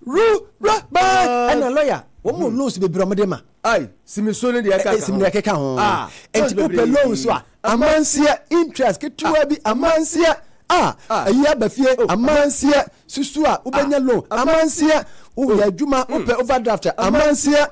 Rubber and a lawyer. One knows be Bromadema. Aye, Simisoni the Aka. And people loans are a man's here interest. Get to be a man's here. A year before a man's here. Susua, Ubenya loan. A man's here. Uya Juma, Upe overdraft. A man's here.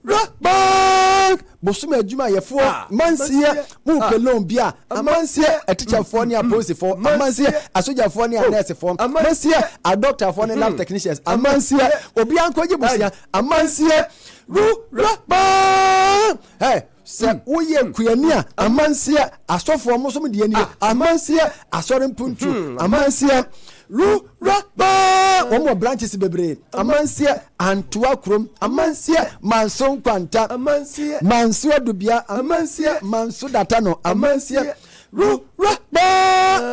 Rubber. Bosuma Juma, your 4 months here. Upe loan beer. A man's here. A teacher for near post for. A man's here. A soldier for near nurse form. A man's here. A doctor for the lab technicians. A man's here. Obianco Jibusia. A man's here. Rubber. Hey. Se oye kuania amansia asofo omosom de ani amansia asoren puntu amansia rubber omo branches bebre amansia antoa krom amansia manson kwanta amansia manso adubia amansia manso data no amansia rubber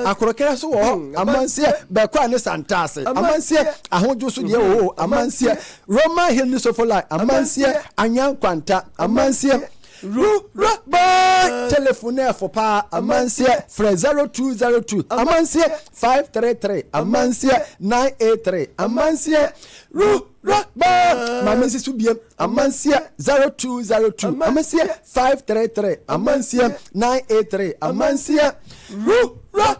akorokera so wo amansia be kwa ne santase amansia ahojo so de wo amansia Roma hill ni so for like amansia anyan kwanta amansia Rubber telephone for pa amansia fre 0202 amansia 533 amansia 983 amansia rubber mamisi subiem amansia 0202 amansia 533 amansia 983 amansia rubber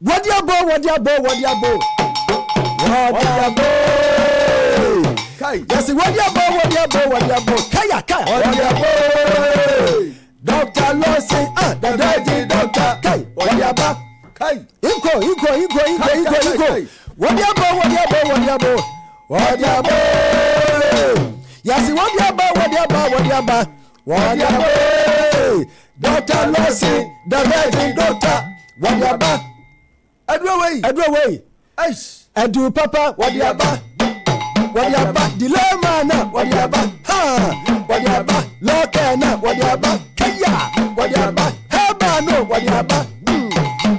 wadiabo yes, wadiabo. Kaya. Wadiabo. Dr. Lawson, the daddy doctor. Kai. Wadiaba. Kai. Inko. Wadiabo. Yes, wadiabo. Dr. Lawson, the daddy doctor. Wadiaba. Edway. Aish. Edu papa. Wadiaba. Wadiaba dilemma na wadiaba wadiaba lokena wadiaba kaya wadiaba heba no wadiaba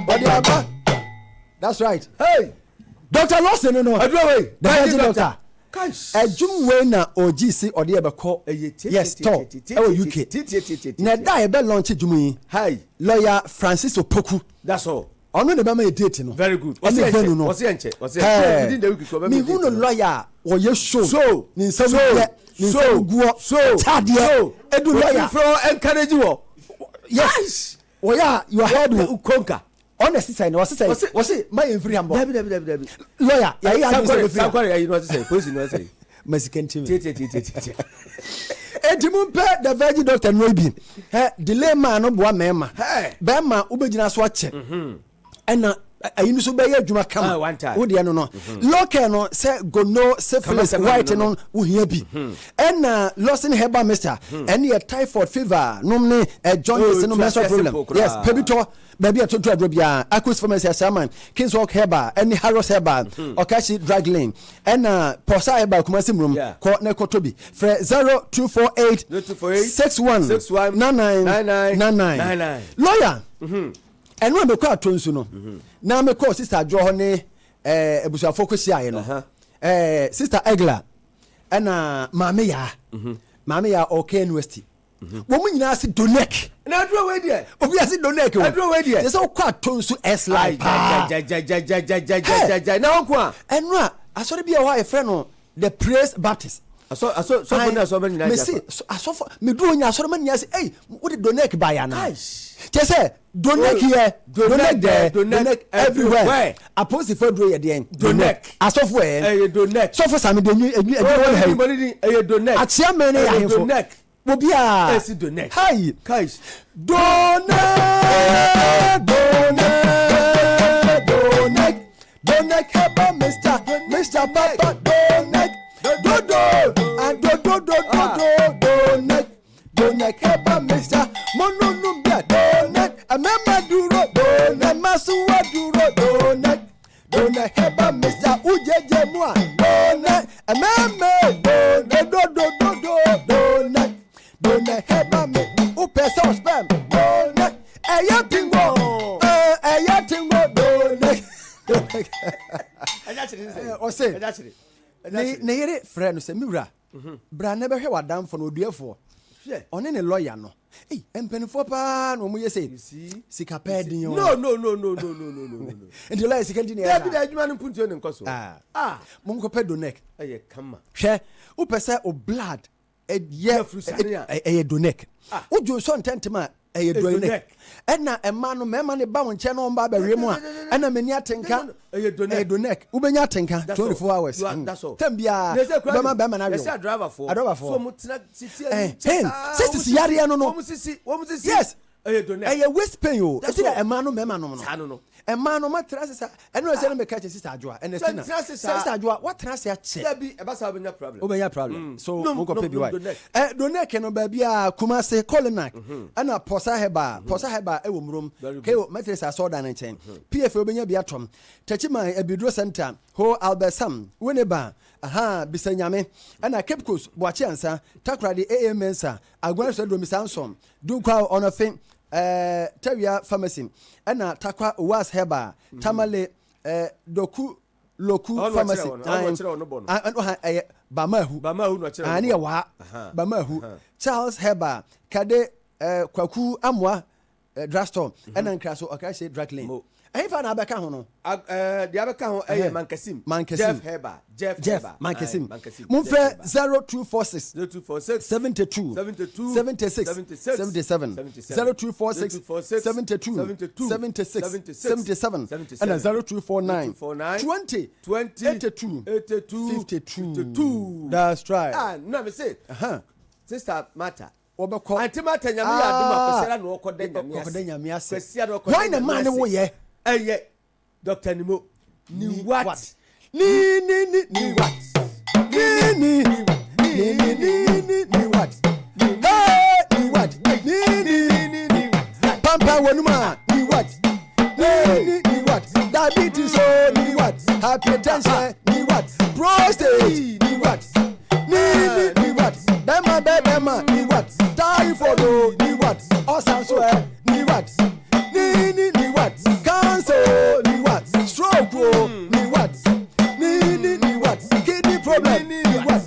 wadiaba. That's right. Hey, Dr. Lawson no adway the doctor ejumwe na ogisi ode e be call yes talk e UK na da e be launch ejum yi hi lawyer Francis Opoku. That's all. Ono ne be ma date no very good. What's within the week ko be me who no lawyer or yes so ni so guo tadie edu lawyer from encourage wo yes oh yeah you are head will conquer honestly say no say my free am lawyer ya sankware you know say police no say Mexican team edimu pe the virgin doctor no bi delay man no boa mema be ma ubegina so ache ena ayinu so be ya adwuma kama wo de no local no say go no syphilis white no wo hia bi ena Lawson herbal mister ena ya typhoid fever no ne jaundice no menstrual problem yes pebito baby atoto adrobia acus pharmacy asaman Kings Walk herbal eni Harrows herbal Okashi drug lane ena Posa herbal kumasi mrum ko ne kotobi fre 0248 61 99 lawyer enu me kwa tonsu no na me call sister jo ho ne ebusu afokisi aye no sister Egla na mame ya okay university wo mu nyina se donek na adro we die obi ase donek wo adro we die se kwa tonsu s live na okwa enu a asori bia wa e frɛ no the praise baptist so for na so many na aso for me do nya asori many say hey wo de donek ba ya na say donek here donek everywhere apostle for do ye den donek asofo donek so for sami den you donek atia me ne ya donek obi a esi donek hi guys donek heba Mr. Papa donek and donek heba Mr. Mononu bia donek amema duro donek masuwa duro donek heba Mr. ujeje mua donek amema donek heba me upesa spam donek ayatingo donek ose ne yere friend se miwra bra na be hwe wadam fo no duafo one ne lawyer no Hey, empenifo pa no mu yese. You see? Sika pedin yo. No. And you like second in there. Be the adwuma no puntu ne nkoso. Mum ko pedo neck. Eye kama. Hwe, wo pese o blood e ye do neck. Wo jo so ntentema e do neck. E na ema no mema ne ba won che no mba ba remu a. E na mani atenka e do neck. Wo benya atenka 24 hours. That's all. Tambia be ma na we say driver for. So mo tina siti sisi yare no. Wo sisi. Yes. E do neck. E ye waist pain yo. E ti da ema no mema no. Sa no. Ema no matrase sa. E no say no make catch sister adwoa. E na tina. Sister adwoa, what trase a che. There be e ba sa benya problem. O benya problem. So mo ko pay bi why. Do neck no ba bia Kumase Kolinak. Ana Posa Heba e wo mrum. Ke o matrase asoda na nchen. PF obenya bia tom. Tachima Ebidro Center. Ho Albesam. Weneba. Aha bisanyame. Ana Cape Coast Boachi ansa. Takrade AMNsa. Agwan so do misansom. Dunkwa onofin Tawia Pharmacy ena takwa was heba tamale doku loku pharmacy bamahu no chira ani wa bamahu Charles Heba kade kwaku amwa drugstore ena nkraso okache drug lane Efa na abeka ho no dia abeka ho Mankasim Jeff Heba Mankasim Mumfe 0246 72 76 77 0246 72 76 77 and 0249 20 82 52 that's right no me say sister Mata obeko antimata nyame ya aduma kwesera no okoda nyame ase kwesera okoda why na man wo ye Dr. Nimo ni what what ni what ni what hey ni what ni pampa wonuma ni what ni what diabetes oh ni what hypertension ni what prostate ni what ni what bema ni what typhoid oh ni what osanso ni what ni what cancer ni what stroke oh ni what ni what kidney problem ni what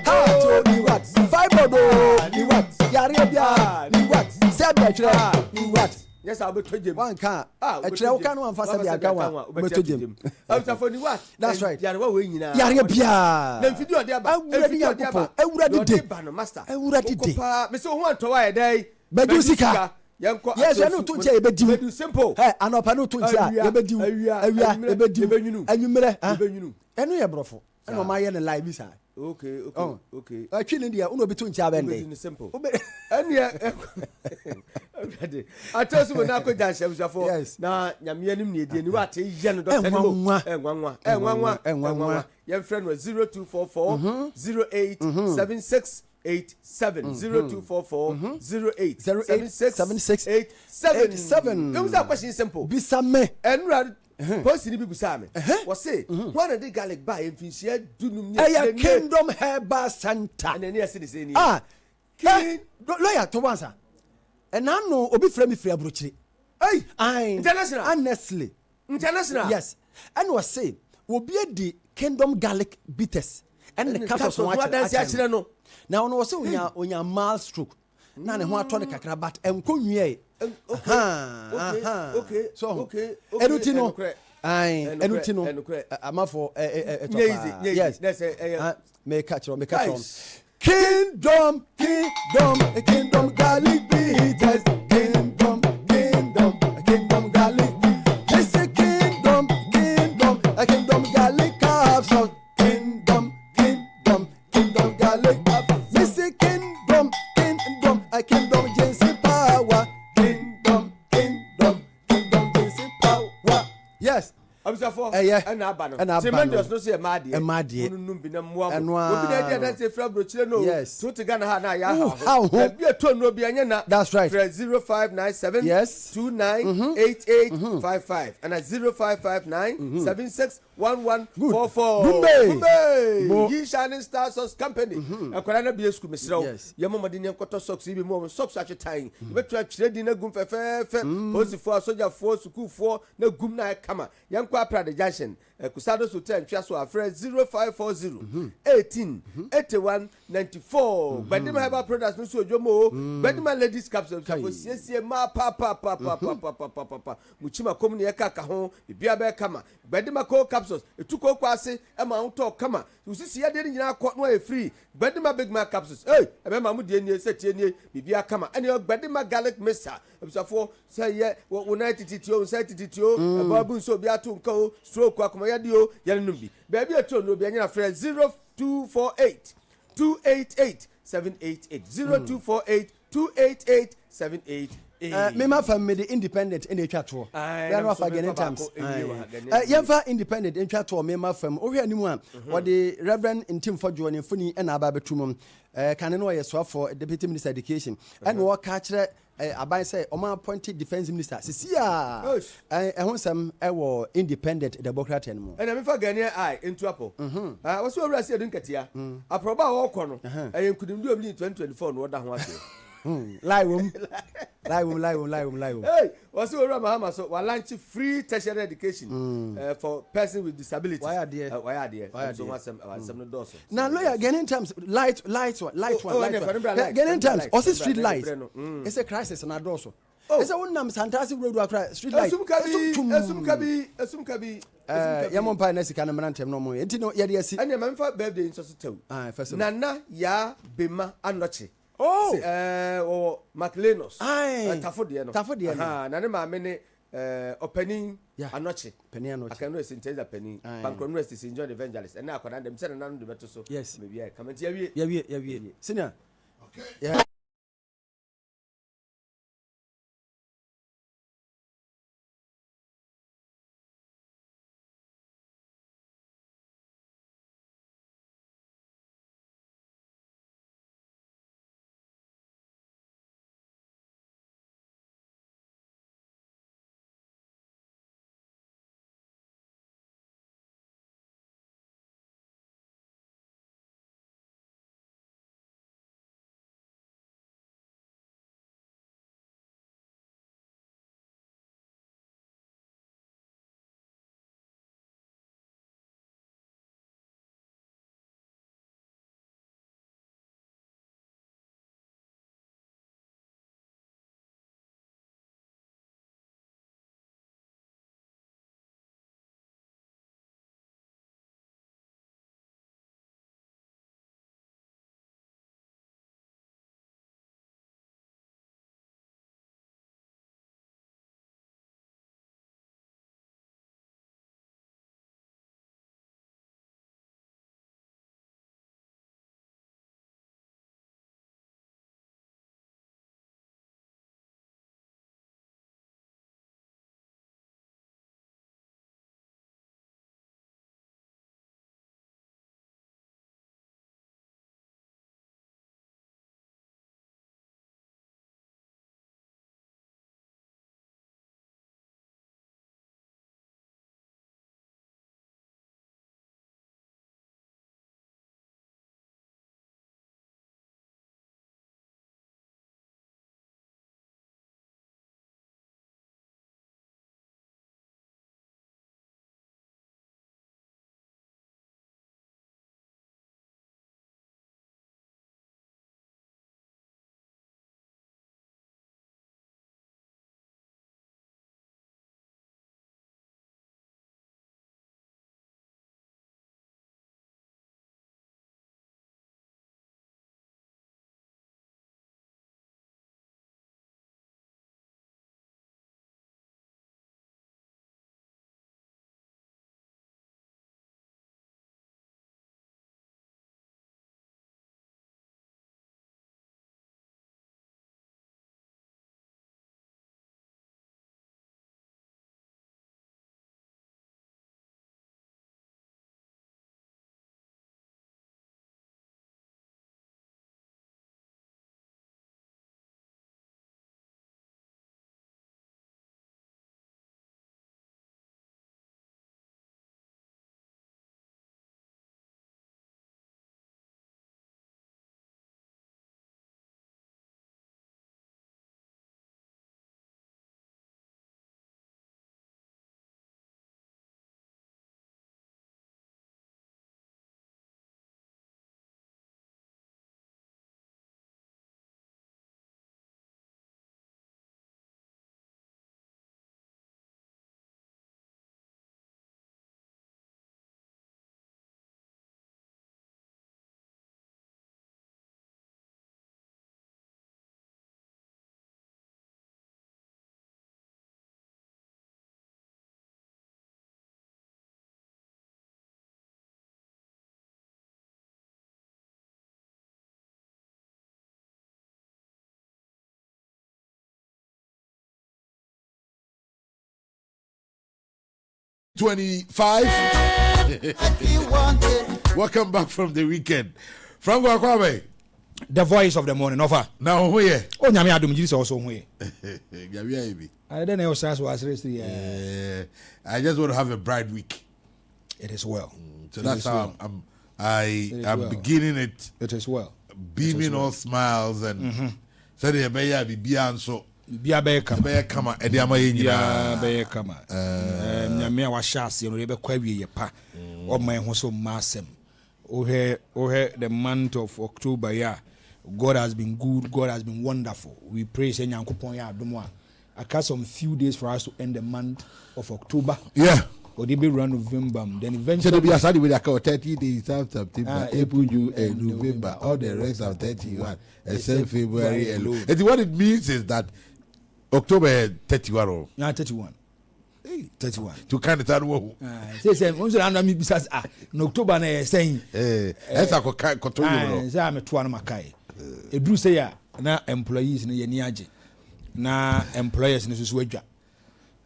heart oh ni what fibroid oh ni what diarrhea ni what sebia ni what yes I be tojem one can ekire wo kan wan fa sebia ga wa be tojem after ni what that's right yare wa we nyina yare bia na video de aba awurade de master awurade de me so ho anto wa dai bedu sika yes you know to nche bedu simple anopa no to nche a bedu awia bedu anwumere enu ye brofo eno ma ye ne live bisa okay atwi dia uno betu nche abende simple enu ye ready atosu mo na ko janse fo na nyame anim ne die ni wa te ye no doctor ni mo enwanwa ye friend was 0244 0876 0244 087687. It was a question simple. Bisame. And post ni bibusa me. Was say one of the garlic buy in Finchia Dunum Kingdom Herbal Center. And then yes, it is any lawyer to answer. And I know Obi Fremi Free Abruchi. Hey, international. Honestly. International. Yes. And was say will be the Kingdom Garlic Bitters. And the capsule what dance actually no. Now no say onya mal stroke. Na ne ho atone kakra but enko nwie. Okay. So enuti no. Enuti no. Amafo yes. Make catch Kingdom Garlic Bitters. Kingdom Garlic. This is Kingdom Garlic capsule. Kingdom Garlic. This is Kingdom Jensen power. Kingdom Jensen power. Yes. I'm so for and abano. Tremendous no say mad. Unum bi na moa. Obi dey dey say fra brochire no. To te Ghana ha na ya ha. Bi a to no bi anya na. That's right. 0597 298855 and 0559 761144. Gumbe. Ye Shining Stars Company. Akwara na bi esku mesrew. Ye momode ne nkoto socks bi mo socks atwetan. Be to atwire di na gum fefefe. Posifo asoja fo suku fo na gum na kama. Kwa prade junction Kusados Hotel ntwa afre 0540 18 81 94 Gbadima Herbal Products no so odwomo Gbadima ladies capsules for siesie ma pa muchima komni eka ka ho bibia be kama Gbadima cold capsules etuko kwase e ma unto kama usisi ya de nyina akọ no e free Gbadima big man capsules ebe ma mu de nie setie nie bibia kama ene Gbadima garlic mixture ebisafo say ye united titio say titio babu nso bia to nka o stroke akoma ya dio ya num bi baby eto no bia nyina frɛ 0248 288 788 0248 288 788 me ma fam me the independent in etwa to ya no afa again times yemfa independent in etwa to me ma fam o hwe animu a o the reverend intim fodwo ne funi na aba betumum kan no ye so for deputy minister education and wo ka kire aban say o ma appointed defense minister sisia ho sam e wo independent democrat en mo na me fa gani ai into apo wo so owura se edun katia aproba wo kɔ no yenkudum du omni 2024 no wo da ho ase lie wom hey what's over Mahama so we launch free tertiary education for person with disabilities why are there so some no doors now lawyer again in terms light one again in terms also street light it's a crisis na doors it's a one fantastic road akra street light asum kabi yamon pa na sika na mrantem no mo enti no ye de asi ene memfa birthday nso so tew first nana ya bema anoche Maclenos tafo de no na ne ma me ne opening anoche akano synthesizer penny Pancro University St John Evangelist and na akwada dem se na no de beto so yes me bia comment ya wie senior okay 7:25. Welcome back from the weekend. Franco Kwame. The voice of the morning offer. Now who here? Oh, nyame adom jiri also who here. I don't know what was I just want to have a bright week. It is well. So that's how I'm beginning it. It is well. Beaming all smiles and so the be so bia be kama e dia ma nyina be kama nyame wa shase no be kwa wie pa o man ho so masem o he the month of October. Yeah, God has been good, God has been wonderful. We praise Nyankopon ya adom a aka some few days for us to end the month of October. Yeah, or they be run November, then eventually so be aside with 30 days after September, April, June, and November. All the rest are 31 except February alone. And what it means is that October 31. Yeah, 31. Hey, 31. To kind of tell what. Say, once I me besides in October na saying esa ko to say am to an makai. E do say ya na employees no ye ni age. Na employers no so adwa.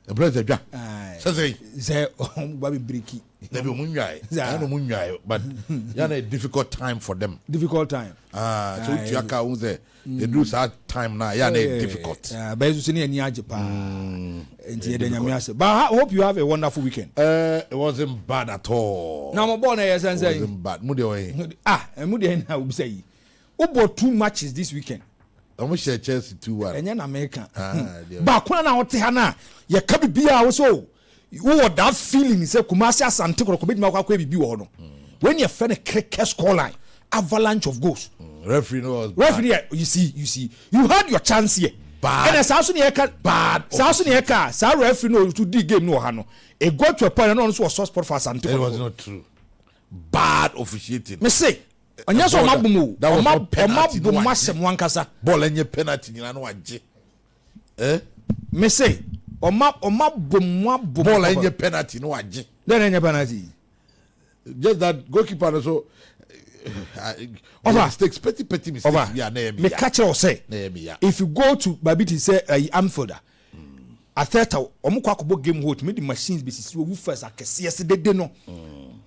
Employers adwa. Say ba be breaki. They be munwai. I no munwai, but ya na a difficult time for them. Difficult time. So you aka who say they do that time now ya na difficult. Ba so ni ani age pa. Enti ye de nyame ase. But I hope you have a wonderful weekend. It wasn't bad at all. Now mo born here say it wasn't bad. Mu de way. Mu de na we say. Who bought 2 matches this weekend? I'm share Chelsea 2-1. Enya na America. Ba kuna na wote ha na ye ka bibia wo so. Wo that feeling say Kumasi Asante ko be ma kwa bibi wo no. When you find a cricket scoreline, avalanche of goals. Referee knows. Referee, you see. You had your chance here. Bad. And Sasu ne ka bad. Sasu ne ka. Sa referee no to dig game no ha no. E go to a point no so was sport for Asante. It was not true. Bad officiating. Me say anya so mabumu. Mabumu masem wankasa. Ball enye penalty nyina no agye. Me say bomu ball enye penalty no agye. Then enye penalty. Just that goalkeeper so mistakes, petty mistakes. Yeah, me catch or say. If you go to Babiti say Amfielder, I thought omukwa kobo game hold me the machines be sisi wo first akese de no.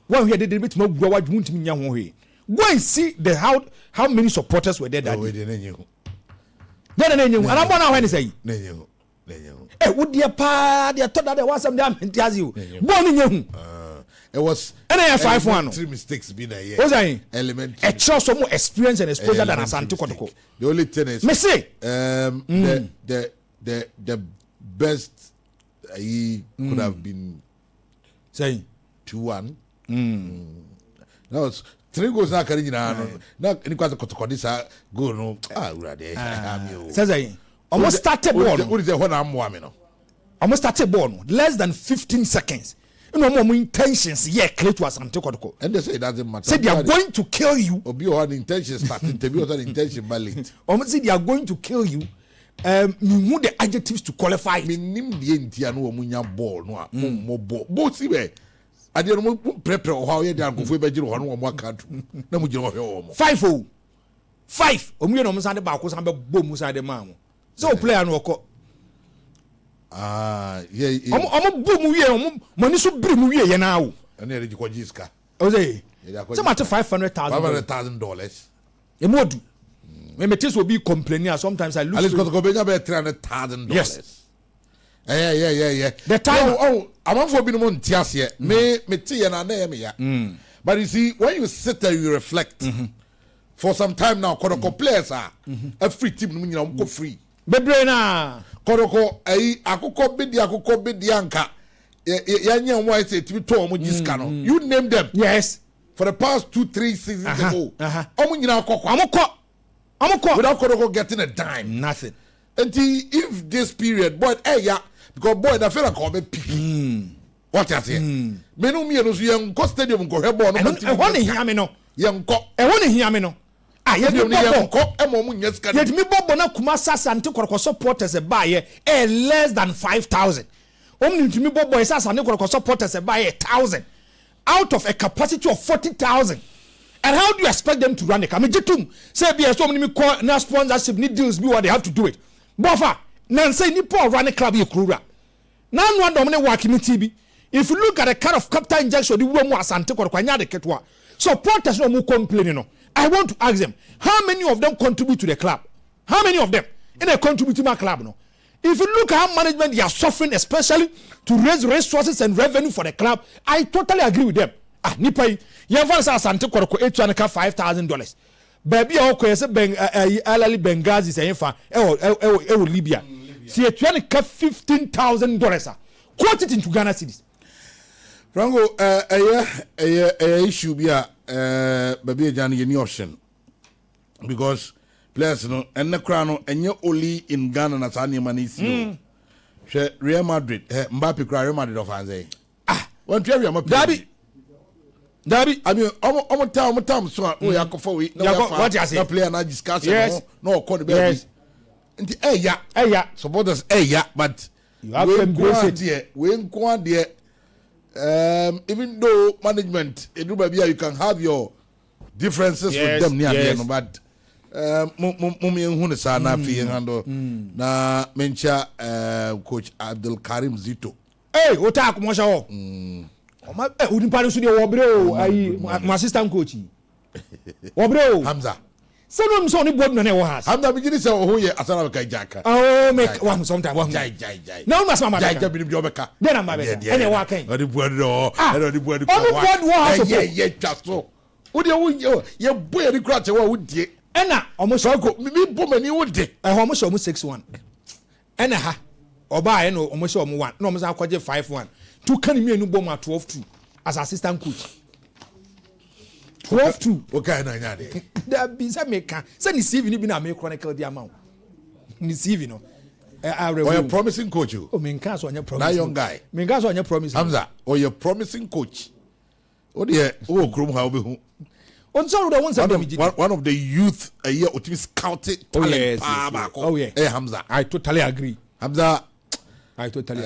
One here they bit mo gwa wadwu ntimi nya ho he. Go and see the how many supporters were there that day. Then and I'm gonna when say. Wo dia pa dia to that was some damn entiazi. Born nyehu. It was and 5-1. 3 mistakes been a year. What's that? Elementary. A show some more experience and exposure than Asante Kotoko. The only thing is me say the best he could have been saying 2-1. That was 3 goals na kari nyina no. Na ni kwase Kotoko this goal no. Urade. Say almost started ball. What is the one am wa me no? Almost started ball less than 15 seconds. You know more intentions clear to Asante Kotoko. And they say it doesn't matter. Say they are going to kill you. Obi o had intention starting to be other intention late. Say they are going to kill you. You know the adjectives to qualify. Me nim die ntia no omunya ball no mo ball. Bo si be. Ade no mo prepare o ha ye dey ankofo be gire ho no mo aka na mo gire ho hwe mo. 5-0. 5. Omuye no mo san de ba ko san be bom mo san de ma mo. So player no okọ. Yeah. Omo boom wie omo mani so biri mu wie ye na wo. And they go jiska. O say. So much $500,000. $500,000. E modu. Me metis will be complaining sometimes I lose. At least go be $300,000. Yes. Yeah. The time I'm on for being more tiase. Me tea and na me ya. But you see when you sit there you reflect. For some time now Kodoko players are a free team no nyina go free. Bebre na Kodoko akoko bedi anka. Ya why say to be to omo jiska no. You name them. Yes. For the past 2-3 seasons ago. Omo nyina akoko. Amoko without Kodoko getting a dime. Nothing. Until if this period boy because boy that feel like come pick. What you say? Me no me no so yen go stadium go he ball no. E ho ne hia me no. Yen ko. E ho ne hia me no. Ye yen ko e mo mu nyeska. Ye me bobo na Kumasi Asante Kotoko supporters e ba ye less than 5,000. Ntimi bobo e Asante Kotoko supporters e ba ye 1,000 out of a capacity of 40,000. And how do you expect them to run the Kamijitum? Say be so many na sponsorship need deals be what they have to do it. Bofa, nan say ni Paul run a club ye krura. Nan one domine work in TV. If you look at the kind of capital injection the woman was Asante Korokwanya de Ketwa, supporters no more complaining. No, I want to ask them, how many of them contribute to the club? How many of them in a contribute to my club? No, if you look at how management they are suffering, especially to raise resources and revenue for the club, I totally agree with them. Ah, nipa yɛmfa sa Asante Kɔrɔkɔ etuaneka $5,000 baabi a ɔkɔ yɛsɛ alali Benghazi sɛ yɛmfa ɛwɔ Libya si etuaneka $15,000 a quote it into Ghana cedis. Franco issue bi a baabi agya no yɛni option because players no ɛnɛ kora no ɛnyɛ only in Ghana na saa nneɛma no isi hwɛ Real Madrid Mbappe kora Real Madrid ɔfanse wɔn tua Real Madrid Dabi, I mean, almost time so we are for we no player na discussion no call the baby. Yeah, supporters but you have to embrace it. We go there even though management you can have your differences with them near but mummy hu sa na fi handle na mencha coach Abdul Karim Zito. Hey, ota ko mo sha wo. Udipari so de wobre ayi my assistant coach wobre Hamza say no so ni board na e wo has Hamza bi gini say o ye asana ka jaka make one sometime one jai now mas mama jai bi bi obeka then am baba ene wa kan odi board no odi board ko wa ye twaso odi wo ye boy ri kra che wa wodie ena omo so ko mi bo mani wodie omo so omo 6-1 ena ha oba e no omo so omo 1 na omo sa kwaje 5-1 to can me enu bom 12-2 as assistant coach 12-2 okay na nya de da bi say meka say ni CV ni bi na me chronicle di amount ni CV no you're promising coach oh me nka so anya promise that young guy me nka so anya promise Hamza you're promising coach o de o krom ha obehu on so the one of the youth a year ultimate scouted talent Hamza I totally agree Hamza I totally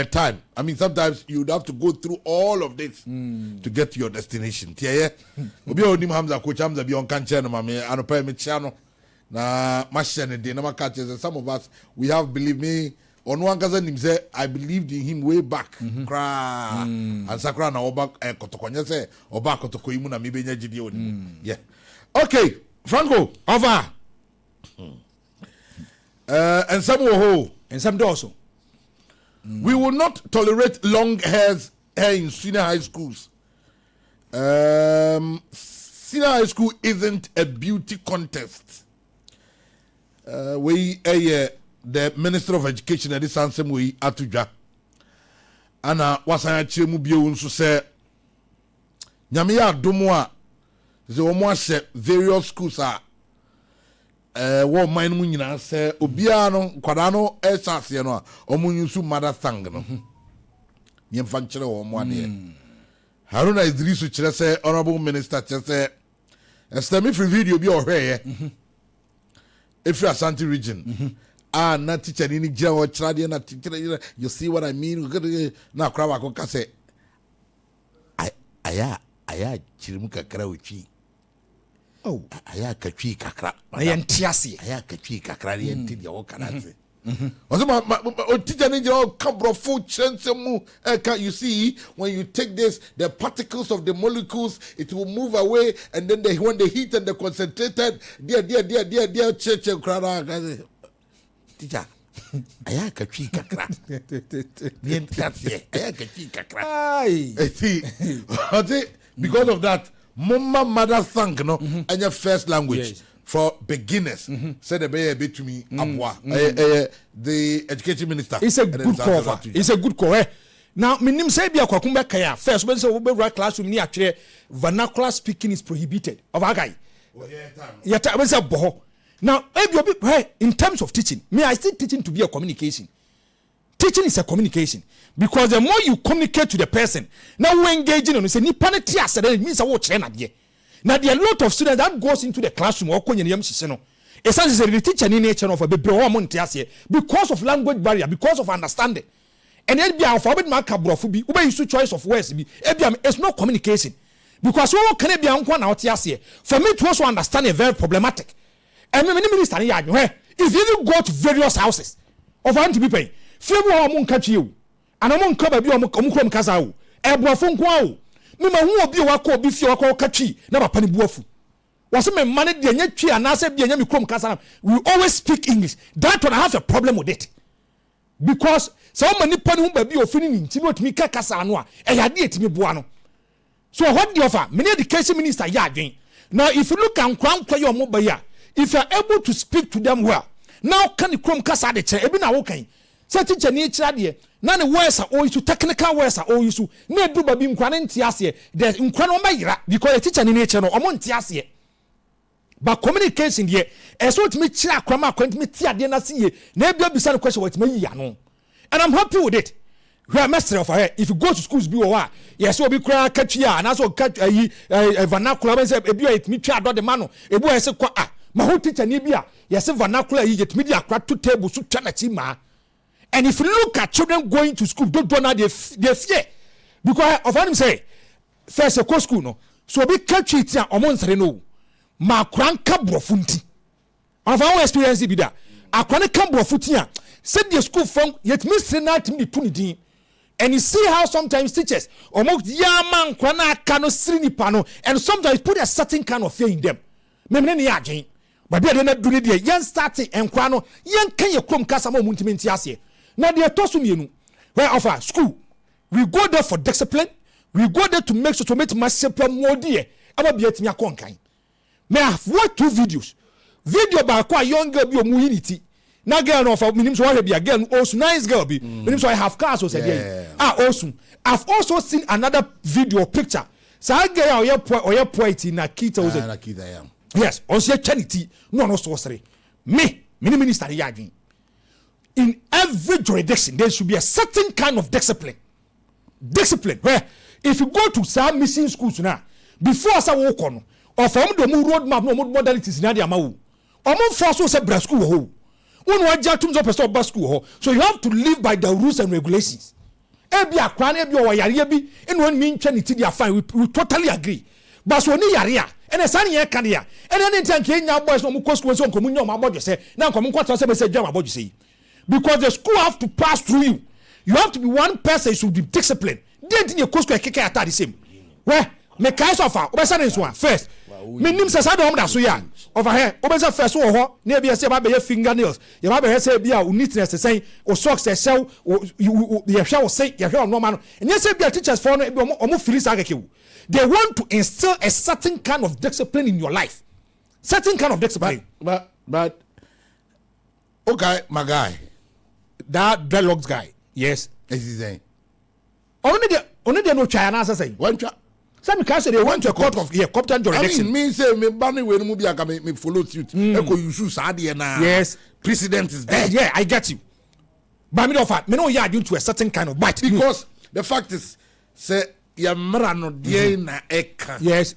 time. I mean, sometimes you'd have to go through all of this to get to your destination. Yeah, Obi onim Hamza coach Hamza be on kanche no mame anopa me chano na machine de na makache. Some of us we have believe me on one cousin him say I believed in him way back. Kra and sakra na oba kotokonya say oba kotoko imu na me benya gidi oni. Yeah. Okay, Franco over. And some ho and some also. We will not tolerate long hair in senior high schools. Senior high school isn't a beauty contest. The Minister of Education at this answer we atuja. Ana wasanya chemu bio unsu se nyamiya domwa ze omo ase various schools are wo man mu nyina se obia no kwada no esase no a omunyusu mother sang no nyemfa nkere wo mo ade Haruna Idrisu kire se honorable minister kire se estemi free video bi ohwe if you Asante region na teacher ni gira wo kira de na teacher you see what I mean na kra ba ko ka se aya chirimu kakra ochi oh aya katwi kakra aya ntiase aya katwi kakra ye nti de wo kanase Ozuma teacher ni gira kabro full chance mu you see when you take this the particles of the molecules it will move away and then when the heat and the concentrated dear cheche krara teacher aya katwi kakra ni ntiase aya katwi kakra ai see because of that Mama mother thank no and your first language for beginners said the baby bit to me abwa the education minister it's a good cover it's a good call now minim say bia kwakumba kaya first when say we be classroom ni atwere vernacular speaking is prohibited of agai yeah time say boho now in terms of teaching me I still teaching to be a communication. Teaching is a communication because the more you communicate to the person, now we engaging on say ni paneti ase then it means what train ade. Now there are a lot of students that goes into the classroom or kwenye yam sise no. Essentially the teacher ni nature of a bebre o mo nte ase because of language barrier, because of understanding. And then bia for bit man ka brofu bi, ube use choice of words bi. It's not communication. Because what can be anko na ote ase. For me to also understand it very problematic. And many minister if you go to various houses of want to be paying Febu wa mun kachi you. and I'm on cover be omukrom kasa wo ebuafo nko awo me ma hu obi wa ko obi fie wa ko katwi na papa ne buafu was me man de nya twi anase bi nya me krom kasa we always speak English. That one I have a problem with it because so many people who be ofini ni ntimi otimi kasa no a eyade etimi boa no. So what the offer many education minister ya adwen. Now if you look and kwankwa your mobile, if you are able to speak to them well, now can the krom kasa de che ebi na wo kan say teacher ni kira de na ne words are all use technical words are all use na do babi nkwa ne ntiase the nkwa no mayira because the teacher ni nature no omo ntiase but communication de so ultimate kira kwama kwantimi ti ade na siye na ebia bisa no question what me ya no, and I'm happy with it. We are master of her. If you go to schools, be what? Yes, will be crying catch ya, and also catch a vernacular. And say, "Ebi it me try the mano." Ebu I say, "Ah, my whole teacher nibia." Yes, vernacular. You get media crowd 2 tables to chana. And if you look at children going to school, don't know they fear because of what I'm saying. First, a co school no, so be catch it ya among no. Ma kran kabro funti. Of our experience, be that. A kran kabro futia. Said the school from yet Mr. Natim the punity. And you see how sometimes teachers almost yaman kwana kano srini pano and sometimes put a certain kind of fear in them. Memeni yajin. But they don't do it. Yan starting and kwano yan can you come kasamo muntimenti asye. Now they are tossing you. Where offer school. We go there for discipline. We go there to make sure to make myself more dear. About be at me a conkai. May I have watched 2 videos. Video by a young girl be a unity. Na girl no for minim so wa be again also nice girl be minim so I have cars so say also I've also seen another video picture say girl oye poet na kita was yes on say charity no so sorry me minister ya adwin in every jurisdiction there should be a certain kind of discipline where if you go to some missing schools now before say wo ko no or from the road map no modalities na dia ma wo o mo force say bra school ho. So you have to live by the rules and regulations. Ebi akwan ebi o yare bi eno one mean trinity they are fine we totally agree. But so ni yare a ene san ye kan ya ene ne ntan ke nya boys no mo school so nkomu nya o abodwo se na nkomu kwata se be se dwa abodwo se because the school have to pass through you. You have to be one person should be disciplined. Didn't you school keke ata the same. Where me kai so far obesa ne so first me nim se sa do da so ya over here obesa first wo ho na bia se ba be fingernails ye ba be se bia neatness say o socks say you ye hwa wo say ye hwa no ma no and say bia teachers for no omo feel sa keke. They want to instill a certain kind of discipline in your life, certain kind of discipline. But okay, my guy, that dreadlocks guy, yes, as he's saying, only they no try and answer say one try. Some can say they went to a court of competent jurisdiction. I mean say me banning when me me follow suit. Eko you sadi na. Yes, precedent is there. Yeah, I get you. But me offer me no you are due to a certain kind of bite because the fact is say ya mra no de na eka. Yes.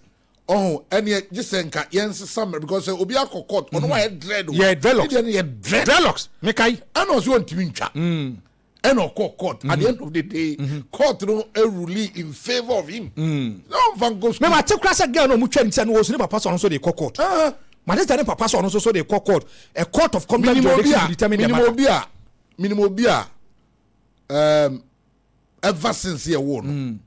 Oh, and ye just enka yes summer because obi akọ court ono why dread. Yeah, dreadlocks. Yeah, dreadlocks. Me kai. And also want to ntwa. And of court at the end of the day, court no a ruling in favor of him. No van go. Me ma take class girl no mu twa ntia no wo so ne papa so no so dey court. Ma dey tell papa so no so dey court. A court of competent jurisdiction determine the matter. Minimum bia ever since ye won.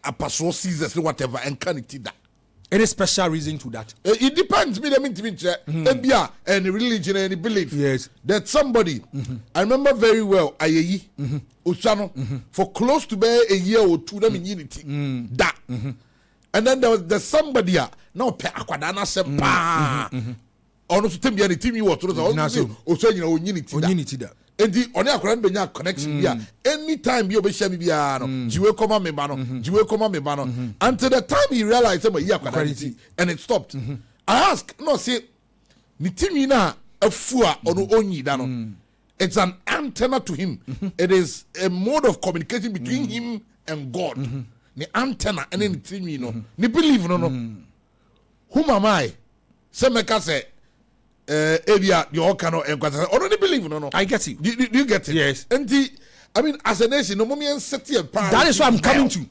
A paso seasons whatever and can it that. Any special reason to that? It depends. Me, and religion and belief. Yes. That somebody, I remember very well, Ayeyi, Usano, for close to a year or 2, them in unity. That. And then there was somebody, no, Aquadana said, pa. Or not to tell me any team you were also, you know, unity that. And the only Aquadan connection here. Anytime you be shami biano, jiwe koma me bano, until the time he realized that and it stopped. I ask, no, say, Nitimina a fua or no only dano. It's an antenna to him. It is a mode of communication between him and God. The antenna and then Nitimino. Ni believe no. Whom am I? Semeka say. Area the all cannot already believe no. I get it. Do you get it? Yes. And I mean, as a nation, no moment and set here. That is what I'm coming to.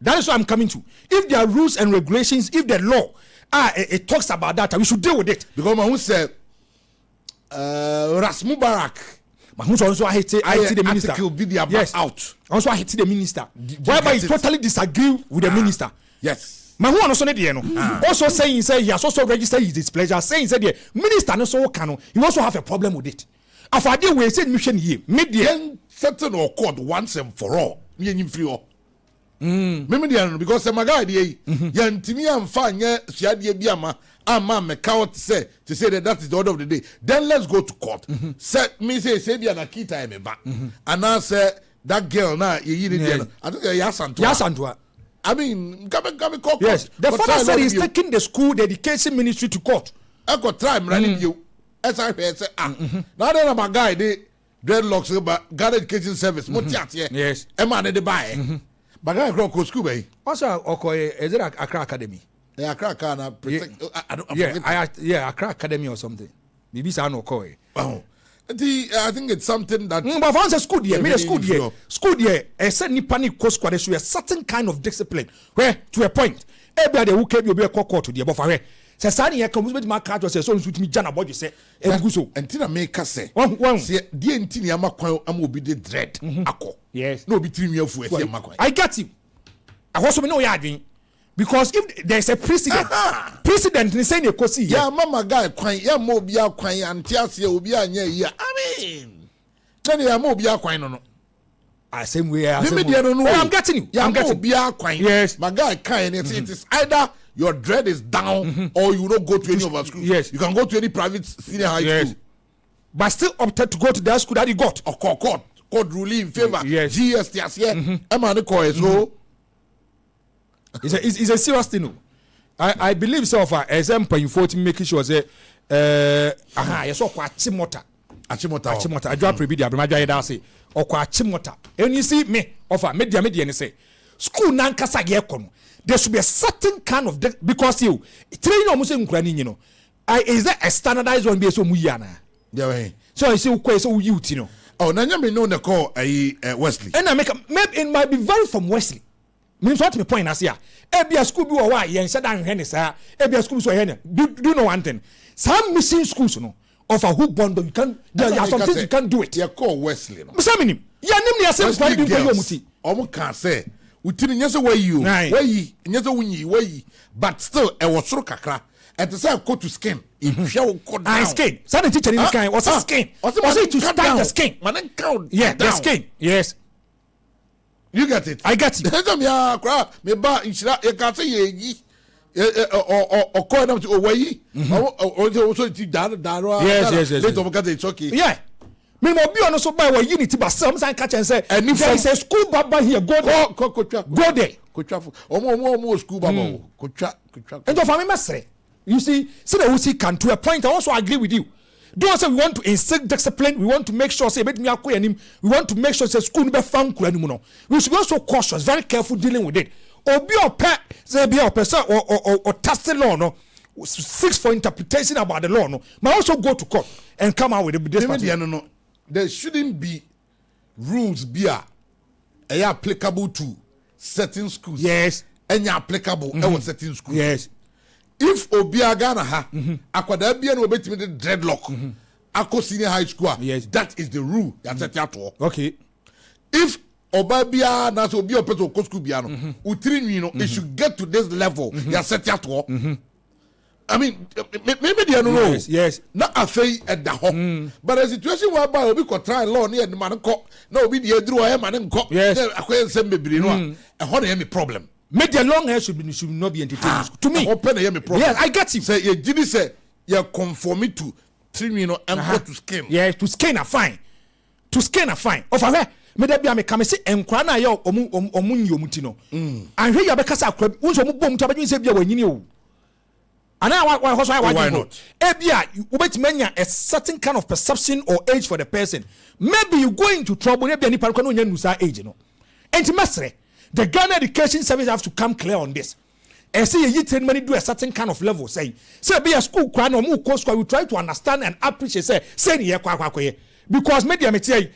That is what I'm coming to. If there are rules and regulations, if the law it talks about that, we should deal with it. Because who said Ras Mubarak But who's also I hate the minister. Yes. Out. Also I hate the minister. Whereby he totally disagree with the minister. Yes. Man who also also saying he has also registered his displeasure. Saying the minister no so can he also have a problem with it. After the way said mission here, media settle or court once and for all. Me free all. Because my guy yantimi amfa nye siade biama ama me count say to say that is the order of the day. Then let's go to court. Say me say bia na kita me ba. And now say that girl na ye dey. I think Yasantua. I mean, come court. Yes. The father said he's taking the school education ministry to court. I got try running you. As I say now then my guy dey dreadlocks about God education service. Yes. E man dey buy. But I go school bay. Also, okay, is it Accra Academy? Yeah, Accra Academy. Accra Academy or something. Maybe I know Koi. Oh, I think it's something that. But once a school year, school year, a certain panic course squad is a certain kind of discipline. Where to a point, everybody who came you be a court to the above. Sasani here comes with my card was a son with me, Jana Body say, and Tina make us say, one, say, dear Tina Macquo, I will be the dread. Yes, no between you for I got you. I also know yarding because if there's a precedent in saying you could see, yeah, Mama guy, quite, yeah, mobile, quite, and Tiasia will be a year. I mean, then you are mobile, quite no. I same way. I'm getting you. I'm getting be quite. Yes, my guy, kind. It is either your dread is down or you don't go to any of our schools. Yes, you can go to any private senior high school, but still opted to go to that school that he got. Or court ruling in favor. Yes, GST here. So it's a serious thing. I believe so far. Example, you 14 making sure say, you saw Achimota. I drop preview. I say, or Achimota. And you see me offer media and say, school nankasa yekono. There should be a certain kind of because you train almost in Ukraine, you know. Is there a standardized one be so muyana? Yeah, so I say so you know. Oh, Nanya me know the call Wesley. And I make maybe it might be very from Wesley. Means what me point as here. Every school be why yen said and hennes every school so hen. Do know one thing. Some missing schools no of a hook bond you can there are some things you can do it. You call Wesley. No. Some him. Ya nim ya say kwa bi you muti. Omo can say utini nyese where you nyese wunyi where but still e was soro kakra. And to say go to skin. If you go down. Skin. So the teacher in the kind was a skin. Was it to start the skin? Man count. Yeah, the skin. Yes. You get it. I get it. Me ba inshira e ka say ye or call them to away. Also yes. They don't get it's okay. Yeah. Me mo be on so by we unity but some catch and say and if there is a school baba here go there. Go there. Omo school baba. And for me mesre. You see, so we can to a point. I also agree with you. Don't say we want to instill discipline. We want to make sure say we want to make sure say school be found. We should be also cautious, very careful dealing with it. Or be a pet, say be a person or test the law. No, seek for interpretation about the law. No, but also go to court and come out with this. No, there shouldn't be rules be applicable to certain schools. Yes, and applicable to certain schools. Yes. If Obia Ghana akwada bia na obetimi the dreadlock ako senior high school, yes, that is the rule. Okay. If Obabia na so Obia peto ko school bia no utiri nwi no it should get to this level. Ya set ya to. I mean maybe they don't know. Yes. Na afei at the home. But the situation whereby obi ko try law near the man ko na obi dey dru o man nko. Yes. Akoye nsem bebre no a ho na me problem. Media long hair should not be entertained. To me, open a problem. Yeah, I get you. Say you say you conform to trim and go to skin. Yeah, to skin are fine. To skin are fine. Of a me there be a me come say enkra na ya omunyi omuti no. And here you be kasa akra unso mu bom to abadwin say bia wanyini o. Ana why not? Ebia you betimanya a certain kind of perception or age for the person. Maybe you go into trouble ebia ni parko no nya nusa age no. Enti mesre the Ghana Education Service have to come clear on this. And say you train money do a certain kind of level. Say be a school crown or more course we try to understand and appreciate say because media me say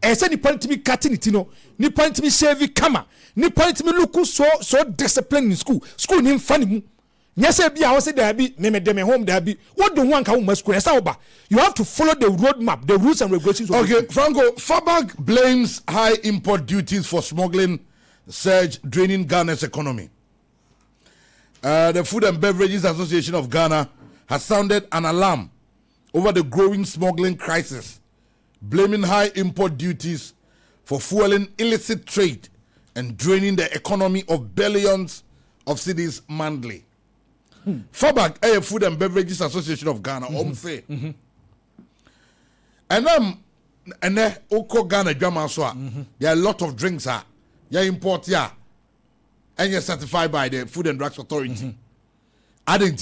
and say the point to be cutting it no ni point to be shaving kama ni point to be look so disciplined in school ni funny mu Yes, be I say there be me dem home there be. What do one can must over? You have to follow the roadmap, the rules and regulations. Okay, Franco, Fabag blames high import duties for smuggling surge, draining Ghana's economy. The Food and Beverages Association of Ghana has sounded an alarm over the growing smuggling crisis, blaming high import duties for fueling illicit trade and draining the economy of billions of cedis monthly. Fabag, a Food and Beverages Association of Ghana, say. And then Oko Ghana Jama so there are a lot of drinks you import and you're certified by the Food and Drugs Authority. Adding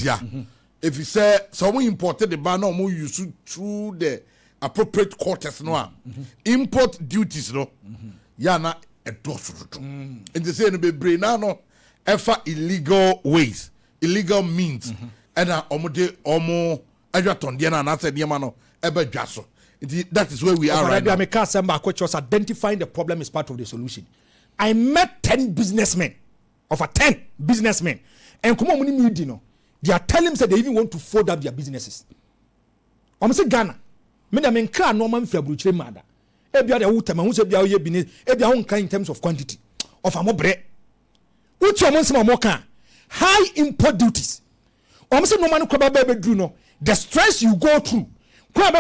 if you say someone imported the banner more use through the appropriate quarters no import duties no na a dose and they say no be brain no ever illegal ways, illegal means and omo adwaton de na say de ma no ebe dwaso. That is where we are right now. Identifying the problem is part of the solution. I met 10 businessmen, over 10 businessmen, and come on, they are telling me that they even want to fold up their businesses. I'm saying Ghana, me car no man february mother. Ebia the utama who say bia ye business, ebia won kan in terms of quantity of amobre. Uchi omo more can high import duties. I'm saying no man ko ba be do no. The stress you go through.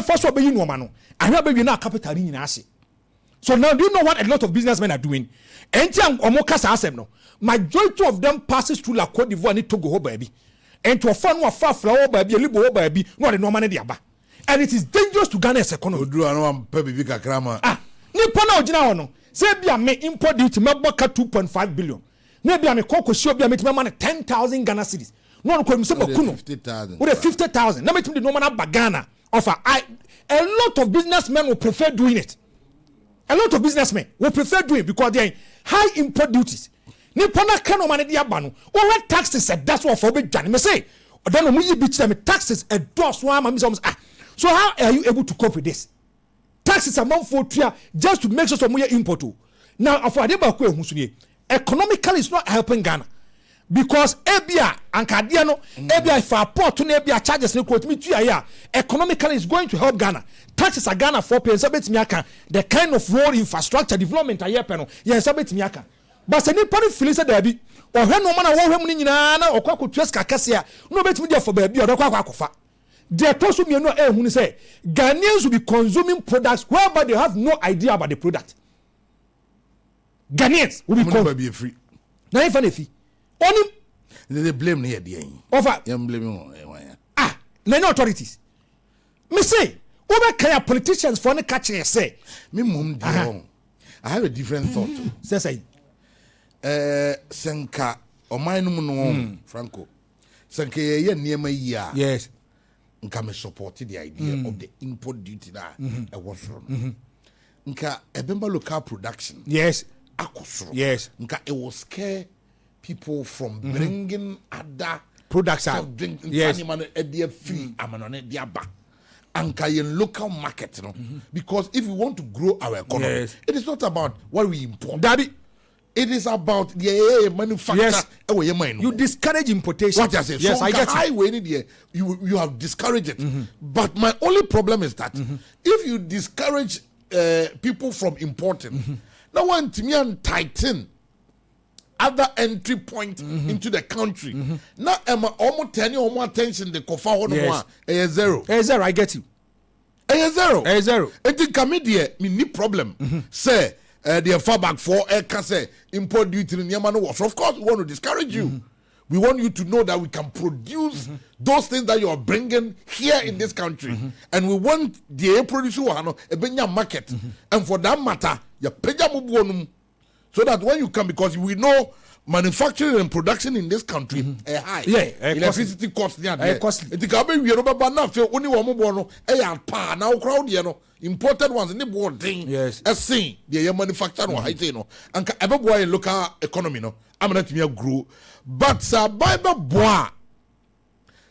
First one be you no man. I know be na capital in ase. So now do you know what a lot of businessmen are doing? Enti omo kasa asem no. Majority of them passes through La Côte d'Ivoire and Togo ho baby. And to a fan wa far flower baby, a libo baby, no the normal diaba. And it is dangerous to Ghana's economy. Do I know baby big krama. Nipo na ojina ono. Say bia me import duty me boka 2.5 billion. Ne bia me koko show bia me money 10,000 Ghana cedis. No ko mi se bokuno. 50,000. With 50,000. Na me the normal Ghana offer. A lot of businessmen will prefer doing it. A lot of businessmen will prefer doing it because they are high import duties. Nipona kano mane di abano. Over taxes that's what for be Johnny. Me say, don't know me beach them taxes a dos one So how are you able to cope with this? Taxes amount for just to make sure some import. Now for economically it's not helping Ghana. Because ebia ankadiano ebia if port to ebia charges no quote me to economically is going to help Ghana. Taxes are Ghana for pay the kind of road infrastructure development aye peno yes abetimiaka. But se nipa no feel say there be or when no man a wo hwem ni nyina na okwa kotwes kakase a no betimi dey for baabi odokwa akofa. There toso me no ehunu say Ghanaians will be consuming products whereby they have no idea about the product. Ghanaians will be free. Na if na fi only they blame near the over blame no authorities. Me say over kaya politicians for no catch say me mum I have a different thought too. Say senka o mine no Franco senka ye niema yi a yes nka me support the idea of the import duty that e was from nka ebemba local production yes akosoro yes nka it will scare people from bringing other products out yes free amanone diaba anka in local market no because if we want to grow our economy it is not about what we import daddy. It is about the manufacture. Yes. You discourage importation. What I say? Yes, so I get it. You have discouraged it. But my only problem is that if you discourage people from importing, no one to me and tighten other entry point into the country. Now am almost 10 or more attention the kofa a zero. A zero, I get you. A zero. A zero. And the committee me problem. Say the far back for say import duty in Yamano was. Of course, we want to discourage you. We want you to know that we can produce those things that you are bringing here in this country, and we want the produce a benya market. And for that matter, you pay so that when you come, because we know manufacturing and production in this country are high. Electricity costs near there. It can be we are not feel only one more now crowd imported ones in the board thing. Yes, as seen the manufacturer high no and every boy local economy no I'm not me grow but sa Bible boy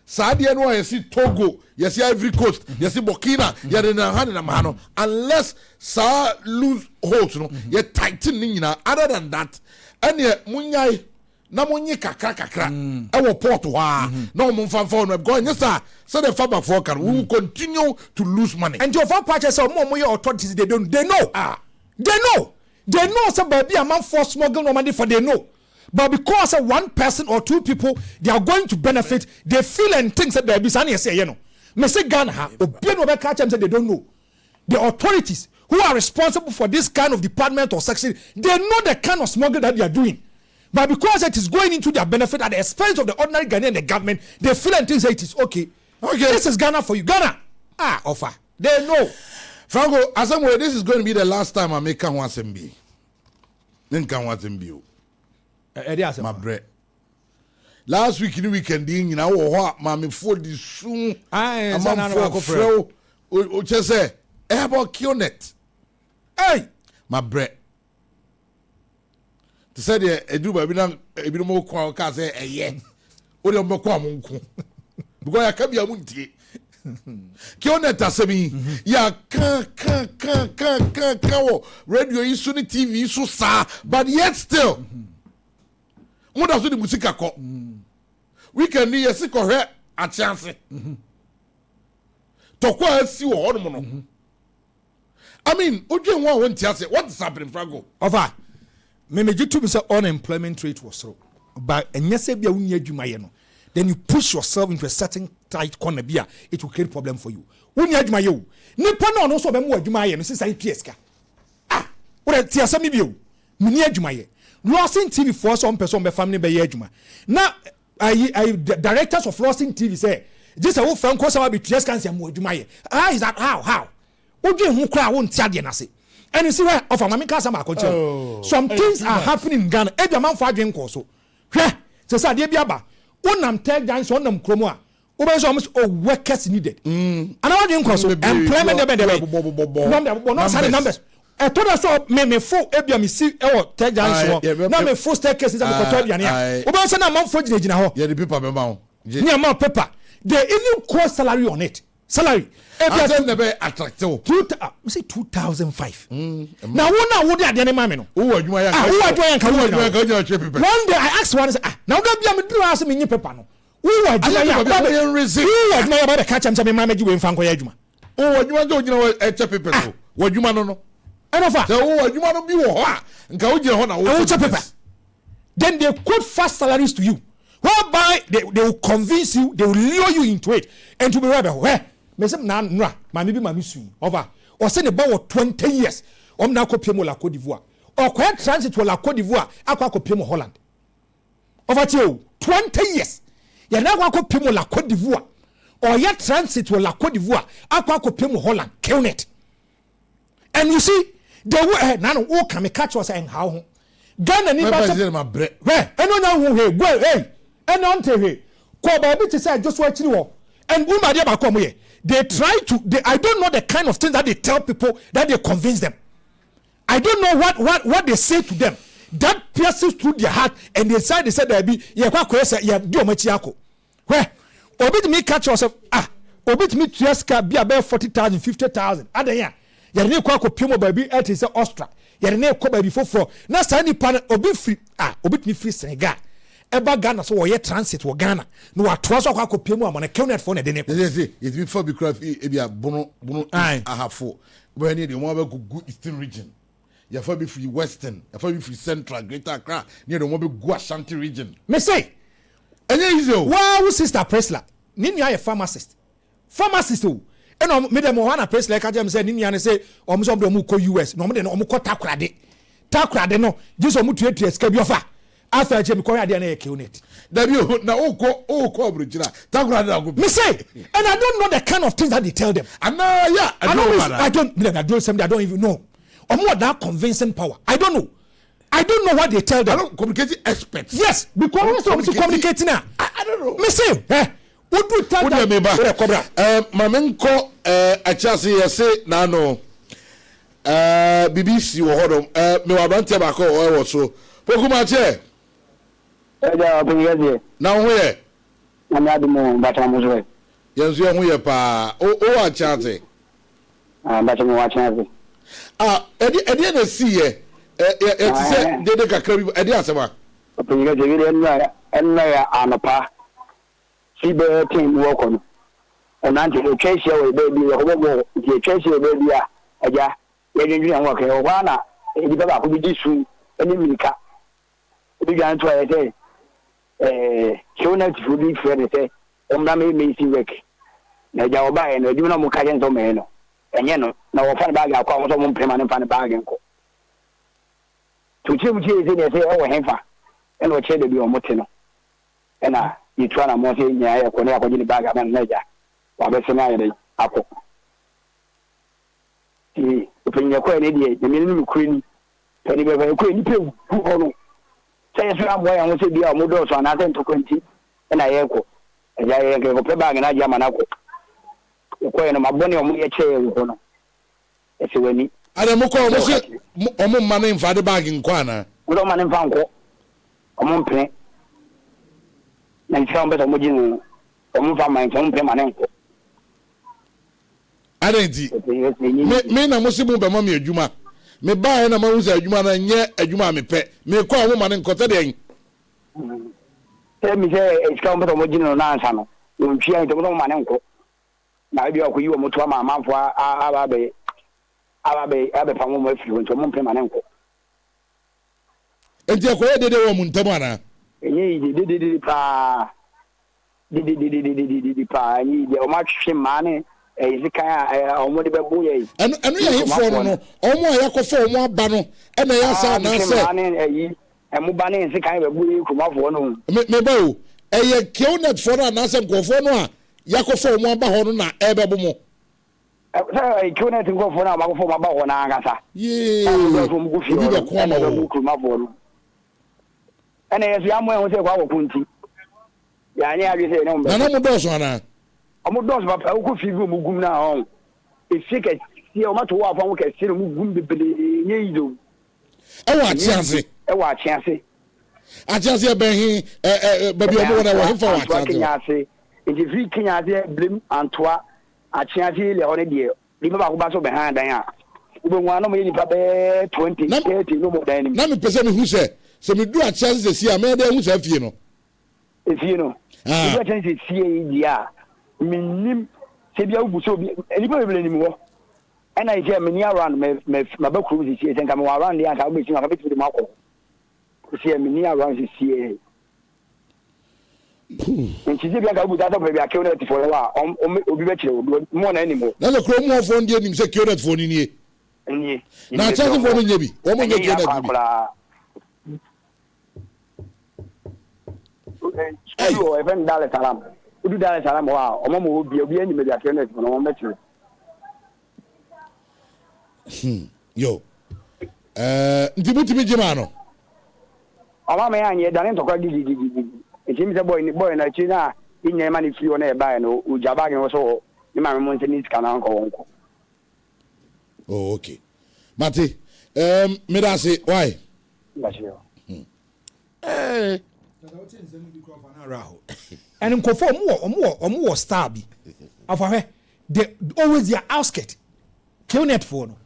Sadia no you see Togo you see Ivory Coast you see Burkina you dey na hand na mahano unless sa lose holes no you tighten ni na other than that and ye munyai na monye kakra ewo port wa na o mfa no because yes sir the farmer for can we will continue to lose money and your purchase say mo your authorities they know they know say baby a man for smuggle no money for they know but because one person or two people they are going to benefit they feel and think that there be say you know me say Ghana ha obi no be catch them say they don't know the authorities who are responsible for this kind of department or section they know the kind of smuggle that they are doing. But because it is going into their benefit at the expense of the ordinary Ghanaian and the government, they feel and think that it is okay. This is Ghana for you. Ghana. Offer. They know. Franco, as I'm this is going to be the last time I make one SMB. Then can one SMB. My bread. Last week in the weekend, you know what? Mammy for this soon. I'm for just say, about Kionet. Hey, my bread. To say the edu ba bi no mo kwa ka say eye o de mo kwa mo nko because ya ka bia mu ntie ki on eta semi ya ka wo radio isu ni TV isu sa but yet still mo da so di musika ko weekend ni yesi ko hwe a chance to kwa asi wo ho no I mean odwen wo won tia say what is happening Franco over me to be say unemployment rate was low but enyese bia wunye adwuma ye no then you push yourself into a certain tight corner bia it will create problem for you wunye adwuma ye o nipa na no so be mo adwuma ye no sisa PS ka ore ti asami bi o mini adwuma ye Lawson TV for some person be family be ye adwuma na I directors of Lawson TV say this a wo franco sama be PS kan say mo adwuma ye is that how odwe hu kra wo ntia de na se. And you see where of a mamika sama koche. Some things are happening in Ghana. Every man for drink also. So say dey biaba. Unam tell dance onam kromo a. Obe so almost workers needed. And I drink also employment dey no say numbers. I told us so me full ebia me see tell dance so. Na me full staircase is am koto bia ne. Obe say na man for gina ho. Yeah the paper be ma ho. Ni am paper. They even quote salary on it. Salary. If never attractive. 2005. Now one day the man no. Who adwuma ya? Who adwuma ya? One day I asked one say now that be am do ask me paper no. Who adwuma ya? Who adwuma ya ba catch am say me mama ji we mfa nkoya adwuma. Who adwuma jo gina e paper so. Adwuma no. Enofa. So who adwuma no bi wo ho a nka wo gina ho na wo paper. Then they quote fast salaries to you. Whereby they will convince you, they will lure you into it. And to be rebel, where? Mesem na nra, mami bi mami sui. Over. Or send about 20 years. Na kopie mo la Côte d'Ivoire. Or quite transit to la Côte d'Ivoire, akwa kopie mo Holland. Over to 20 years. Ya na akwa kopie mo la Côte d'Ivoire. Or ya transit to la Côte d'Ivoire, akwa kopie mo Holland. Kilnet. And you see, they will na no wo can me catch us and how Ghana ni ba my bread. Where? Eno na wo he, go hey. And on TV, ko ba bi say just watch you and umma dia ba come here. They try to I don't know the kind of things that they tell people that they convince them. I don't know what they say to them that pierces through their heart and they say there be ye kwa say ye di omachi ako. Where obi me catch yourself obi me triaska bi about 40,000 50,000 adanya ye ne kwa ko pimo ba bi et say Austria ye ne ko ba bi foforo na sa ni pan obi free obi me free Senegal eba Ghana so wo ye transit wo Ghana no watoa so akwa kopie mu amana Kenneth for na de ne ko it be for because e be bono ahafo when you want to go eastern region you for be free western you for be free central greater Accra near the want to go Ashanti region me say enye easy o wow sister Presla ni nua ye pharmacist o eno me dem ho na Presla ka jam say ni nua ne say o mo so do mo ko US no mo de no mo ko takrade no jiso mo tuatua sika bi ofa after Jim Koya na Kilnet. Na oko abrochira. Takurade na go. Me say, and I don't know the kind of things that they tell them. I don't even know. Or more that convincing power. I don't know what they tell them. I don't communicate experts. Yes, because we're communicating now. I don't know. Me say, what do you tell them? Mamenko achasi yese na no. BBC wo hodom. Me wa brantia ba ko o so. Pokuma che. Eja obinyeze. Na ho ye. Na me adumo bata muzwe. Yenzu ho ye pa. O wa chance. Bata mo wa chance. Edi na si ye. Ti se dede kakra bi edi asema. opinion is and Anapa. See the team work on. And until the chase your baby, the chase your baby, Aja, you're working or one. If you have to be this room, any milka. Began to say, show that to be fair, say, Omname may see work. Naja buy and do not more on me. And you know, now find bag our common permanent fan bargain. To Jim J. Say, oh, Henfa, and what said to be on Motino. And you try to motivate me, I connect with the bag of Naja, or the scenario. Apple. See, open your queen idiot, the minimum queen, penny by queen, who say, I'm way I want to be a model, so nothing to 20, and I echo. And I go back and I jam an apple. Queen, my bonny on me a chair. It's a winning. I don't know money in Father Bag in Quana. We don't man in Fanco. I'm on play. And some better Mujin, from my own permanent. I don't see. Men are most of Mammy Juma. Me buy an amount of Juma and yet a Juma me pet. Me call a woman in Cottading. Tell me, say, it's come better Mujin on Ansano. You fear the one man uncle. Now you are you a Mutama, man for Ababe. Abe Pamu with you into Mumpe Manenko. And you are the Muntamana. Did pa, the much money, a kind of money. And we are here for no, almost for more banner, and I answer, and Mubani is a kind of bully from off one. Mebo, a kill net for an answer go for no, Yako for one bahona, Ebabumo. I couldn't go for now for my bow on Agasa. Yeah, from Goofy, and as young man say, Wow, Punti. Yeah, you say, no, I'm a boss on her. I'm a boss, but I could feel Mugum now. If she can see how much walk on can see Mugum the oh, I chance. Oh, I chance. I just hear Benny, baby, I want for what it is free Kenya, Blim, Antoine. A chance already. Remember who behind there. Even one of me, 20, 30, no more than none of person who said, so we do a chance to see a man there who's have you know. If you know, the chance is CADR. Minim, Sabia Buso, anybody anymore. And I hear many around my book cruises here and come around the other mission of a bit with the Marco. See a many around the CA. And she said, I would have maybe a killed for a while, or be better, more than anymore. Now the chrome more phone didn't secure that phone in here. Now, tell them for me, maybe. What will you get that? Hey, even Dallas Alam. Would you Dallas Alam? Wow, a mom would be any maybe a killed for no matter. Yo, Dibuti Germano. Oh, man, you're done to quite it seems a boy in a China in a money few on a buy no Ujabag also. The man needs can uncle. Oh, okay. Mati, Medasi, why? And in conform more stabby. Of her, they always their outskirt. Kill net phone.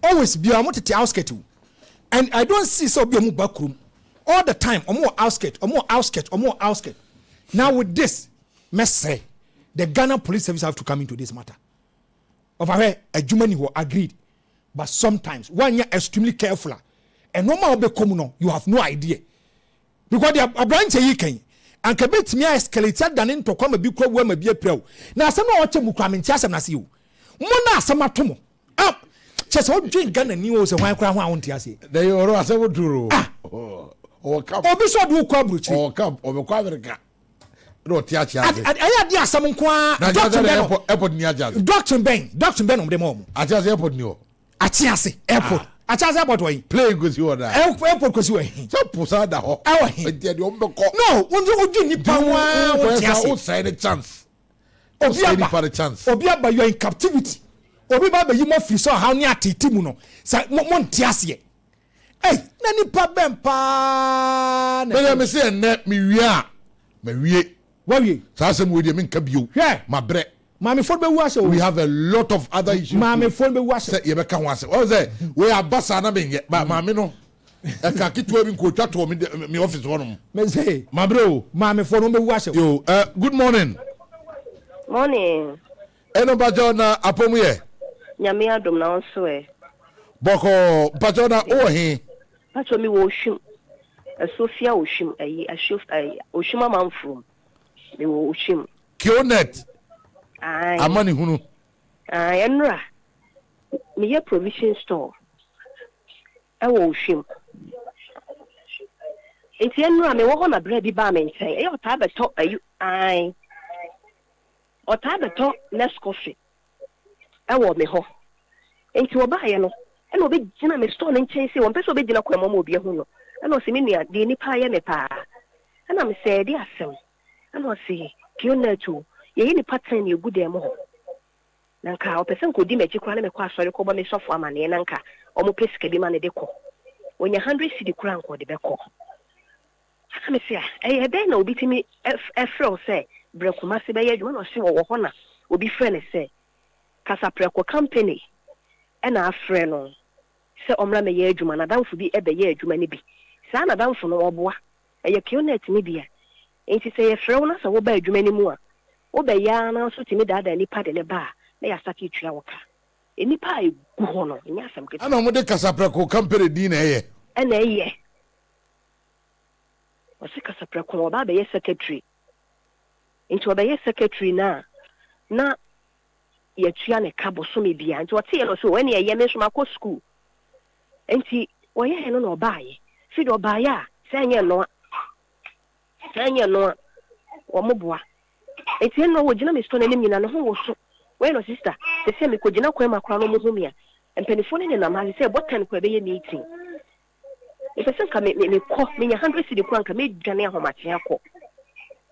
Always be a motor outskirt. And I don't see so be a back room. All the time, or more outskirt, or more outskirt, or more outskirt. Now with this, must say, the Ghana Police Service have to come into this matter. Of a Germany who agreed, but sometimes when you're extremely careful, and no more be communal, you have no idea because they are a branch a year and can bet me escalated than into come a big crowd where may be a pro. Now some more to Mukamin Chasam as you. Mona sama tomo up. Just what drink Ghana news and wine crown on Tiasi. They are also true. Or cup, or be so do quabruchi, or cup, or quadrica. No, Tiacha. I had some qua, Doctor Ben of the mom. I just airport new. At Tiasi, airport. I just airport way. Playing with you or that. Airport because you ain't. So Pusada, no, one you need power outside a chance. Or be a chance. Or be by you in captivity. Or be by you more fish or how near Timuno. Say, Montiasi. Hey, nani pa bempa. But me say net me wia. Me wie. What we? Sasem we dey mean kabio. Yeah, my bre. Mami phone be wash. We have a lot of other issues. Mami phone be wash. Say you be kan wash. What say? We are basa na be but mami no. Eka kitwa bi ko twa to me office honom. Me say, Mabreo, ma me for no be wase. yo, good morning. Morning. Eno bajo na apomuye. Nyame adom na onso e. Boko bajo na ohi. Pacho mi wo hwim. Sofia wo hwim ayi ashof ayi ohwim amanfrom. Mi wo hwim. Kionet. Ai. Amani hunu. Ai enra. Mi ye provision store. Wo hwim. Enti enra me wo ho na bread bi ba me nchen. E ota beto ayi ai. Ota beto next coffee. Wo me ho. Enti wo ba ye no. And obi gina me store nchen se won pese obi gina kwa mama obi hu no and o se me nua de nipa ye me pa and am say de asem and o se ki on to ye ni pattern ye gu dem ho nanka o pese nko di mechi kwa na me kwa asori ko ba me sofo amane nanka o mo pese ka bi ma ne de ko onya 100 cedi kura nko de be ko aka me se e be na obi timi efro se brekuma se be ye adwuma no se wo ho na obi frɛ ne se kasa preko company ena afrɛ no se omra me ye adwuma na danfo bi ebe ye adwuma ne bi sa na danfo no oboa eye kionet ne bia enti se ye frɛ wo na se wo ba adwuma ne mu a wo ba ya na so timi dada nipa de ne ba na ya saki twa wo ka enipa ai gu ho no nya asem ketu Ana mo de kasapreko company di na eye. ena eye o se kasapreko wo ba ye secretary enti wo ba ye secretary na yetua ne kabo so me bia nti wote no so when ye me so mako school enti wo ye no obaaye fi do obaaye a sanye no wo moboa enti no wo gina me sto na nim nyina no ho wo so we no sister se me ko gina kwa makra no mo hu me a empanifo ne na ma se botan kwa be ye meeting e pese nka me ko me nya 100 cedi kwa nka me dwane ahomache akọ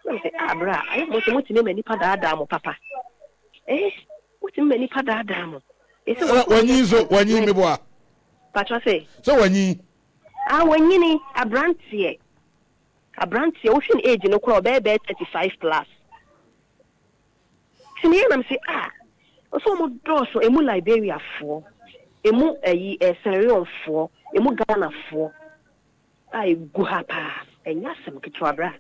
no se abra ayi mo se mo ti me nipa daada mo papa Uti many padadamo. It's wanyi me boa. Patro say. So wanyi. When you a brantie. Ocean age no crowd be 35 plus. Sini am say so mo do so emu Liberia for. Emu Sierra Leone for. Emu Ghana for. Ai gu ha pa. Enya sem kitwa bra.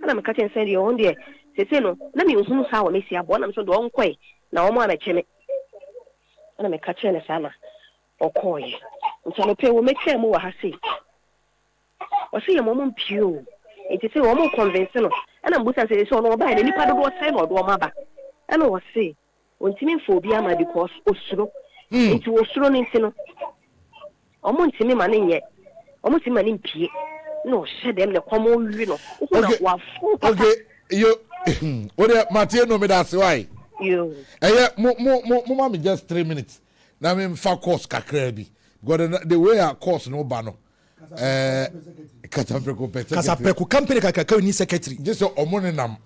Ana me ka ten say the on there. Se no na me hunu sa wo me sia bo na me so do onkoi na wo ma na cheme ana me ka chene sana okoye nti no pe wo me che mo wa ha sei o se ye mo mo mpio nti se wo mo convince no ana mbusa se so no ba ni nipa do sai no do ma ba ana wo se ontimi mfo obi ama because osuro nti osuro ni nti no o mo ntimi ma ne nye o mo ntimi ma ne mpie no she dem le komo wi no wo na wa fu Okay, yo Ode Matthew no me that's why. Yo. Mo ma me just 3 minutes. Na me fa course kakra bi. Because the way our course no ba no. Kasapreko company kakaka ni secretary. Just omo ne nam.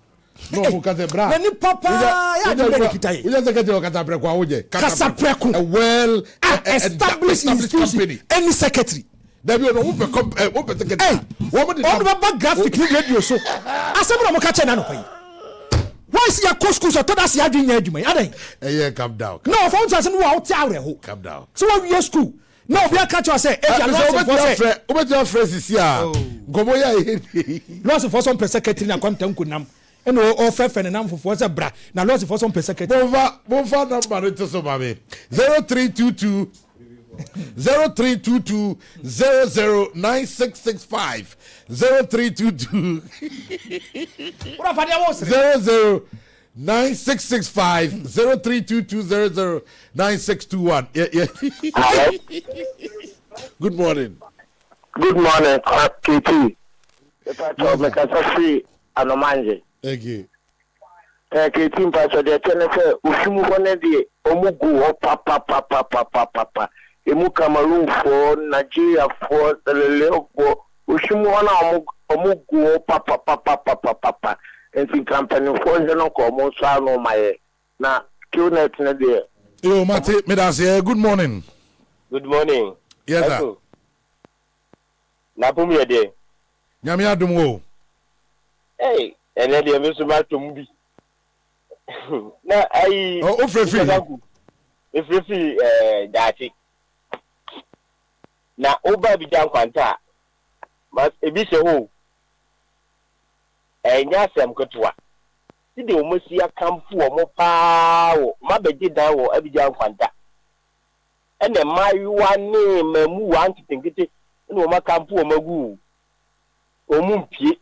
No mo ka bra. Na ni papa ya de kitai. We just secretary o Kasapreko awoje. Kasapreko. A well established company. Any secretary. Dabi no wo pe secretary. Wo mo de on the graphic radio so. Asem mo ka che na no pai. Why is your course so that's your dream adwuma adan Yeah, calm down. No for us say no wa oti awre ho Calm down. So what we school no we catch you say if you Lawson for say your phrase here gomo ya Lawson for some secretary na Kwame Tanko nam and o fefe ne nam for say bra na Lawson for some secretary Bova number to so babe 0322 0322 009665 0322 What fa dia was 009665 0322 009621 yeah. Good morning. Good morning, KT. If I talk like I say, Anomanje. Thank you. KT, Pastor, the tennis, Ushimu Bonedi, Omugu, papa. Emu Cameroon for Nigeria for the Leo for Ushimu Omugu, papa. And the company for the local Monsano, my na Kionet Nadia. Yo, Mate, good morning. Good morning. Yes, sir. Napumi ade. Nyame adum wo. Hey, ene de me so ma tom bi. Na ai o frefi. Efrefi daati. na oba bi dan kwanta mas ebi se ho enya asem ketewa ti de omosi akamfu omo paa wo mabedi dan wo abijan kwanta ene maiwa ne mamu wan kitinkiti ne omo kamfu omagu omumpie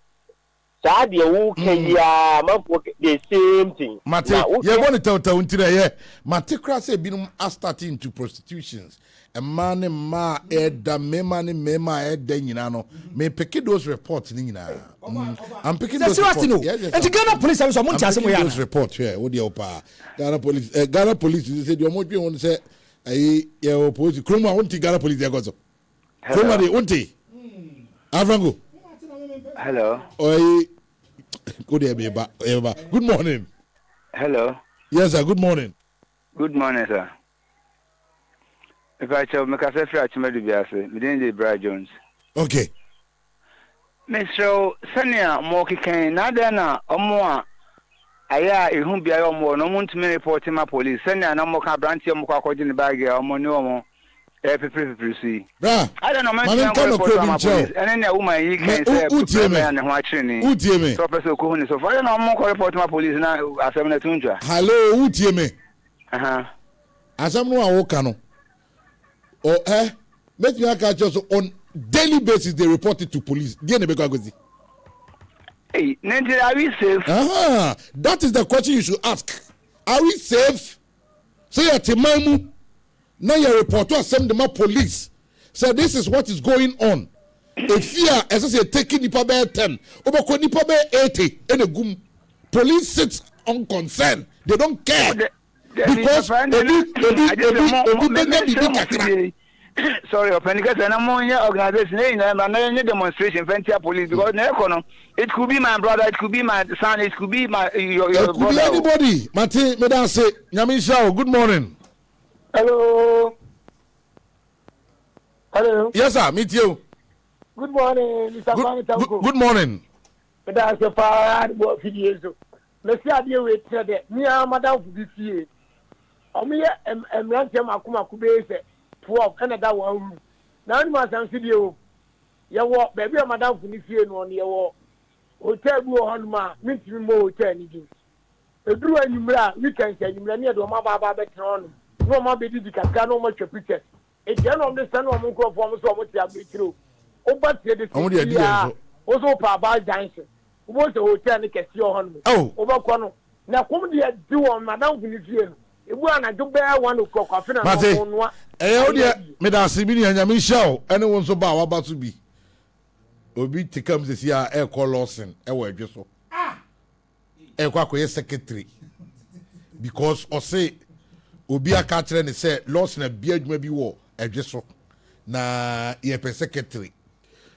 saade wo kaya manfo the same thing mate ye woni tawtaw ntira ye mate kra se binum are starting into prostitutions a man ma eda mema eda nyina no me pick those reports ni nyina I'm picking those reports and the Ghana police have someone tell me those reports here wo dey opa Ghana police say the mo dwen won say ayi ye oppose kroma wonti Ghana police dey go so kroma dey wonti Avrango. Hello. Oi. Good evening, good morning. Hello. Yes, sir. Good morning. Good morning, sir. If I tell me, because I feel like I'm going to Brad Jones. Okay. Mr. Sanya Moki Nadana Omoa. Aya, whom be I more, no one to me report to my police. Sanya no more branch of Mokako in the bag or Monomo. I don't know, man. And then a woman you can say, man, watching me. Professor Kuhn, so far, I don't know more report to my police now as I'm a tunja. Hello, Utieme. As I'm no Okano. Or, let me catch us on daily basis, they report it to police. Hey, Nancy, are we safe? That is the question you should ask. Are we safe? Say at Timamu. Now your reporter send them up police. So this is what is going on. If fear, as I say, taking Nipa Bear 10, over Nipa Bear 80, and a gum. Police sits unconcerned. They don't care. Because sorry, because I'm on your organization, I'm not demonstration, Ventia Police, because it could be my brother, it could be my son, it could be my your it could be anybody. Mate, Medan say, Nyamisha, good morning. Hello. Hello. Yes, sir. Meet you. Good morning, Mr. Kwame Tanko. Good morning. That's a far about 50 years old. Let's see how you wait today. Me and Madame for this year. Me and Ransom Akuma Kube 12 and that one. Now, you must answer you. You walk, baby, Madame for this year on your walk. Hotel go on ma, meet me more hotel. The blue and you we can say you near the Mama Betron. No more be the Cascano much of pictures. A general understand what I'm going for so much to be true. Oh, but the also by dancing. Was the hotel in Casio? Oh, over Cono. Now, come here, do on Madame Vinicius. It won't I do bear 1 o'clock. I feel on one. Eh, dear, Madame Sibini and Yamisha, anyone so bow about to be. Obi to come this year, air call Lawson, a just so. Air quack secretary. Because, or say, Obi a catcher and say, Lawson a beard maybe war, a just so. Na ye secretary.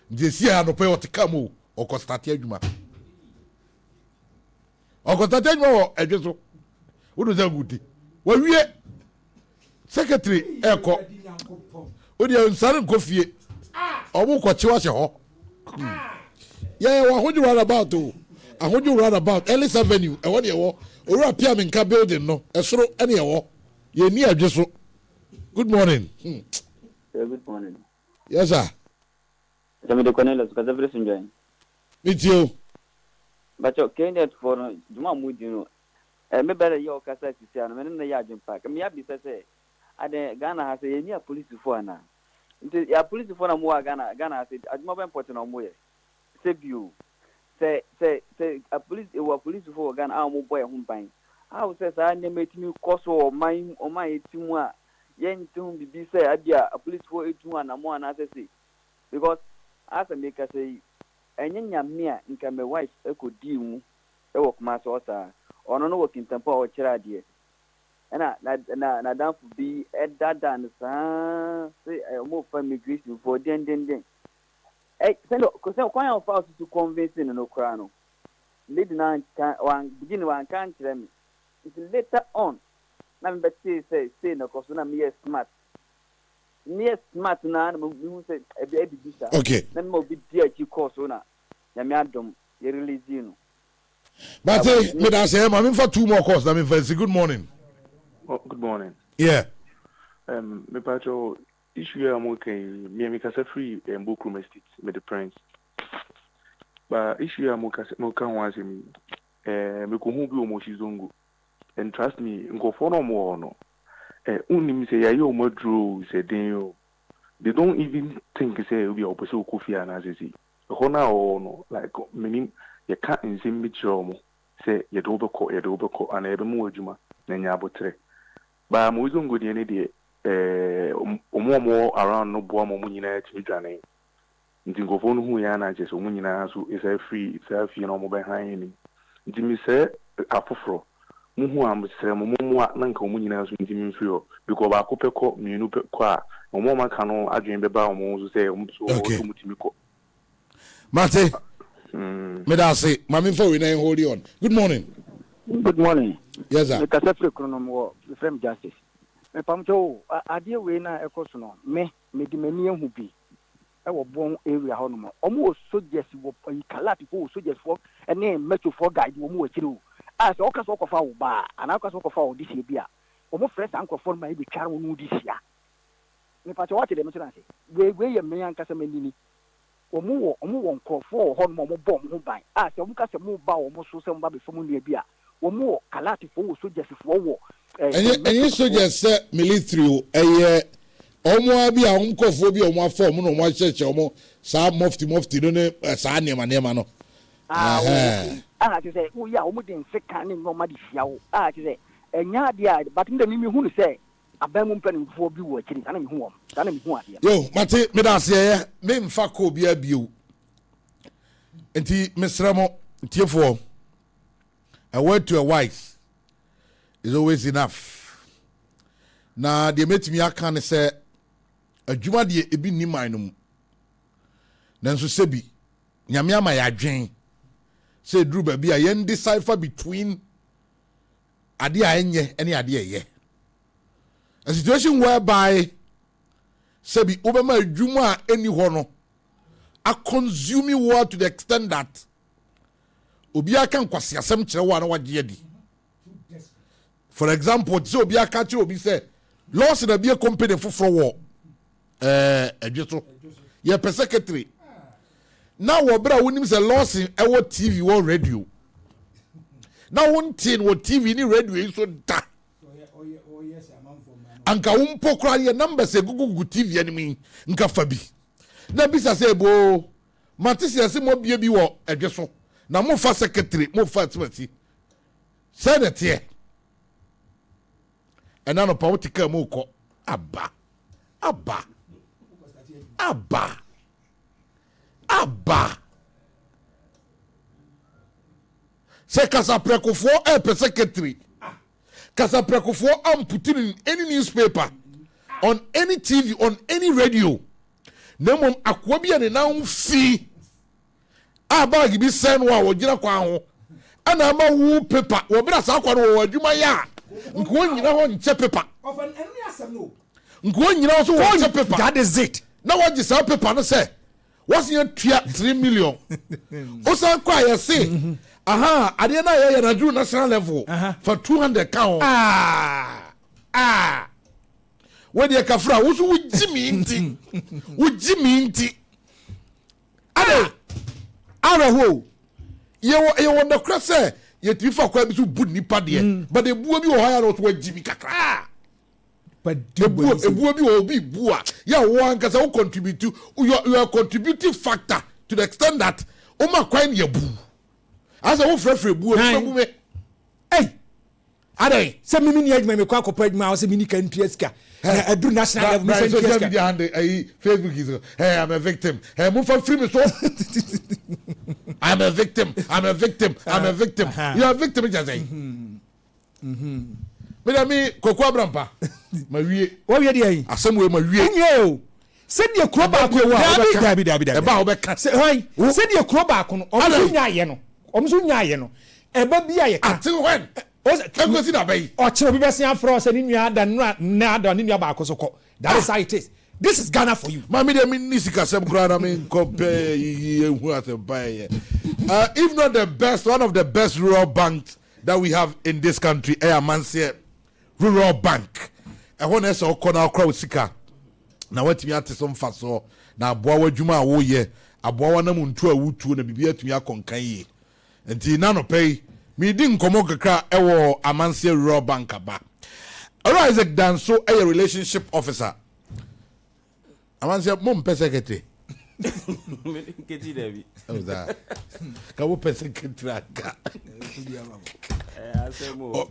This year, no pay what to come or Costatia. Or Costatia, a just so. What was that good? Well, we secretary, Echo. Would you son coffee? Or what you was your yeah, what would you run about to? I would you run about Ellis Avenue, and what you want, or a PM in car building, no, a sort of any war. You're near just so. Good morning. Good morning. Yes, sir. I'm the Cornelius because everything join. Meet you. But you can't for Juma Mood, you know. And maybe your cassette is here, and then the yard pack. And me, I be say, and Ghana has a near police before now. Ya police before na mo Ghana said aduma ben important na mo ye say you say a police before Ghana a mo boy ho ban how say sa na metimi cost o man etimu a yen tum bibi say adia a police for etu na mo na say because as a make say enya me a nka my wife ekodi mu e wo kuma so sa ono no working tempo o kira die na dan for be dada and say more for immigration for den send ko say kwan of house to convince no kra no lady na one begin one can tell me it's later on na me say no cause na me smart na me say e be okay na me be dia chi course na ya me adom ye release no but me da say me for 2 more course na me fancy good morning. Oh, good morning. Yeah. Me pacho issue I'm okay. Me because I free and book room estate with the prince. But issue I'm okay. Once me ko hu bi o mo shizongo. And trust me, go for no more no. Unim say ayo mo draw say den. They don't even think say we are person Kofi Anasisi. Hona or no like meaning you can't in sim bichomo say you do beko and ebe mu adwuma na nya abotre. Ba mo zongo de ne de omo around no boa mo nyina timi dwane. Nti ngofo no hu ya na je so mo nyina so is a free no mo be han ni. Nti mi say afoforo mo hu am sere mo na nka mo nyina so nti mi free o because ba ko peko mienu peko a omo maka no adwen be ba omo so say omo so mutimi ko. Mate, me da say, mami for we na hold on. Good morning. Good morning. Yes sir. Me kasa free chronom wo frame justice. Me pamcho ade we na ekoso no me di mani ehu bi. E wo bon area ho no mo. Omo soldiers wo kalati fo soldiers fo ene metro fo guide wo mo akiri o. Ah so okaso okofa wo ba, ana okaso okofa wo disi bia. Omo fresh ankofo ma e bi tware wo no disi a. Me pamcho what dem so na say. We ye me ankasa manini. Omo nkrofo ho no mo bom ho ban se omo ka se mo ba omo so se mo ba be fo mo nua bi a omo kalati fo wo soldiers fo wo enye soldiers se military eye omo abi a omo kofo bi omo afọ omo no mo cheche omo sa mufti no ne sa nema no ti se wo ya omo den se kan ne no ma di fia wo ti se enya dia but ndem mi hu ne se abamu mpanimfo bi wo akiri kana mi hu wom kana mi hu ade yo mate me da se me mfa ko bi abio enti mesramo tiefo a word to a wise is always enough na de metimi aka ne se adwuma de ebi ni man no mu nanso sebi nyame ama ya adwen se duru ba bi a yen decipher between ade a enye ene ade eye. A situation whereby Sebi Obama Juma any hono a consuming word to the extent that Obiaka kwasi asem kire wa na waje di. For example, so Obiaka kire obi say Lawson na be a company for war adweso ye per secretary. Now obra wonim say Lawson e wo TV wo radio. Now one thing wo TV ni radio so da. Anka umpo kra ye numbers egugu TV enemy nka fabi na bisa say bo matisi ase mo bie bi wo edweso na mo fa secretary mo fa timati senate ena no politika mo ko aba se kasa prekofo per secretary Kasa Prekofo am putting in any newspaper, on any TV, on any radio. Nemom akwabi ane na umfi. Aba gibi sen wa wajira kwa ho. Ana ama wu paper. Wabira sa kwa no wadwuma ya. Nko nyina ho nche paper. Of an enemy asem no. Nko nyina ho so nche paper. That is it. Na waji sa paper no say. What's your 3 million? Osa kwa ya say. Aha, ade na ye na do national level for 200 count. When you kafra, wusu wujimi inti. Ade. Ho. Ye wonder cross say ye tifa kwa bi so bud nipa de. But the buo bi o haya no to wajimi kakra. But the buo bi o bi bua. Ya wo anka say contribute you are contributing factor to the extent that o ma kwan ye bu. As a free boo, hey, Ade, some mini egg may quack up mouse and mini country. I do national Facebook is hey, I'm a victim. Hey, move for free. I'm a victim. You are a victim, just say. But I mean, Cocoa Brampa, my way. What are you? I somewhere my way. Send your crowbar. Send your crowbar on Omso nyaye no eba bia ye ka ati when o se kangosi na bai o che obi besia fro se ni nua da na da ni nua ba akosoko that is how it is. This is Ghana for you. Mami de min nisika sem kra na min compare hu at buy. If not the best, one of the best rural banks that we have in this country, Airmansia Rural Bank. I want us to call our crowd sika. na watumi ate so mfa so na aboa wadwuma a woyɛ aboa wana mu ntu a wutuo na bibia atumi akɔnkan yi nti na no pɛi me di nkomo kakra ɛwɔ Amansia Rural Bank aba Isaac Danso a relationship officer Amansia mom pe secretary Keti Devi. Oh, that. Kawo pe secretary aka.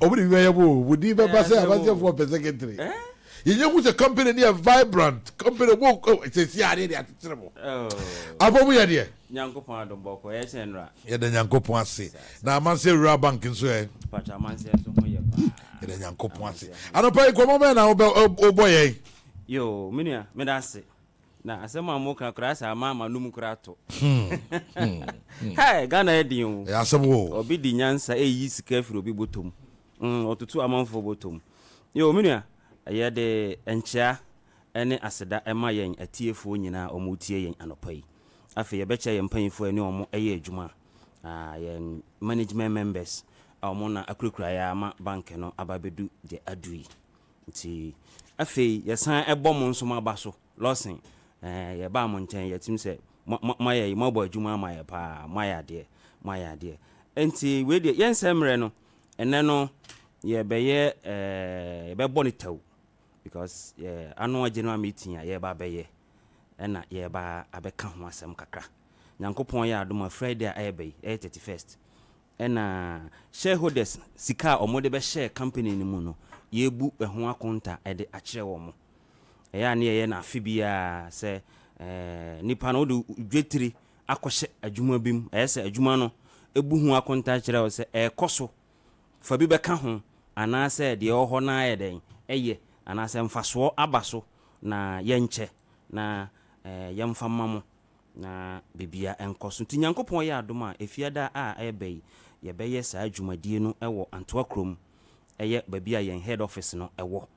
Obri we yabo, would you ever say Amansia for pe secretary? You know who's a company near vibrant company wo it's a CRA dey atitremo. Oh. Abomu ya dey. Nyankopon adomboko ye senra. Ye de Nyankopon ase. Na Amansia Rural Bank nso e. Pacha Amansia so ho ye pa. Ye de Nyankopon ase. Anopa Kwame me na oboye. Yo, minia, me da ase. Na asema amoka krasa mama num krato. Hey, Ghana edin. Ya asemo. Obi di nyansa eyi sika firi obi botom. Otutu amanfo botom. Yo, minia, ye de enchia ene aseda ema yen atiefo nyina omutie yen anopa yi. Afi ye becha yen panfo ene omo eye adwuma. Yen management members omo na akrukura ya ama bank no ababedu de adui. Nti afi ye san ebom nso mabaso Lawson ye ba mo nchen ye tim se maye mabo adwuma maye pa maye de enti we de yen semre no ene no ye beye ye be bonitaw because anu ageno meeting ye ba beye ena ye ba abeka ho asem kakra Nyankopon ya adoma Friday ayebe 31st ena shareholders sika omode be share company ni mu no yebu ho akonta ede akire wo mo eya na ye na afibia se nipa no do dwetiri akɔhye adwuma bim se adwuma no ebu ho akonta akire wo se ekoso fa bi beka ho ana se de ho na aye den eye ana se mfaso abaso na yenche na yemfa mamo na bibia enkoso nti Nyankopon ya adoma efiada a ebe ye beye sa adwumadie no ewo Antoa Krom eye babia yen head office no ewo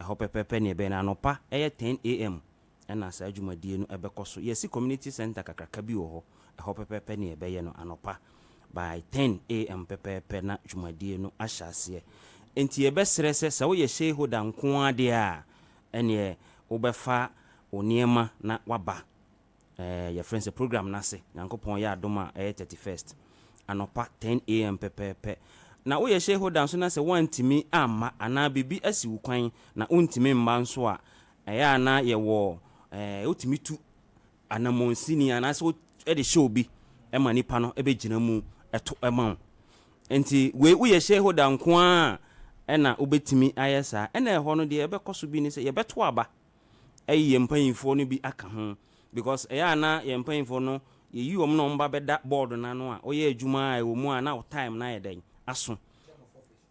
ehopepepe ne be na anopa eye 10 am ena sa adwumadie no ebekoso yesi community center kakraka bi wo ho ehopepepe ne be ye no anopa by 10 am pepepe na adwumadie no ahyase enti ebesere se wo ye shareholder nko ade a ene obefa oniema na waba your friends program na se Nyankopon ya adoma 31st anopa 10 am pepepe na wo ye shareholder nso na se wantimi amma ana bibi asi wukwan na untimi mba nso a eya na ye wo otimi tu anamonsini ana se e de show bi e ma nipa no e be gina mu eto ema enti we wo ye shareholder nko a na obetimi ayesa na eho no de e be koso bi ni se ye beto aba ye mpanyimfo no bi aka ho because eya na ye mpanyimfo no ye yi om no mba beda board na no a oye adwuma a wo mu a na time na ye den aso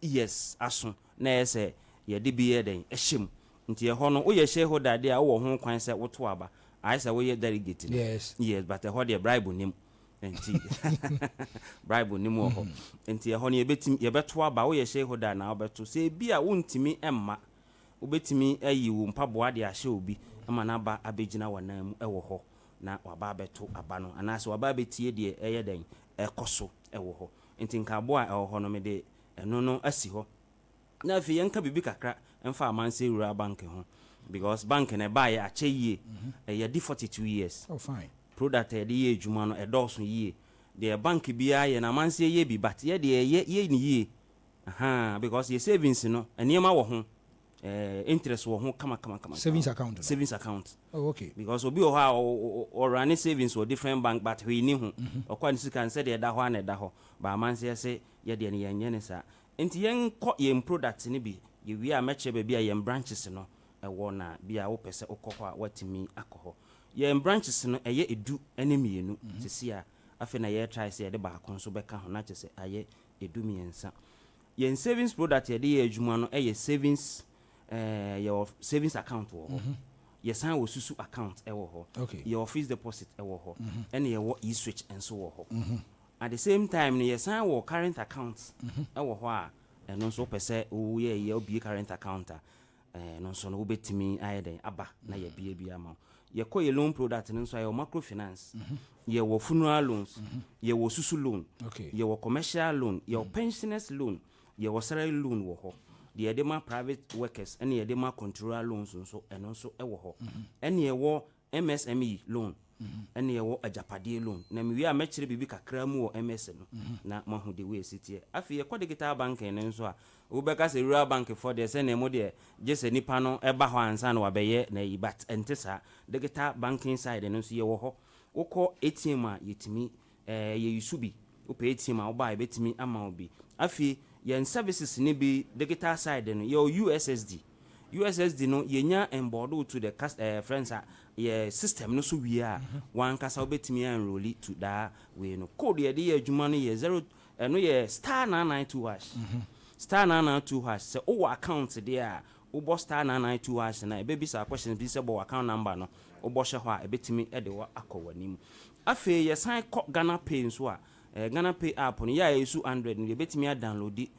yes aso na ese ye de bi ye den ehyem nti ye ho no wo ye shareholder de a wo ho kwan se woto aba ai se wo ye delegate yes but ho de bribe nim nti bribe nim wo ho nti ye ho no ye betim ye beto aba wo ye shareholder na obeto se bi a wontimi emma obetimi ayi wo mpaboa de ahye obi ama na ba abegina wanan mu ewo ho na waba beto aba no anase waba betie de eye den ekoso ewo ho nti nka boa ewo ho no me de eno no asi ho na afi yenka bibi kakra emfa Amansia Rural Bank ho because bank na ba ya ache yie ye di 42 years oh fine product e de ye adwuma no edoso yie de bank bia ye na Amansia ye bi but ye de ye ni yie because ye savings no eniema wo ho interest wo ho kama savings account oh okay because obi o ha or running savings or different bank but we ni ho okwa nsi kan say de da ho na da ho ba Amansia say ye de ne yenye ne sa enti yen ko ye product ni bi ye wi a meche ba bi a ye branches no wo na bia wo pese okoko a watimi akoho ye branches no eye edu ene mienu sisi a afi na ye try say de ba akon so beka ho na chese aye edu miensa ye savings product ye de ye adwuma no eye savings your savings account wo ho your san wo susu account e wo ho your fixed deposit e wo ho and your e-switch enso wo ho at the same time your san wo current account e wo ho a eno so pese wo ye obi current account no so no wo betimi ayeden aba na ye bia ama ye ko ye loan product nso your microfinance ye wo funeral loans ye wo susu loan ye wo commercial loan ye wo pensioners loan ye wo salary loan wo ho the edema private workers any edema controller loans nso eno nso ewo ho ene ewo MSME loan ene ewo ajapade loan na me wi a mekire bibi kakra mu wo MS no na mahu de we sitie afi ye digital bank ene nso a wo beka se rural bank for the sene mo de jese nipa no eba ho ansa na wabeye na yi but entesa digital banking side ene nso ye wo ho wokọ ATM a yetimi ye yusubi upe ATM a oba ebetimi ama obi afi yen services ni bi digital side no your USSD no yenya emboard to the friends ye system no so wi a wan kasa obetimi enroll to da we no code ye de adwuma no ye 0 no ye star 992 hash star 992 hash se o account there a wo star 992 hash na e be bisa questions bi se bo account number no wo bo hye ho a ebetimi e de wo akọwanim afi ye sign Ghana Pay nso a Ghana Pay app no ya yesu 100 no ebetimi a download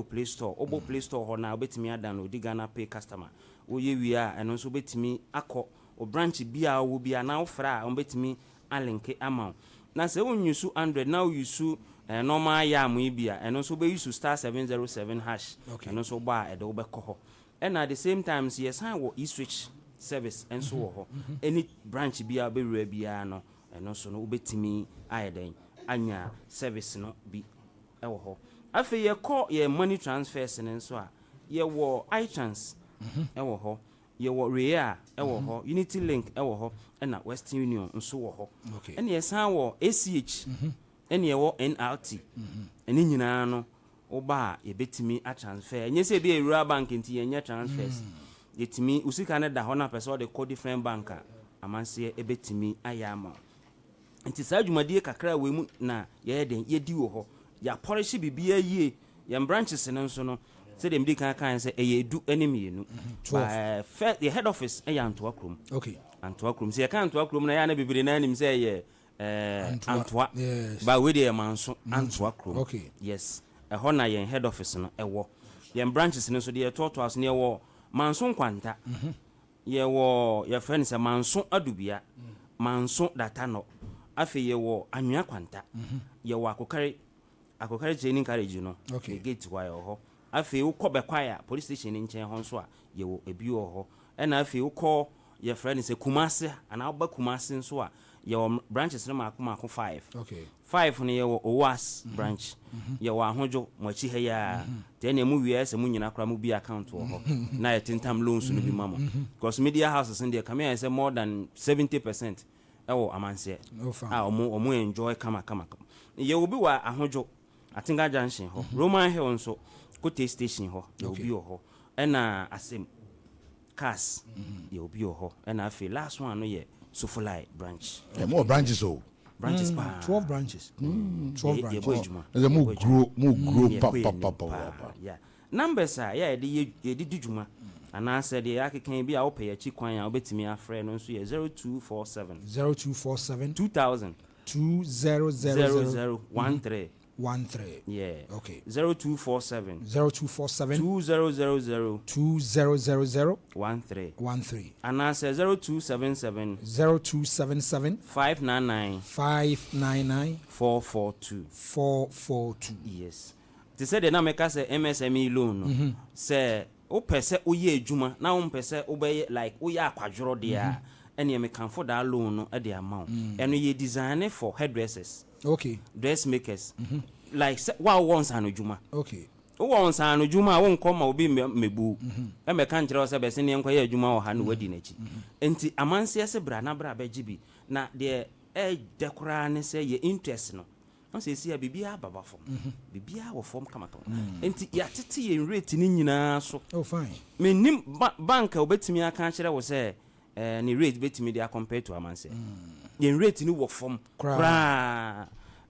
Play Store obo Play Store ho na obetimi a download Ghana Pay customer wo ye wi a eno nso obetimi akọ o branch bia wo bia na wo fra obetimi a link amount na se wo nyusu 100 na wo yusu normal yam bia eno nso be yusu star 707 hash eno nso ba e de wo be kọ ho and at the same time yes han wo e-switch service enso wo ho any branch bia be wura bia no eno nso no obetimi ayeden anya service no bi e wo ho afi ye call ye money transfers nso a ye wo iTrans e wo ho ye wo Rea e wo ho Unity Link e wo ho na Western Union nso wo ho ene ye san wo ACH ene ye wo NRT ene nyina no oba ye betimi a transfer enye se bi rural bank nti ye nya transfers yetimi usika ne da ho na person de call different banker amanse e betimi ayama nti sa adwumadie kakra we mu na ye den ye di wo ho ya polish bibia yie ya branches ne nso no se dem di kan se eyedu enemienu the head office e ya Antoa Krom Antoa Krom se ya kan Antoa Krom na ya na bibire na anim se ye Antoa ba we de manso Antoa Krom yes ho na ye head office no ewo ye branches ne so de toto as ne ewo manso nkwanta ye wo ye friend se manso adubia manso data no afi ye wo anwea kwanta ye wo akokare training carriage no gate wa ho afi wo kọ bekwaya police station ni nchen ho nso a ye wo ebi ho na afi wo kọ ye friend se Kumase ana oba Kumase nso a ye wo branches no mako 5 5 no ye wo OWAS branch ye wo ahojo mochi he ya then emu wi ese mu nyina kra mu bi account wo ho na ye tintam loans no bi mamo because media houses in there come here say more than 70% ewo amanse omo enjoy kama ye wo bi wa ahojo Atinga Junction ho Roman Hill nso Kote Station ho ye obi ho na asem cars ye obi ho na afi last one no ye Sofulai branch more branches branches 12 branches 12 branches the more grow papa yeah numbers are yeah ye di djuma ana said the akekan bi a wo pay achi kwan a obetimi afre no nso ye 0247 2000 200013 yeah okay 0247 2000 13 and answer 0277 599 442 yes they said the na make us MSME loan no say o pese o ye adwuma na o pese o be like o ya akwadworo de a ene me kan for that loan no e de amount eno ye design for hairdressers dressmakers like wow once an adwuma once an adwuma won kom ma obi mebu e me kan kire o se be se ne enko ye adwuma o ha no wadi nachi enti amanse se bra na bra ba gibi na de dekora ne se ye interest no on se sia bibia baba fom bibia wo fom kama enti ya tete ye rate ni nyina so fine me nim bank obetimi aka kire wo se ni rate betimi dia compare to amanse ye rate ni wo fom kra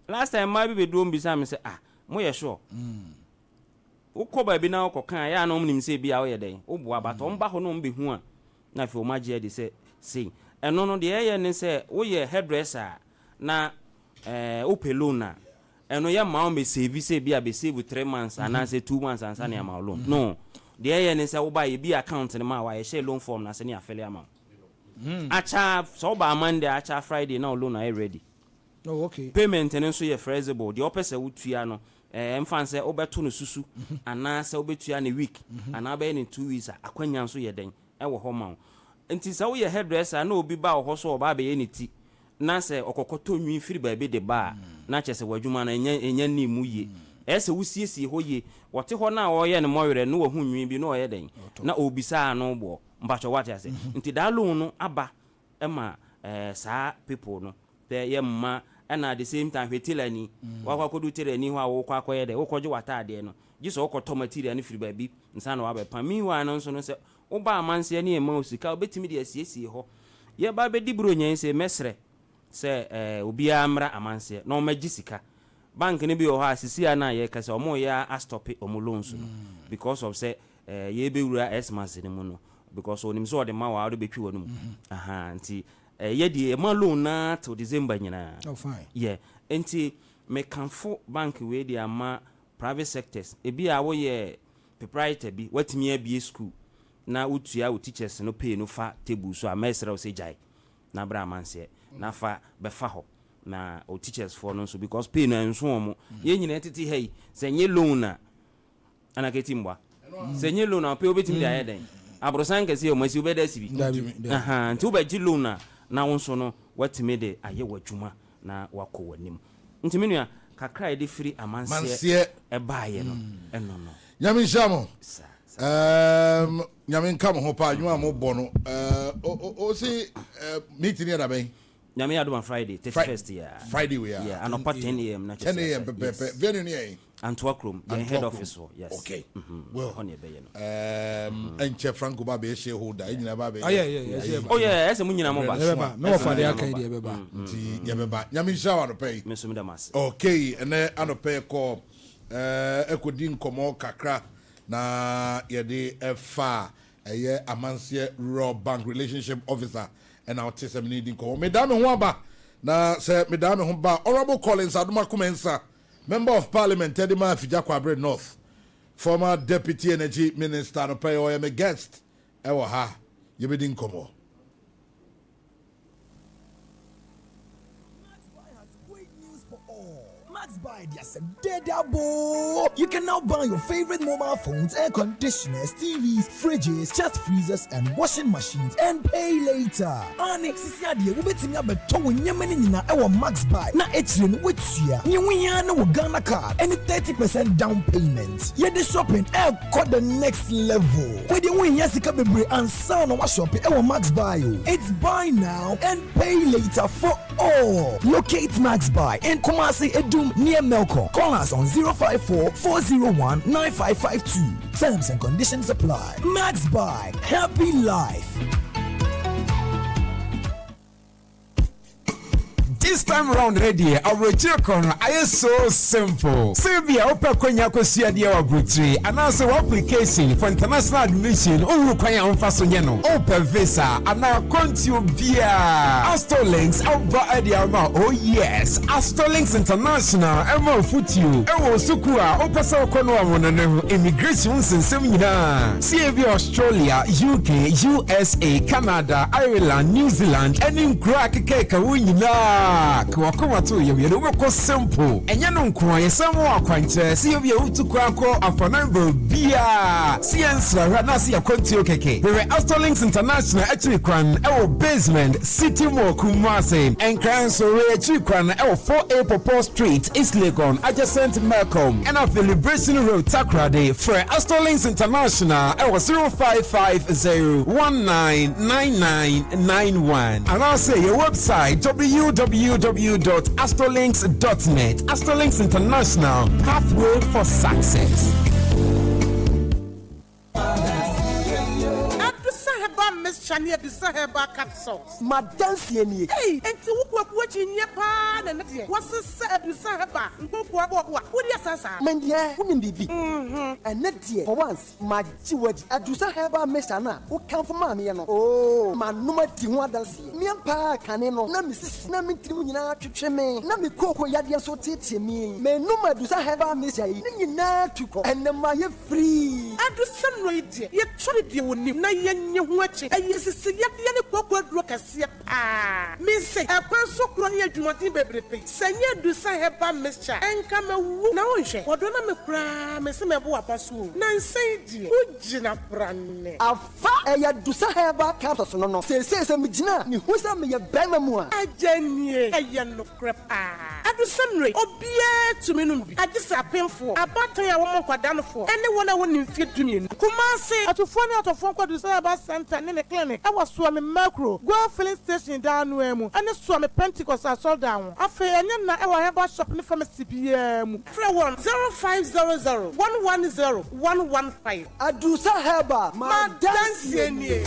last time my baby do mbisa me say mo ye sure wo ba bi na wo kan ya na omnim say bia wo ye den wo bo abato mba ho no mbe hu a na fe o magie de say sei eno no de ye ne say wo ye hairdresser na opelona eno ya ma o me save say bia be save 3 months and say 2 months and say na ma loan no de ye ne say wo ba ye bi account ne ma wa ye share loan form na say ne afele ama acha so ba Monday acha Friday na loan na ready Oh, okay. Payment and so flexible. The opposite would no mfanse obeto no susu ana se obetua ne week ana be ne 2 weeks akwanya so ye den e wo ho ma nti se wo ye hairdresser na obi ba ho so oba be ye ne ti na se okokoto nwi firi ba be de ba na chese wadwuma na enya ni mu ye ese wusiesie ho ye wote ho na wo ye ne moyere no wo hu nwi bi no ye den na obisa no bo mbacho wate ase nti da lo no aba ema saa people no the yemma and at the same time fetilani wa kodu tirani ho awo kwa koye de wo koje watade no giso okoto material ni firi baabi nsa na wa be pami wa no so no se wo ba amanse ne ema osika obetimi de asiesie ho ye ba be dibro nyen se mesre se obi amra amanse no magisika bank ne bi o ha asisi ana ye kase omo ya astop omo loans no because of say ye be wura esmas ne mu no because onim so de ma wa do betwi wonu aha nti ye di ma loan na till December nyina. Oh fine. Yeah. Enti me kanfo bank we di ama private sectors. Ebi a wo ye proprietor bi watimi abie school na utua wo teachers no pay no fa table so amesra wo se jai. Na bra manse na fa be fa ho na o teachers for no so because pay na nso mo. Ye nyina tete hey se nye loan na anaketi mbwa. Se nye loan na pay obetimi da yeden. Abrosan kese o masi obeda sibi. Aha, nti obaji loan na wonso no watime de aye wadwuma na wako wanim ntimi nua kakra de firi amanse e baaye no eno no nyame nshamo nyame nkam ho pa adwuma mo bɔ no o si meeting ya da ben nyame ya do on Friday 31st year Friday we are yeah and 10 am na 10 am venue ni Antwerp the head office yes okay well on be no enche Franco ba be shareholder nyina ba be oh yeah ese mu nyina mo ba me wo fa de akan de be ba nti ye be ba nyame shawa no pay me so me da mas okay ene anope ko ekodi nkomo kakra na ye de efa eye amanse rural bank relationship officer and our tsem needing ko medame ho aba na se medame ho ba honorable Collins Adoma Kumensa member of parliament Edema Fijakwabre North former deputy energy minister no pay or me guest ewo ha yebedin komo Buy this Dedabo. You can now buy your favorite mobile phones, air conditioners, TVs, fridges, chest freezers, and washing machines and pay later. Annex is the idea. We bet you bet to win your money in our Max Buy. Na etchen with ya. You win no Ghana card and 30% down payment. Yet the shopping air cut the next level. With the win Yasika Bebre and son of shopping our Max Buy. It's buy now and pay later for all. Locate Max Buy and Kumasi Edum near Melco. Call us on 054-401-9552. Terms and conditions apply. Max Buy. Happy life. This time round ready, our check-on is so simple. Sylvia Opa Konya Kosia Dia Brutri, and also application for international admission. Urukwaya Onfasonyano, Open Visa, and now Contio Via Astrolinks Alba Ediama. Oh yes, Astrolinks International, Emma Futu, Ewo Sukua, Opasa Kono, Immigration Seminar, CAV Australia, UK, USA, Canada, Ireland, New Zealand, and in crack cake, Winina. Kwakoma to you go simple enya no nko yesamo akwanche see you to kwako afanambo bia science na see akonti okeke we Astrolinks International actually kwan e basement city mo Kumasi and cancel we actually kwan e 4A Popo Street East Legon adjacent Malcolm and a Celebration Road Takrade for Astrolinks International e 0550199991 and I'll say your website www.astrolinks.net. Astrolinks International, pathway for success. Miss Chania Bisaheba capsules. Madansieni. Hey, and to walk watching your pan and what's the said Bisaheba? What is Sasa? Mendia, women be. And net year for once, my jewelry at Dusaheba Messana, who come from Mammy. Oh, my number Tiwadansi. Miampa Caneno, Namis, Namitrina to Cheme, Nami Coco Yadia so teach me. May number Dusaheba Messai, Nina to and the Maya free. And to some radio, yet tried you when you know watching. sisi yɛ kokɔ duro kɛseɛ paa me say ɛkwan so kuro ne adwumaden bebrebe sɛnyɛ du sa heba mixture ɛnka mawu na wonhwɛ wɔdo na me kura me se me bo apaso na nsɛn die wogina branne afa ɛyɛ du sa heba capsules no sɛ me gina ne hu sa me yɛ bɛma mu a aganie ɛyɛ no kura paa adusamre obia tumi no bi agisa apemfo abatan a wɔn nkwadanfo ɛne wɔn a wɔn mfie dumien kumase atofo ne atofo kwadu sa heba center ne clinic ɛwɔ so me macro go filling station down no emu ɛne so me Pentecost asol down afei ɛne na ɛwɔ heba shop ne pharmacy bia mu frɛ 0500 110 115 adusa heba ma dance nie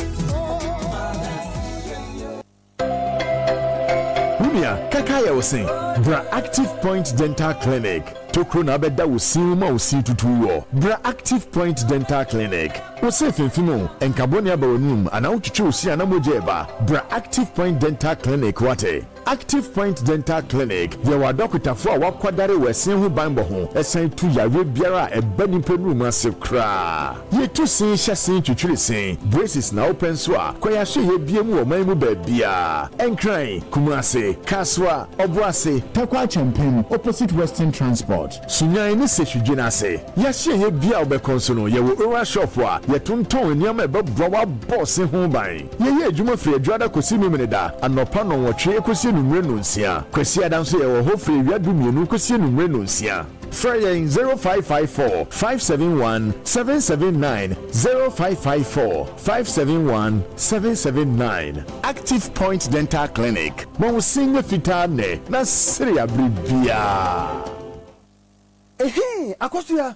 Unia kakaya osin Bra Active Point Dental Clinic Tokro na beda usin ma usin tutuwo Bra Active Point Dental Clinic Ose finfino enkaboni abawanum ana uchuchu usi anamojeba Bra Active Point Dental Clinic wate Active Point Dental Clinic yawa dokutafo a wakwadare wesin ho banbo ho esan tu yawe biara eba nipa nu ma se kra ye tu sin hyasin twitwiri sin braces na open so a kwaya so ye biemu o man mu ba bia enkran kumase kaswa obuase takwa champion opposite Western Transport sunyan ni se hwudwina se ya hye ye bia obekonso no ye wo ora shop a ye tonton niam ebe browa boss ho ban ye adwuma firi adwada kosi numreda anopa no wotwe kosi numre no nsia kwasi adanso ye wo ho firi wiadu mienu kosi numre no nsia Friday 0554 571 779 0554 571 779 Active Point Dental Clinic mo singa fitane na siria bribia akosuya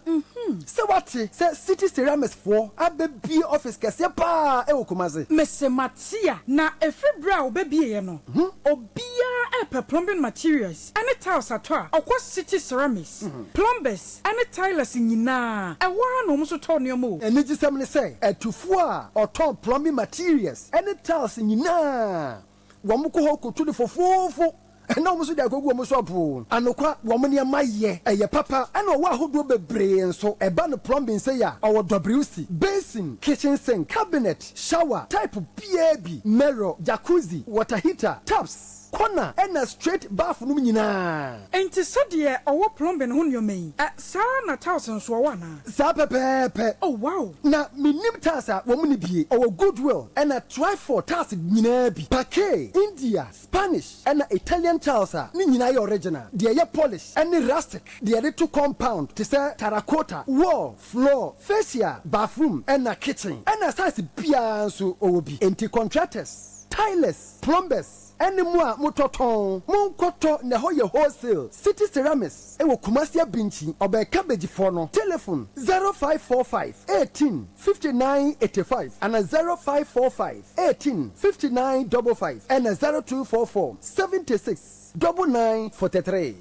se wate se city ceramics for abebi office kese pa e wokumaze mese matia na efibra obebi ye no obia plumbing materials and tiles atwa akwa city ceramics plumbers and tilers nyina e wa no so to ne mo eni gisem ne se etufo a oton plumbing materials and tiles nyina wo mko ho kotu de fofofo na omuso de agogu omuso apo anokwa wo mo ne maye eye papa ana wo ahodo bebre nso eba no plumbing say ya owo WC basin kitchen sink cabinet shower type BAB mirror jacuzzi water heater taps corner and a straight bath no nyina enti so de owo plumbing ho nyomei sa na thousand so wa na sa pepepe oh wow na minim tasa wo mu ne bie owo goodwill and a try for tas nyina bi Pake India Spanish and Italian tiles ni nyina ye original de ye polish and rustic de ye to compound to say terracotta wall floor fascia bathroom and a kitchen and a size bia so obi enti contractors tilers plumbers any more mototon monkoto na ho ye wholesale city ceramics e wo Kumasi Binchi oba cabbage for no telephone 0545 18 59 85 and 0545 18 59 55 and 0244 76 99 43.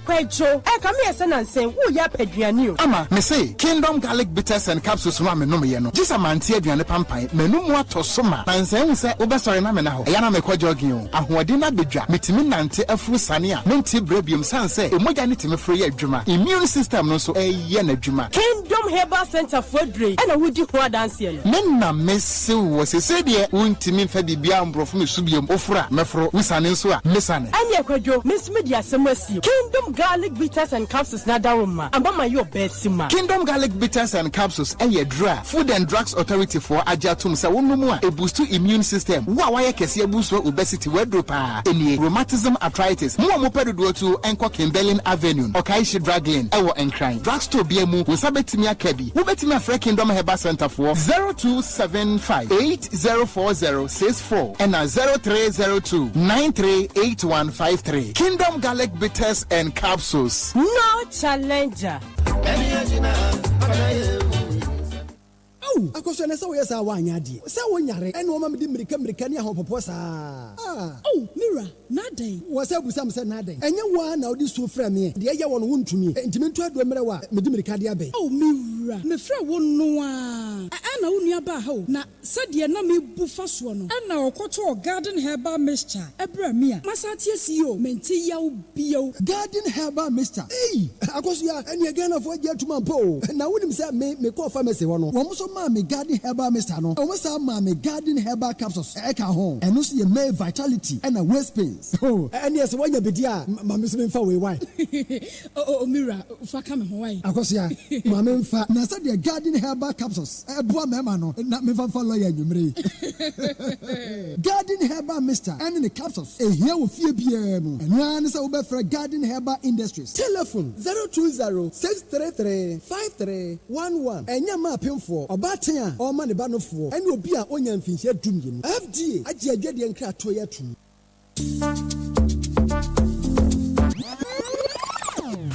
Kwejo come here sen and say wo ya paduane o ama me say Kingdom Garlic Bitters and Capsules no me no me no gisa mantie aduane pampan menu mu atoso ma nansen se wo be sori na me na ho eya na me kwa jogging o ahoɔden na bedwa metimi nante afuru sane a menti brebium sanse emoja ne timi furu ya adwuma immune system no so eye na adwuma Kingdom Herbal Center for Dre na wudi ho dance ye no me na mese wo se de wontimi mfa bibia ambrofo me subiom ofura mefro wusane nso a mesane anya kwadwo mesime di asem asi Kingdom Garlic Bitters and Capsules na daroma ambama your best ma Kingdom Garlic Bitters and Capsules eye dra Food and Drugs Authority for ajatum sa wonumu a boost immune system wa waye kese boost obesity wedropa eni rheumatism arthritis mo pedodo to enko Kimberlin Avenue Okaishi Drug Lane ewo enkran drugstore biemu wo sabetimi akabi wo betimi afre Kingdom Herbal Center for 0275 804064 and 0302 938153 Kingdom Garlic Bitters and Capsules. No challenger. Oh, akoso na sawo yesa wa anyade. Sa wo nyare ene o ma medi mirika ni ahopopo saa. Oh, Mira, naden. Wo sa busam se naden. Enye wa na odi so fra me. De ye wo no wontumi. Ntimi ntu ado mere wa medi mirika de abe. Oh, Mira, me fra wo no a. Ana wo nua ba ha o. Na sade na me bu fa so no. Ana okoto Garden Herbal Mixture. Ebra me a. Masate asiyo menti yaw biyo. Garden Herbal Mixture. Akoso ya ene Ghana fo agya tuma po. Na wonim se me ko pharmacy wo no. Wo so Mami Garden Herbal Mr. No. Almost Mami Garden Herbal Capsules. Eka home. And also your May Vitality and a waist pains. Oh, and yes, when you be dear, Mami Smith for why? Oh, Mira, for coming Hawaii. Of course, yeah. Mami Fa, Nasa the Garden Herbal Capsules. Boa Memano, not me for lawyer, you may. Garden Herbal Mr. and in the capsules. A here with few PM. And one is over for Garden Herbal Industries. Telephone 020-633-5311. And your map for Obatia or money banner for. And you'll be an onion fish here doing. FD, I just get the uncrack to your too.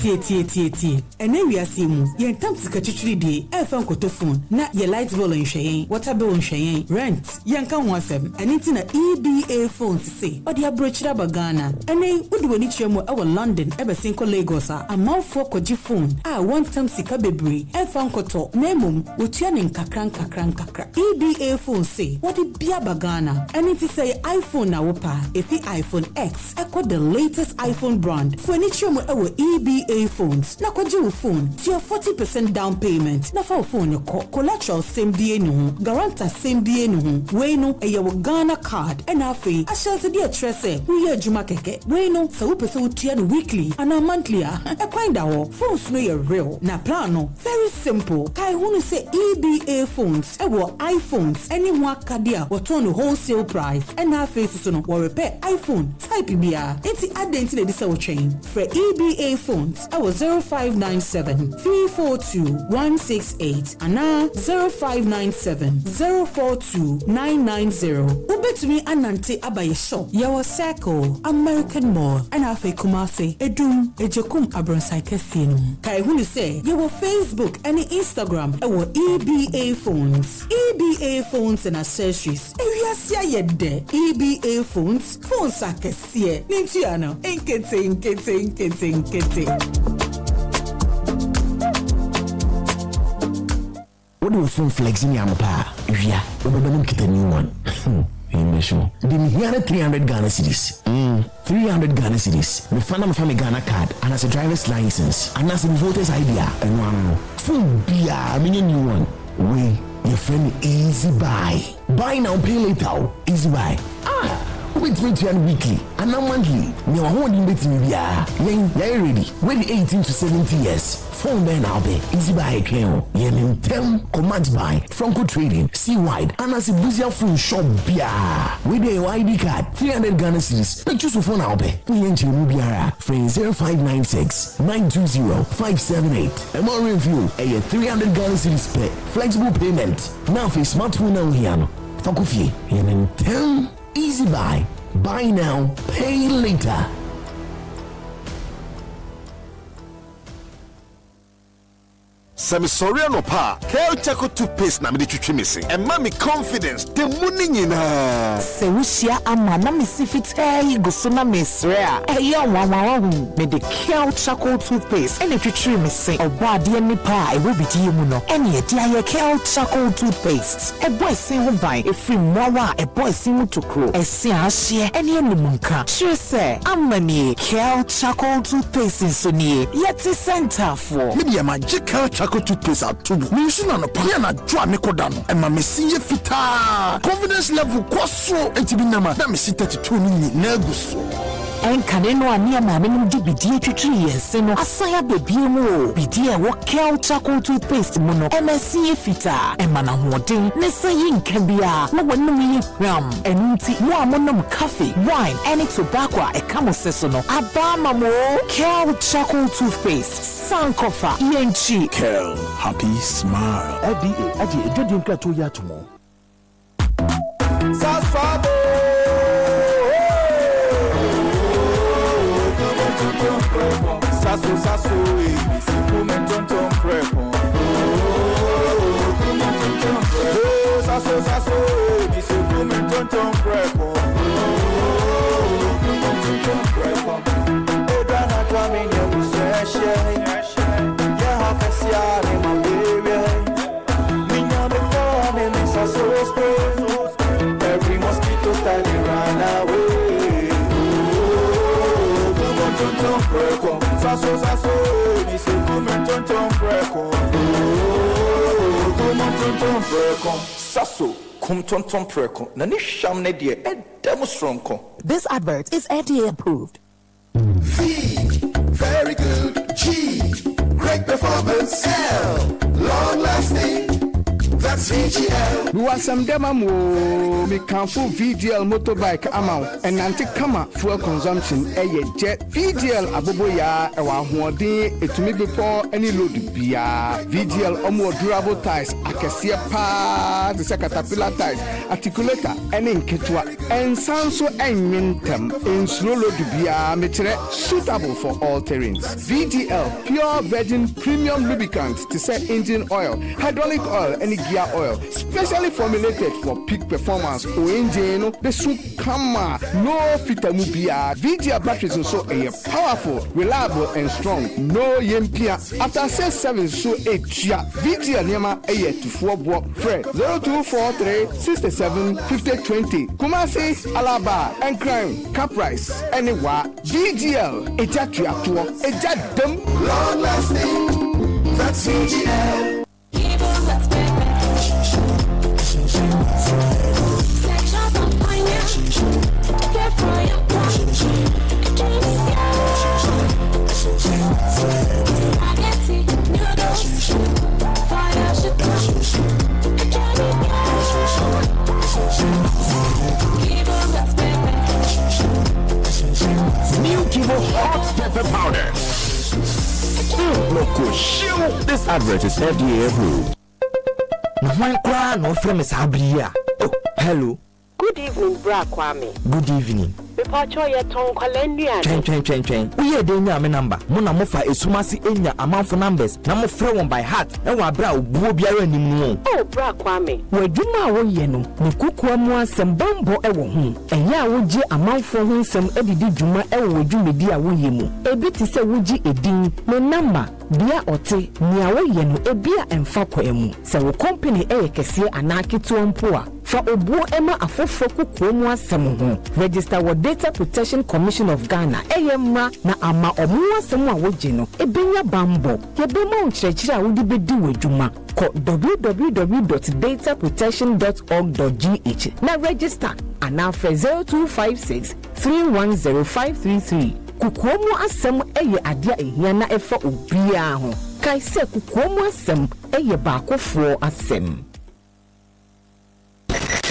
Tie. And then we are seeing yen tam sika chichiri de e fa nkoto phone na ye light bill nhwen water bill nhwen rent yen kan ho asem ani ti na EBA phone say o de abrochira bagana ene wodi wani chiemo e wo London e be sinko Lagos a amanfo koji phone a one time sika bebre e fa nkoto na emum wotua ne nkakra EBA phone say wodi bia bagana ani ti say iPhone na wopa efi iPhone X e ko the latest iPhone brand for ani chiemo e wo EBA phones na kwaji wo phone to your 40% down payment na for phone your collateral same day no guarantor same day no we no e your Ghana card and afi ashanse dey trese we adwuma keke we no so we pese utia no weekly and a monthly e kwanda wo phones no your real na plan no very simple kai hunu say EBA phones e wo iPhones any ho akade a wo no wholesale price and afi so no wo repair iPhone type bia enti identity dey say wo train for EBA phones our 0597-342-168 and now 0597-042-990. Ubetumi anante abaye shop yawa Circle American Mall and afe Kumasi Edum Ejekum Abronsai Kesino. Kai huni say yawa Facebook and Instagram our EBA phones and accessories. Area siya yede EBA phones akesiye. Nintiano inkete. What do you phone flexing Yamapa? Yeah, we're get a new one. Didn't hear 300 Ghana cedis. 300 Ghana cedis. The fan of family Ghana card and as a driver's license and as a voter's idea and one phone beer. I mean a new one. We your friend Easy Buy. Buy now, pay later. Easy Buy. Wait weekly and now monthly. Me want to bet me yeah ready. When 18 to 70 years. Phone then now be Easy Buy account. Yen tem command buy Franco Trading, C Wide, and as a busy phone shop bia. With the ID card 300 Ghana cedis. Make choose phone now be. We yen chimu biara. Friend 0596-920-578. And more review a 300 Ghana cedis pay. Flexible payment. Now for smartphone now here. Franco fee. Yen tem Easy Buy. Buy now, pay later. Semi Soriano Pa, Kel Chaco toothpaste na me de twitwe missing. And mommy confidence, the money nyina. Se wushia ama na me sifit go so na me srea. Eya wawawa me de Kel Chaco toothpaste and twitwe missing. Oba de ni pa e wo bidi mu no. Ene e dia Kel Chaco toothpaste. E boy sin ho ban e free mwawa e boy sin mu tokro. E sin ahye ene animunka. Sure say amani Kel Chaco toothpaste so nie. Yeti center for. Me de magical Chaco toothpaste atubu. Me use na no pa na dwa me koda no. E ma me sinye fita. Confidence level kwaso enti bi na ma. Na me si 32 ni na guso. Enkane no ani ama me nim bidie twitwi yense no asaya bebie mu bidie wo Kel Chaco toothpaste mu no MSC fita e mana hoden ne sayi nkabia na wonum yi ram enunti mo amonom coffee wine any tobacco e kamo seso no abama mo Kel Chaco toothpaste sankofa yenchi Kel happy smile FDA adi ejodi nka to ya tomo Sasabo Sasso, si come tonton prepo. Sasso, si come tonton prepo. E dana tua minha museshe. Yeah, hafesiare ma baby. Minha me fome, me sasso spray. Every mosquito starting run away. Tonton prepo. Sasso, mi se come tonton preco. Sasso, kum tonton preko, nani sham ne die, demonstronko. This advert is FDA approved. V, very good. G, great performance. L, long lasting. That's VGL. Luasam Demamu, me canfu VGL motorbike amount and anti-kama fuel consumption. Jet VGL aboboya ewa huodi etumi before any load bia. VGL omo durable tires akesia pa the caterpillar tires articulator any nketwa and sanso enyintem in slow load bia metre suitable for all terrains. VGL pure virgin premium lubricant to set engine oil, hydraulic oil, any gear oil, specially formulated for peak performance. O engine the soup kama no fitamubia. VGL batteries also a powerful, reliable and strong. No yempia. After 6 7 so 8 ya. VGL nyama a to 4 block Fred 0243 67 50 20. Kumasi Alaba and Crime Caprice anywhere. VGL ejatu atuo ejadem Long lasting. That's VGL. New Kivo hot pepper powder. Loco, this advert is FDA approved. Oh, hello. Good evening, Bra Kwame. Good evening. Mepacho ye ton kwalendia. Chen. We dey nya me number. Mo na mo fa esumasi enya amanfo numbers. Na mo frɛ won by heart. E wa bra obuo biara anim no. Oh, Bra Kwame. Wadwuma a woyɛ no, ne kukuwa mu asɛm bambɔ ɛwɔ ho. Ɛnyɛ a wogye amanfo ho nsɛm edidi dwuma ɛwɔ wadwumadi a woyɛ mu. Ebi te sɛ wogye edin, ne number, bia ɔte, nea woyɛ no ebi a ɛmfa kɔ emu. Sɛ wo company ɛyɛ kɛseɛ anaa ketewa mpo a, fa obuo ɛma afoforo kukuwa mu asɛm ho. Register wɔ Data Protection Commission of Ghana EMRA na ama omu asɛm a wogye no ebenya bambɔ. Yɛbɛma wo nkyerɛkyerɛ a wode bɛdi w'adwuma. Kɔ www.dataprotection.org.gh na register anaa frɛ 0256 310533. Kukuwa mu asɛm ɛyɛ adeɛ a ehia na ɛfa obiara ho. Kae sɛ kukuwa mu asɛm ɛyɛ baakofoɔ asɛm.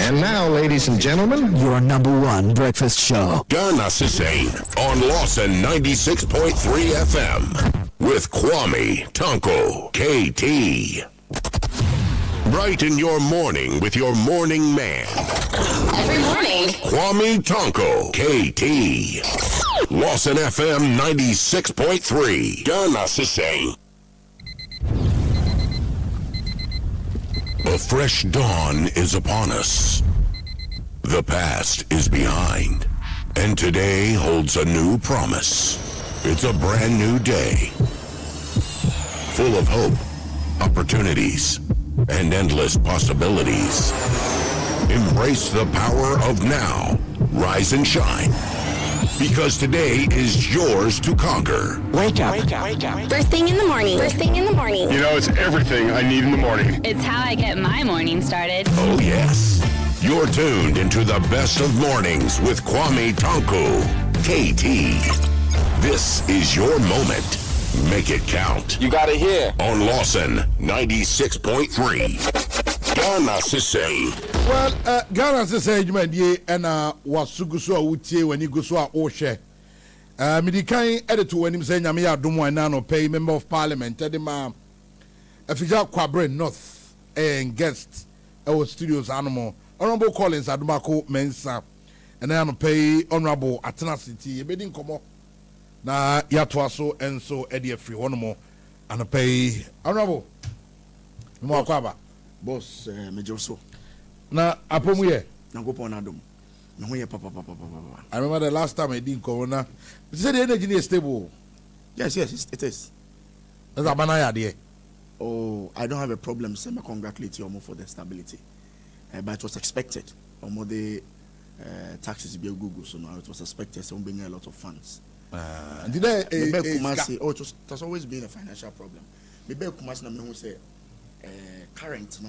And now, ladies and gentlemen, your #1 breakfast show. Ghana Sisane on Lawson 96.3 FM with Kwame Tanko, KT. Brighten your morning with your morning man. Every morning. Kwame Tanko, KT. Lawson FM 96.3. Ghana Sisane. A fresh dawn is upon us. The past is behind, and today holds a new promise. It's a brand new day, full of hope, opportunities, and endless possibilities. Embrace the power of now. Rise and shine. Because today is yours to conquer. Wake up. First thing in the morning. You know, it's everything I need in the morning. It's how I get my morning started. Oh, yes. You're tuned into the best of mornings with Kwame Tanko, KT. This is your moment. Make it count. you got it here. On Lawson 96.3. Ghana Sisane. Well, Ghana Sisane, man, ye and wasuguso utie when you go so oshe. Midikai editor when him saying Yamia Dumo and Nano pay member of parliament. Edema Afija Kwabre North and guest our studios animal. Honorable Collins Adumako Mensa and then pay Honorable Atena City. Bedin komo na yatwaso and so Eddie free one more and pay Honorable Mwakwaba. Boss, Major so. Na apomuye. Nangopon Adam. No, papa. I remember the last time I did corona. You said the energy is stable. Yes, it is. That's a banana idea. Oh, I don't have a problem. Send me congratulate you for the stability. But it was expected. The taxes be Google, so now it was expected. So bring a lot of funds. Did I? That's always been a financial problem. Maybe Kumasi na me who say current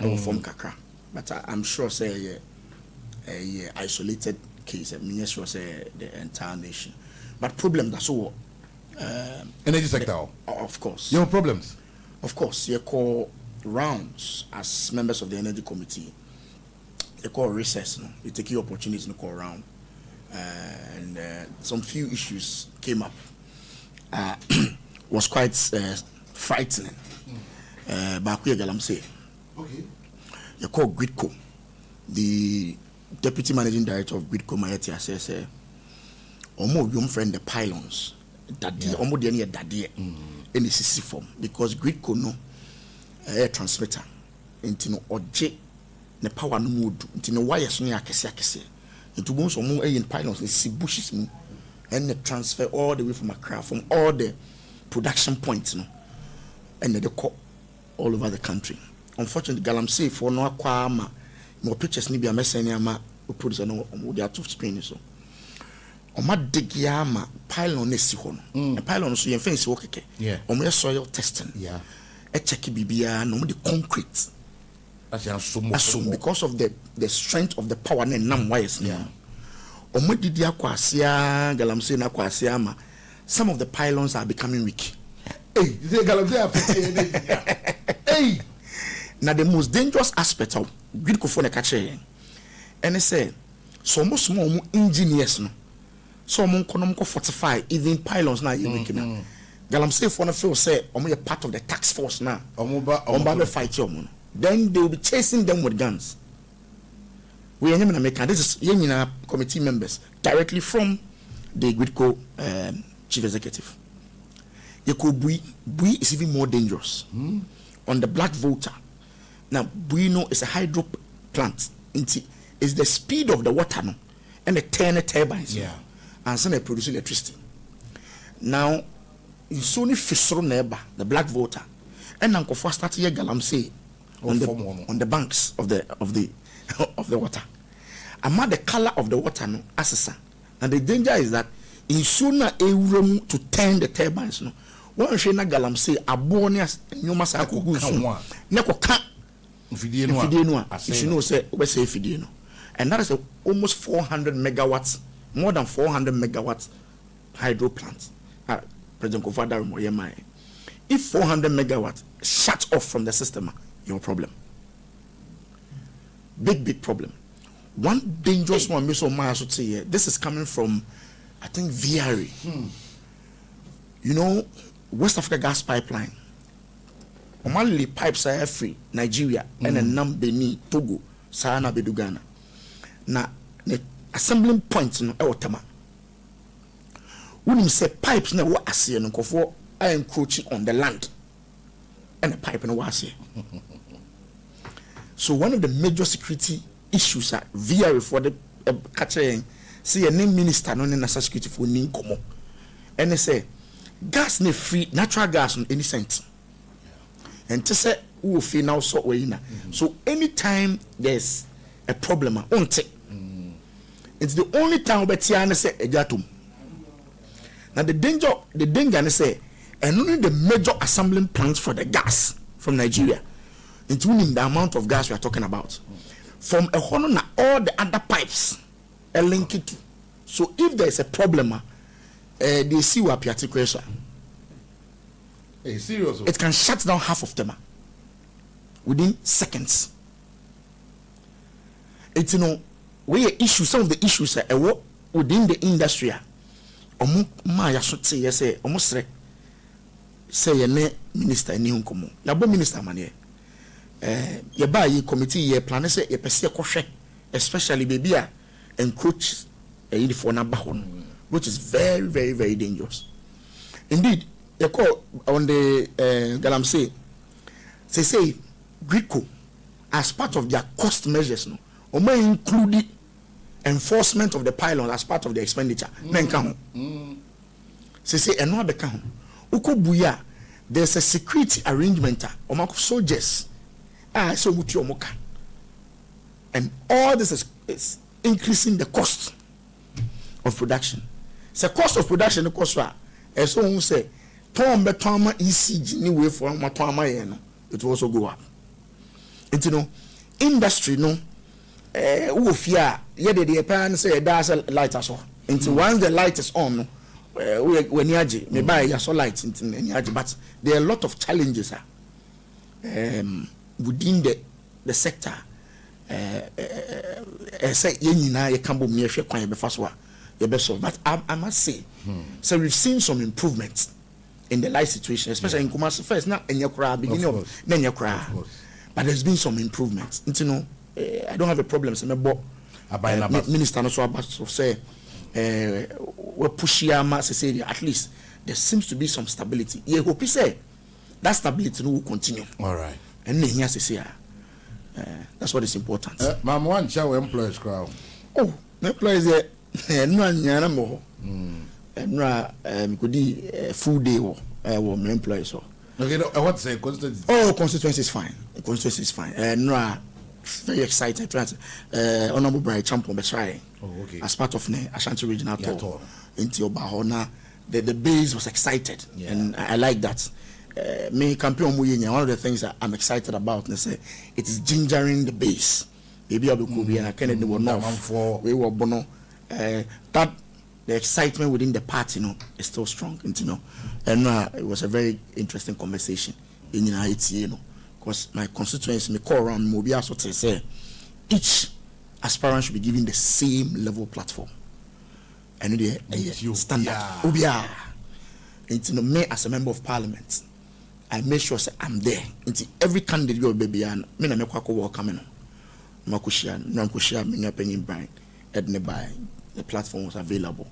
no form kakra, but I'm sure say a isolated case. I mean, sure say the entire nation, but problem that's all. Energy sector. Of course. Your problems. Of course, you call rounds as members of the energy committee. You call recess. No, you take your opportunity to call round, and some few issues came up. Was quite frightening. Back here, I'm saying. Okay. You call Gridco, the deputy managing director of Gridco Mayetia says, "Omo young friend the pylons that the omo the daddy in the CC form because Gridco no air transmitter into no oje the power no mode into no wires no akese into bones omo in pylons the see bushes mu and the transfer all the way from Accra from all the production points no and they call all over the country. Unfortunately, Galamsey for no aquama more pictures ni be a messenia ma producer no they are two screen so. Oma digiama pylon nesi ho no. The pylon so yen fence wo keke. Yeah. Omo soil testing. Yeah. E check bibia no the concrete. Assume because of the strength of the power na nam wires. Yeah. Omo didi akwasia Galamsey na kwasia ma some of the pylons are becoming weak. Hey, the Galamsey hey. Now the most dangerous aspect of grid for the catcher, and they say so most small engineers no, so economical fortify even pylons now you make now. Galamsey for the field say a part of the tax force now. Omba fight you. Then they will be chasing them with guns. We are in America. This is Yenina committee members directly from the Gridco chief executive. Bui is even more dangerous. On the black voter. Now, Buino is a hydro plant. It's the speed of the water no, and the turn turbines. Yeah. And so they produce electricity. Now, you only fish neighbor, the black voter. And Uncle Foster started here Galamsey on the banks of the water. Among the color of the water no assessa. And the danger is that in sooner a room to turn the turbines no. One shena Galamsey abonias nyoma sa akugusu. Neko ka you should know say we say fidino. And that is almost 400 megawatts, more than 400 megawatts hydro plant. President Kofada Moyemai. If 400 megawatts shut off from the system, your problem. Big problem. One dangerous one, Mr. Omar should say here. This is coming from, I think, VRE. You know, West Africa gas pipeline. Omali pipes are free Nigeria and then Benin, Togo, Sahana Bedugana. Na the assembling points no Ewotama. When you say pipes na what asiye no kofo are encroaching on the land and the pipe no was here. So one of the major security issues are via for the catching see a name minister no national security for nin komo. And they say gas ne free natural gas on any cent. And to say who feel now so way na. So anytime there's a problem, it's the only time we tiana say ejatum. Now the danger they say and only the major assembling plants for the gas from Nigeria, including the amount of gas we are talking about. From a whole na all the other pipes are linked to. So if there is a problem, they see what piatic. Serious. It can shut down half of them within seconds. It's where issues, some of the issues are within the industry. Almost say ye minister ni hunkomo. Yabo minister manye. Ye ba ye committee ye plan say ye pese kohwe, especially baby a encroach for na bahon, which is very very very dangerous. Indeed. You call on the Galamsey. They say Gridco as part of their cost measures, no, or may include enforcement of the pylon as part of the expenditure. They say and not the count. Buya, there's a security arrangement or soldiers. So much moka. And all this is increasing the cost of production. The cost of production, the cost as someone say. Tom ECG ni way for Matama yeno it will also go up. And you know, industry no who fear the parents say that's a light as well. Until once the light is on, when you may buy your so light but there are a lot of challenges within the sector. Say you can't be near but I must say, so we've seen some improvements in the life situation, especially in Kumasi first, not in your crowd, beginning of then your crowd. But there's been some improvements. You know, I don't have a problem. So Minister also about to say, we're pushing at least there seems to be some stability. You hope you say that stability will continue. All right. And then here say, that's what is important. Mama, one show employees crowd. Oh, employees no more. And could be full day or employees. Okay, what's the constituency? Oh, constituency is fine. The constituency is fine. Very excited. Honorable Brian Champion Besrai. Oh, okay. As part of the Ashanti Regional Tour into Obahona, the base was excited, and I like that. Me campaign one of the things that I'm excited about, it is gingering the base. Maybe I Kennedy were not we were bono. That the excitement within the party, is still strong, and it was a very interesting conversation in United, because my constituents may call around Mobia so to say each aspirant should be given the same level platform, and the standard. Me as a member of parliament, I make sure I'm there. Every candidate will be and me na me kwako welcome no. Makushia me opinion Brian Edne by the platform was available.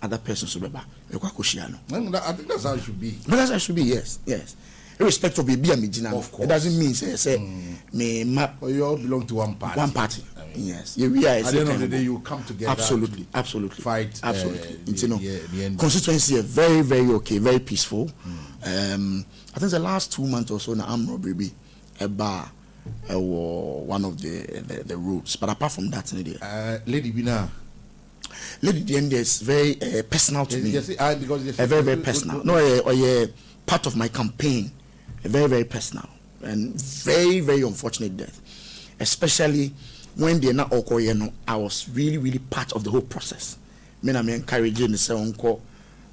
Other persons will be I think that's how it should be. But that's how it should be, yes. Irrespective of baby and it doesn't mean say me map you all belong to one party. One party. Yes. At the end of the day you come together. Absolutely. Fight. Absolutely. Constituency is very, very okay, very peaceful. I think the last 2 months or so now I'm robbery a bar one of the routes. But apart from that, Lady Bina. Lady Diende is very personal to me. Because very, very personal. Part of my campaign, very, very personal and very, very unfortunate death. Especially when they're not all I was really, really part of the whole process. I'm encouraging the say uncle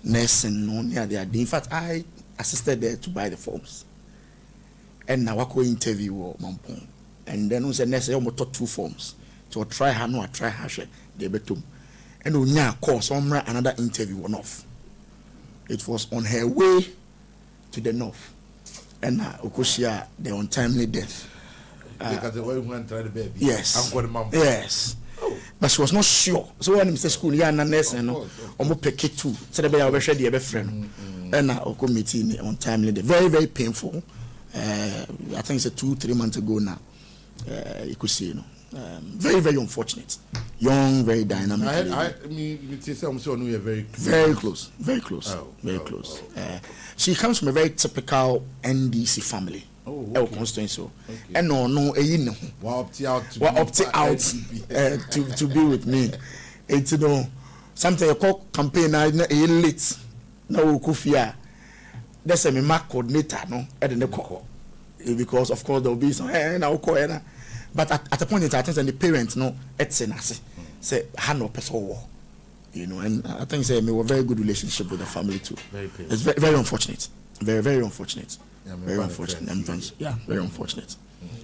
nursing near there. In fact, I assisted there to buy the forms. And now I go interview Mampong. And then we said nurse almost 2 forms. So try her they betum. And we now call somewhere another interview went off. It was on her way to the north. And Okoshia the untimely death. Because the way we went to try the baby. Yes. Yes. But she was not sure. So when Mr. School, yeah, nurse, almost pick it too. So the baby was ready, a friend. And now committee untimely death. Very, very painful. I think it's 2-3 months ago now. You could see, very, very unfortunate. Young, very dynamic. Very close. Very close. Very close. She comes from a very typical NDC family. Constituency. And no, opt out to be with me. It's something you call campaign late. No, Kufia. That's a mark coordinator, no, at the call. Because of course there will be some but at a point in time, I think the parents say hand up person, and I think say we have a very good relationship with the family too. It's very, very unfortunate. Very, very unfortunate. Very unfortunate. Yeah, very unfortunate.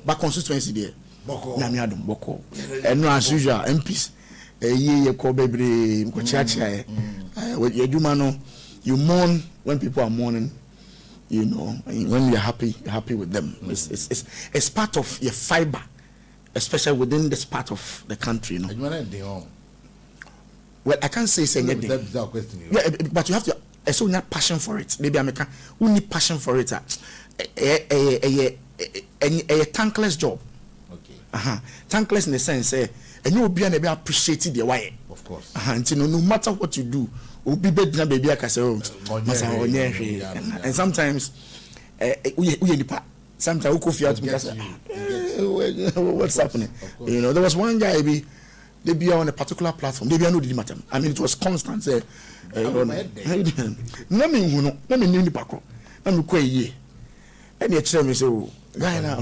But constituency there, Namiadum Boko, and no as usual MPs. You mourn when people are mourning. When you're happy with them. It's part of your fiber, especially within this part of the country. Well, I can't say anything. Yeah, but you have to. So you have passion for it. Maybe I'm who need passion for it. A thankless job. Okay. Thankless in the sense, and you will be able to appreciate the way. Of course. No matter what you do. Baby, and sometimes what's happening? There was one guy they be on a particular platform. They be no matter. I mean, it was constant. Let me And you tell me so guy now.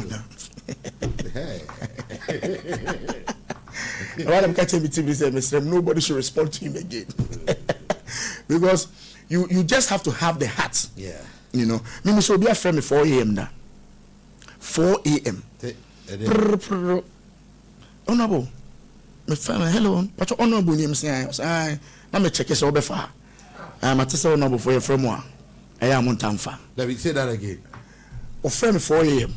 What I'm catching me TV say Mr. Nobody should respond to him again. Because you just have to have the heart. Yeah. You know, me so be a friend me 4 a.m. now. 4 a.m. Honorable. My friend, hello. But honorable name say I me check it over far. I'm at say honorable for your friend moi. I am on Tamfa. Let me say that again. O friend me 4 a.m.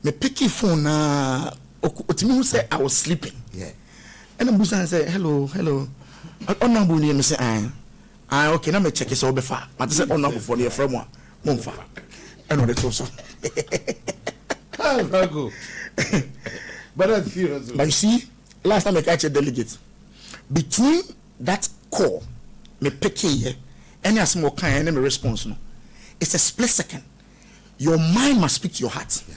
Me pick your phone na Otimi say I was sleeping. Yeah. And I'm busa say hello. Honorable name say I okay na me check it over far. But say honorable for your friend moi. Monfa. I know the truth. Very good. But that's serious. But you see, last time I catch a delegate, between that call, me pick here, any small kind, any response, no, it's a split second. Your mind must speak to your heart. Yeah.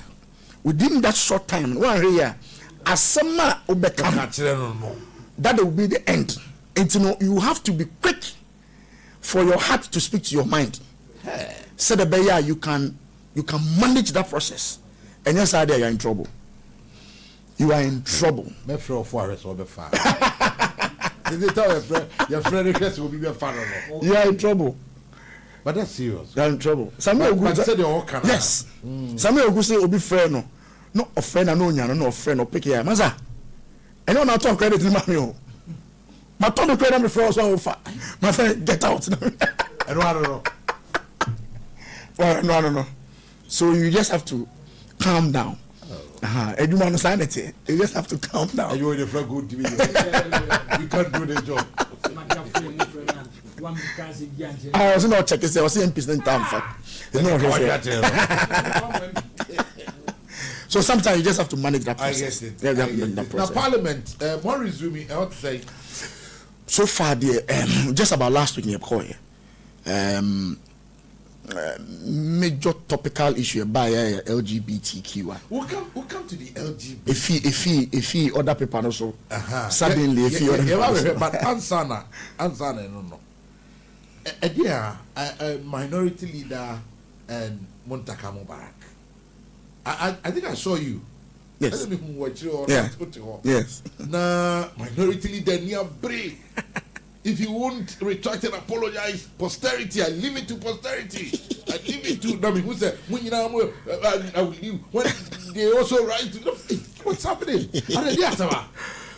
Within that short time, one year, as some that will be the end. And you have to be quick for your heart to speak to your mind. So that you can manage that process. And yes, you are in trouble. You are in trouble. My friend Forest will be fine. Did they tell your friend request will be a fan? You are in trouble. But that's serious. You are in trouble. Samuel Ogu. Yes. Samuel Ogu say obi friend no a friend no nya no friend no pick here. Maza. I don't know talk credit to me. My turn credit me friend so offer. My friend get out. I don't know. Well, no. So you just have to calm down. And you understand it. You just have to calm down. You in the front good to me. You can't do the job. I was not checking. I was saying percent time. So sometimes you just have to manage that process. I guess it. Yeah, that process. Now Parliament, more resuming, I want to say. So far, just about last week, major topical issue by LGBTQ. We'll come to the LGBT. If he other people also suddenly if he other people. But Ansana no. A minority leader and Montaka Mubarak. I think I saw you. Yes. Yes. Nah, minority leader near break. If you won't retract and apologize, posterity, I leave it to posterity. I leave it to them who say, when they also write to them, what's happening?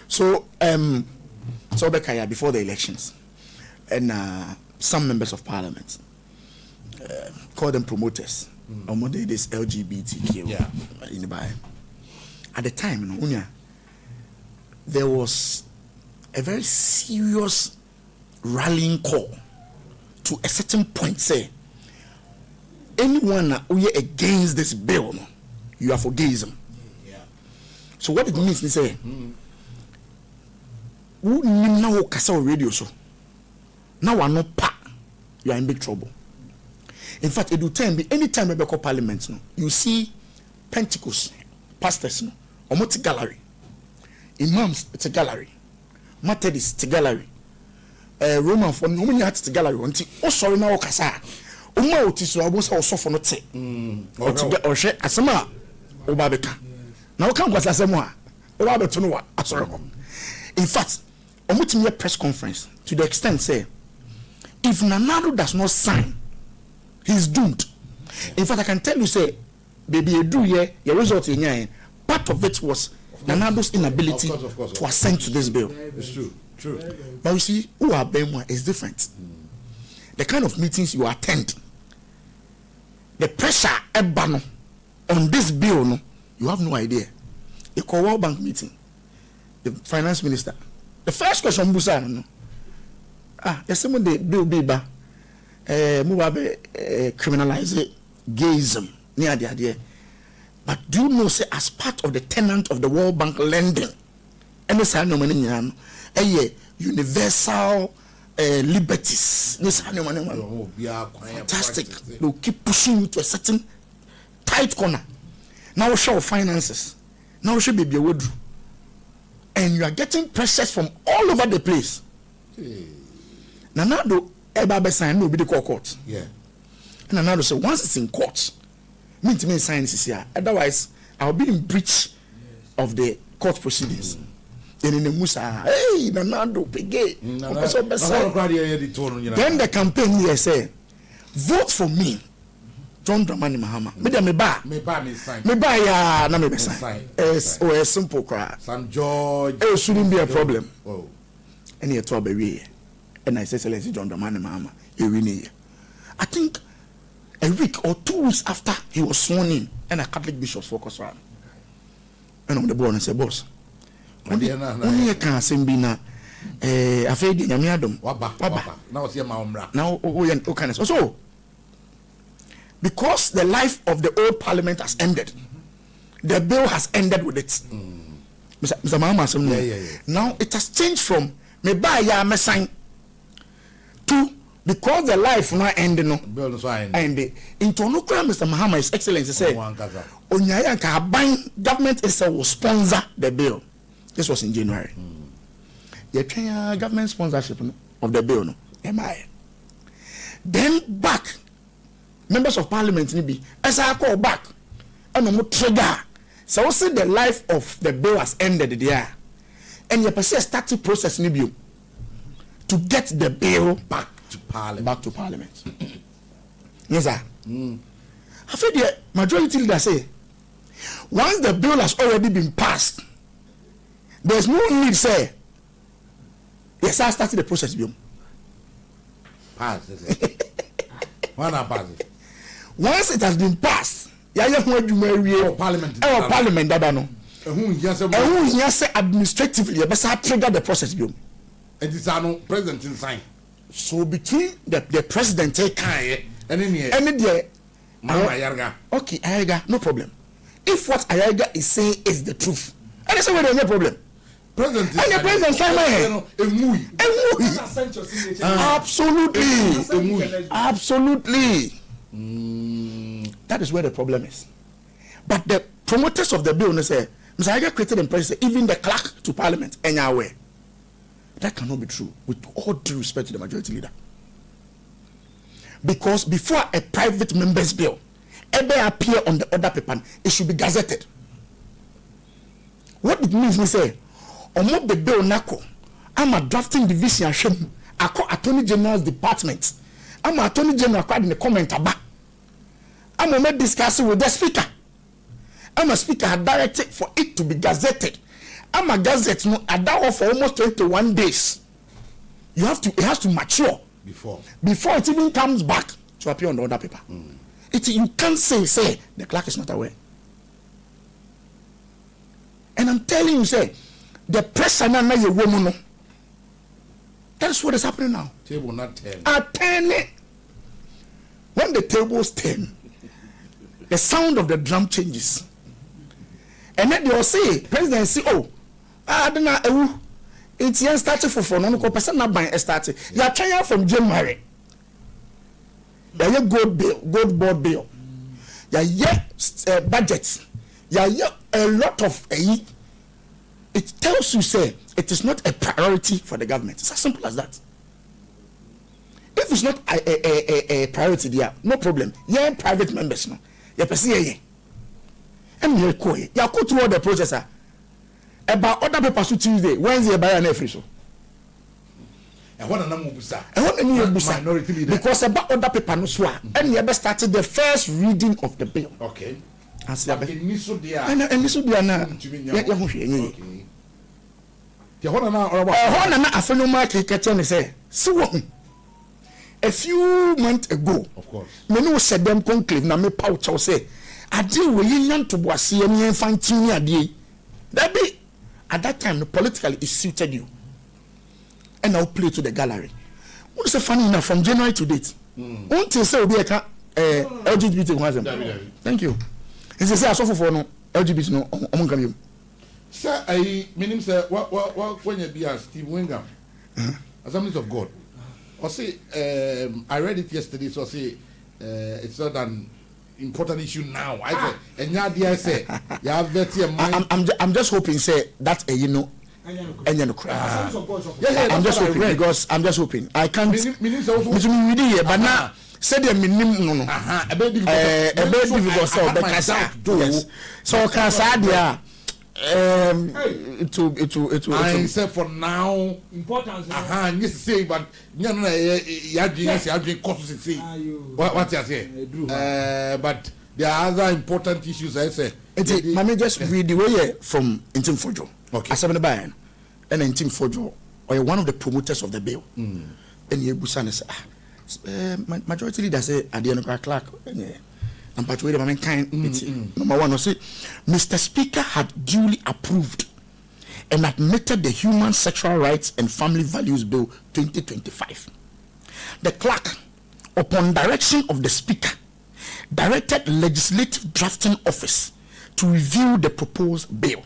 So, Bekaya, before the elections, and some members of parliament call them promoters. This LGBTQ in the Bible. At the time, there was a very serious rallying call to a certain point. Say, anyone who is against this bill, you are for gayism. So what it means is say, who now kasa radio so now are not pa, you are in big trouble. In fact, it will tell me anytime we go parliament, you see Pentecost pastors, almost a gallery, imams, it's a gallery, Methodists, it's a gallery, Roman for no many it's a gallery. Until oh sorry now kasa, Uma otisu almost also for not say, or share asama, Obabeka. Now come was asama, Obabetunua, asoro. In fact, omutimia press conference to the extent say, if Nanado does not sign, he's doomed. In fact, I can tell you, say, baby, you do your result in your part of it was Nanado's inability to assent to this bill. It's true. But you see, who are Bemwa is different. The kind of meetings you attend, the pressure ebano on this bill, no, you have no idea. A World Bank meeting, the finance minister, the first question Busa, no, there's someone they bill biba, criminalize gayism near the idea. But do you know, say, as part of the tenant of the World Bank lending, and this universal liberties, this fantastic. They'll keep pushing you to a certain tight corner. Now show finances. Now should be a word. And you are getting pressures from all over the place. Now do Eba sign no be the court. Yeah. And now say once it's in court, Me to me science here. Otherwise, I'll be in breach of the court proceedings. And in the Musa, hey, Nanado, Pege. Then the campaign here say, vote for me, John Dramani Mahama. Me buy ya, na me sign. It's a simple cry. Some George. It shouldn't be a problem. Oh, and he told me, and I said, "Let's John Dramani Mahama." I think a week or 2 weeks after he was sworn in, and a Catholic bishop's focus around. And on the board, I said, "Boss, only can send be na I feel the Yamiadum. Now see my umra. Now, so because the life of the old parliament has ended, the bill has ended with it. Mr. Mahama, now it has changed from me buy ya me sign to because the life now ended no and into no crime. Mr. Mahama, His Excellency said Onyaya government will sponsor the bill. This was in January. You government sponsorship of the bill, no? Then back, members of parliament be as I call back, and no trigger. So we see the life of the bill has ended there, and you pursue a starting process to get the bill back to parliament. Yes, sir. I feel the majority leader say once the bill has already been passed, there's no need say yes, I started the process. Pass. Once it has been passed, parliament. Administratively, but I trigger the process. It is no president in sign. So between the president and the okay, Ayaga, no problem. If what Ayaga is saying is the truth, and that's why there's no problem. President and the president absolutely. That is where the problem is. But the promoters of the bill say Mr. Ayaga created the president, even the clerk to parliament, anywhere. That cannot be true, with all due respect to the majority leader. Because before a private member's bill ever appear on the order paper, it should be gazetted. What it means, we say, on the bill nako, I'm a drafting division, I call Attorney General's department. I'm an Attorney General in the comment about. I'm a discussing with the speaker. I'm a speaker directed for it to be gazetted. I'm a gazette no adawa for almost 21 days. It has to mature before it even comes back to appear on the order paper. You can't say the clerk is not aware. And I'm telling you, say the press and now you woman. That's what is happening now. Table not 10. At 10. When the tables turn, the sound of the drum changes. And then they'll say, President say, I don't know, it's here started for no person not buying a started. You are trying from January. You have gold board bill. You have budget. You have a lot of it tells you say it is not a priority for the government. It's as simple as that. If it's not a priority there, no problem. Yeah, private members no. You perceive and you go through all the process about other papers to Tuesday, Wednesday by an free so. And what a number minority leader because about other paper no so and you ever started the first reading of the bill. Okay. And this would be a few months ago, of course, many said them conclave na me pouch say I deal with you to bossy and infantine adi. That be at that time politically it suited you. And I'll play to the gallery. What is funny enough from January to date? Until say we LGBT. Thank you. Is say I suffer for no LGBT no among you. Sir, I mean sir what when you be as Steve Wingham, Assemblies of God. Or say I read it yesterday, so say it's not an important issue now. I said and I say you have I'm just hoping say that you know I'm just hoping because I'm just hoping I can't but now said the minimum no a bit difficult so the casa yes so casa dia it I said for now importance yes say but you cost say what you say but there are other important issues I say let me just read the way from Intim Fojo okay Asabene Bayan and Intim Fojo or one of the promoters of the bill and you busan say majority leader say Adiano Clark and but wait a moment kind number one say Mr. Speaker had duly approved and admitted the Human Sexual Rights and Family Values Bill 2025. The clerk, upon direction of the Speaker, directed Legislative Drafting Office to review the proposed bill.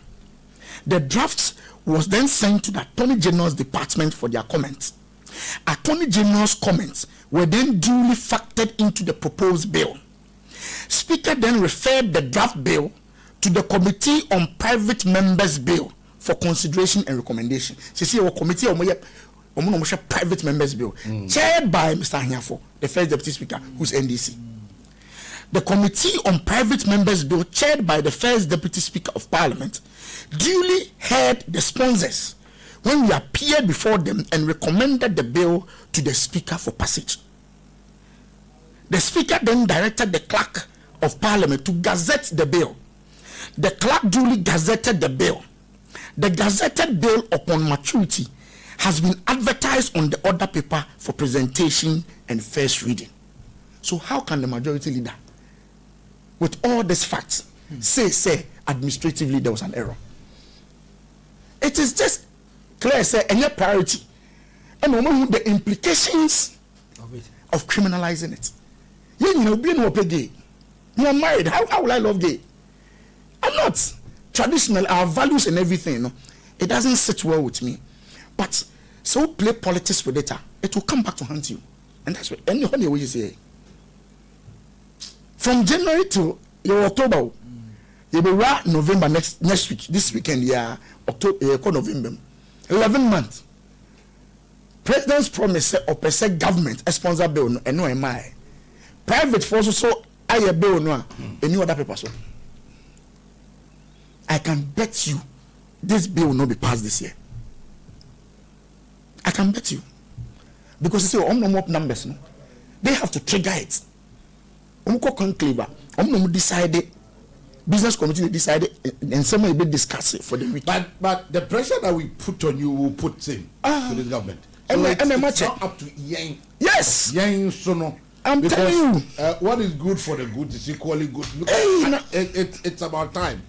The draft was then sent to the Attorney General's Department for their comments. Attorney General's comments were then duly factored into the proposed bill. Speaker then referred the draft bill to the Committee on Private Members Bill for consideration and recommendation. See, our committee on private members bill, chaired by Mr. Anyafo, the first deputy speaker, who's NDC. The Committee on Private Members Bill, chaired by the first deputy speaker of Parliament, duly heard the sponsors when we appeared before them and recommended the bill to the Speaker for passage. The Speaker then directed the Clerk of Parliament to gazette the bill. The Clerk duly gazetted the bill. The gazetted bill upon maturity has been advertised on the order paper for presentation and first reading. So how can the majority leader, with all these facts, say administratively there was an error? It is just clear, say, any priority. And the implications of criminalizing it. You know, being gay. You are married. How will I love gay? I'm not. Traditional, our values and everything, you know, it doesn't sit well with me. But so play politics with it, it will come back to haunt you. And that's what any way you say. From January to October, you will write November next week, this weekend, October, November, 11 months. President's promise of percent government a sponsor bill and no am I. Private forces so I a bill no any other paper so. I can bet you this bill will not be passed this year. I can bet you. Because you see, no numbers, no? They have to trigger it. Conclave, decided, business committee decided, and someone will discuss it for the week. But the pressure that we put on you will put in to the government. So it's not up to Yang. Yes. Yang Sono. I'm telling you. What is good for the good is equally good. Look, it's about time.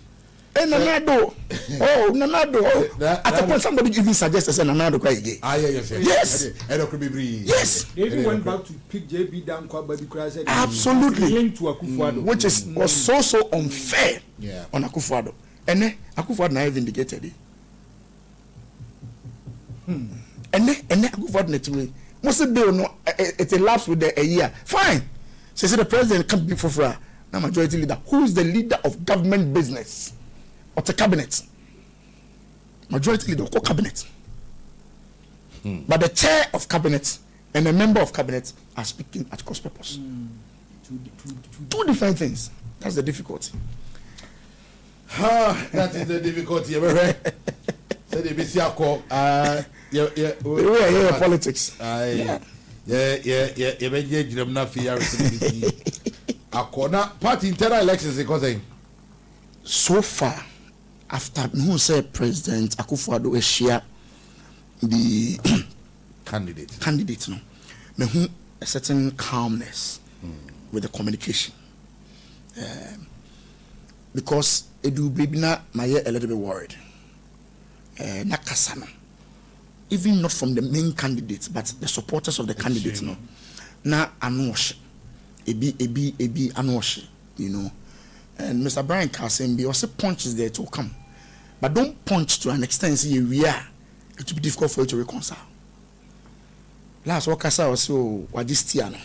Nanado. Oh, Nanado. At the point, somebody even suggested Nanado quite gay. Yes. Yes. They even went back to pick JB down because absolutely. Which was so unfair on Akufo-Addo. And then Akufo-Addo now vindicated it. And then Akufo-Addo most bill no it elapsed with a year. Fine. She said the president can't be for now majority leader. Who is the leader of government business? Or the cabinet? Majority leader or cabinet. But the chair of cabinet and a member of cabinet are speaking at cross purpose. Two different things. That's the difficulty. That is the difficulty. Say the BC politics. Party internal elections because so far after who said President Akufo-Addo share the candidate no me who a certain calmness with the communication because Edu baby na my a little bit worried nakasano even not from the main candidates but the supporters of the candidates no na anosh ebi anosh you know. And Mr. Brian Kasembi also punches there to come. But don't punch to an extent it will be difficult for you to reconcile. Last Wakasa was so Wadistiano.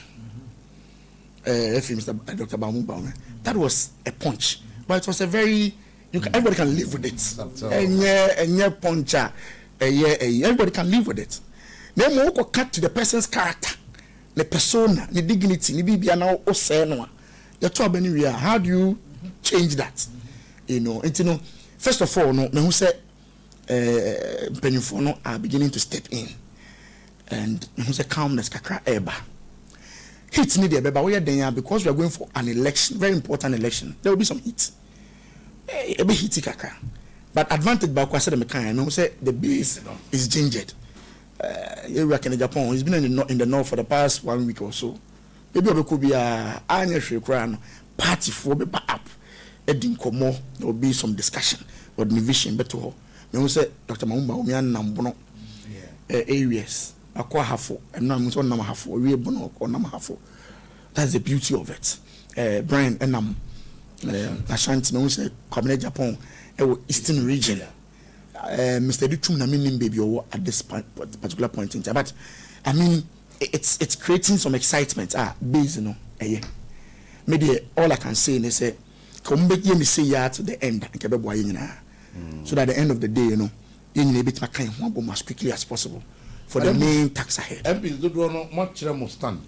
Mr. Dr. Bamu. That was a punch. But it was a very everybody can live with it. And yeah puncher. Everybody can live with it. Then we cut to the person's character. the persona, the dignity, the BB now o say no. You talk about we are. How do you change that? You know, and you know, first of all, no, me who say penny are beginning to step in, and me who say calmness kakra eba. Heat need a baby. We are there because we are going for an election, very important election. There will be some heat. A bit heaty kakra. But advantage by what I said, me say the base is gingered. You work in Japan. He's been in the north for the past 1 week or so. Maybe we could be a party for be up. Edin Komo, there will be some discussion or division better. Me say Dr. Maumba Omian Nambono areas. Akwa hafo, and now I'm on hafo, we bono or nama hafo. That's the beauty of it. Brian and Ashanti, no say Kwame Japan, Eastern region. Mr. Duchum na meaning baby at this particular point in time. But I mean, it's creating some excitement. Based, you know, maybe all I can say is say, come back here, me say ya to the end, so that at the end of the day, you know, you need to make kind of as quickly as possible for the main tax ahead. MPs don't know much stand.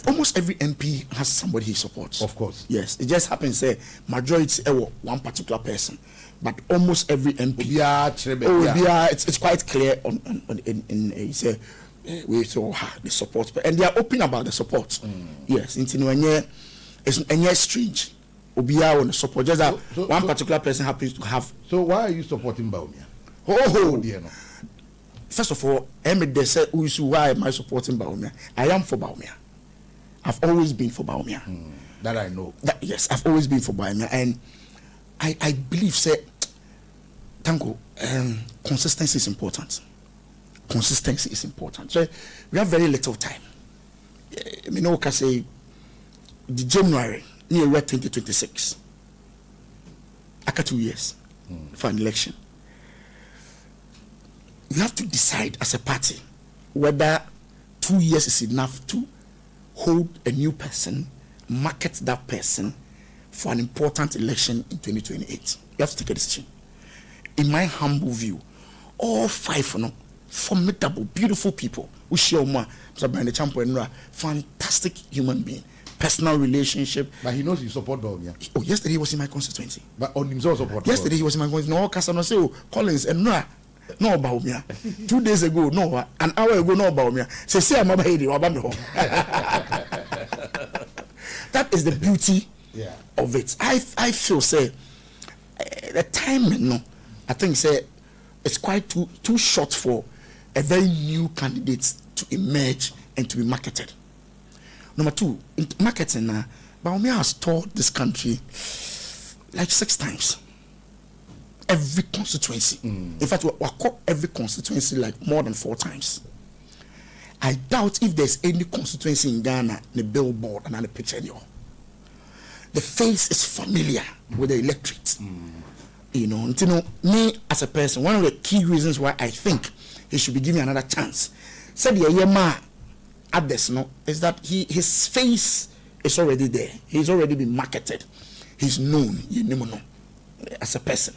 Almost every MP has somebody he supports. Of course. Yes, it just happens say majority one particular person, but almost every MP. It's quite clear in say we so the support, and they are open about the support. Yes, it's strange. Obia on the support just that one particular person happens to have. So why are you supporting Baumia? First of all, they say why am I supporting Baumia? I am for Baumia. I've always been for Baumia. That I know. Yes, I've always been for Baumia, and I believe say Tanko, consistency is important. Consistency is important. So we have very little time. You know, can say the January near 2026. After 2 years for an election, you have to decide as a party whether 2 years is enough to hold a new person, market that person for an important election in 2028. You have to take a decision. In my humble view, all five formidable, beautiful people who share more, fantastic human being, personal relationship. But he knows you support Baumia. Oh, yesterday he was in my constituency. But on himself support. Yesterday he was in my constituency. No, Casano say, oh, Collins and no Baumia. 2 days ago, no, an hour ago, no Baumia. Say I'm about That is the beauty of it. I feel say the time, no, I think say it's quite too short for a very new candidate to emerge and to be marketed. Number two, in marketing, Baumia has toured this country like 6 times. Every constituency. In fact, we call every constituency like more than 4 times. I doubt if there's any constituency in Ghana, the billboard and the picture. The face is familiar with the electorate. You know, me as a person, one of the key reasons why I think he should be given another chance, said the Yema at this, is that his face is already there. He's already been marketed. He's known, as a person.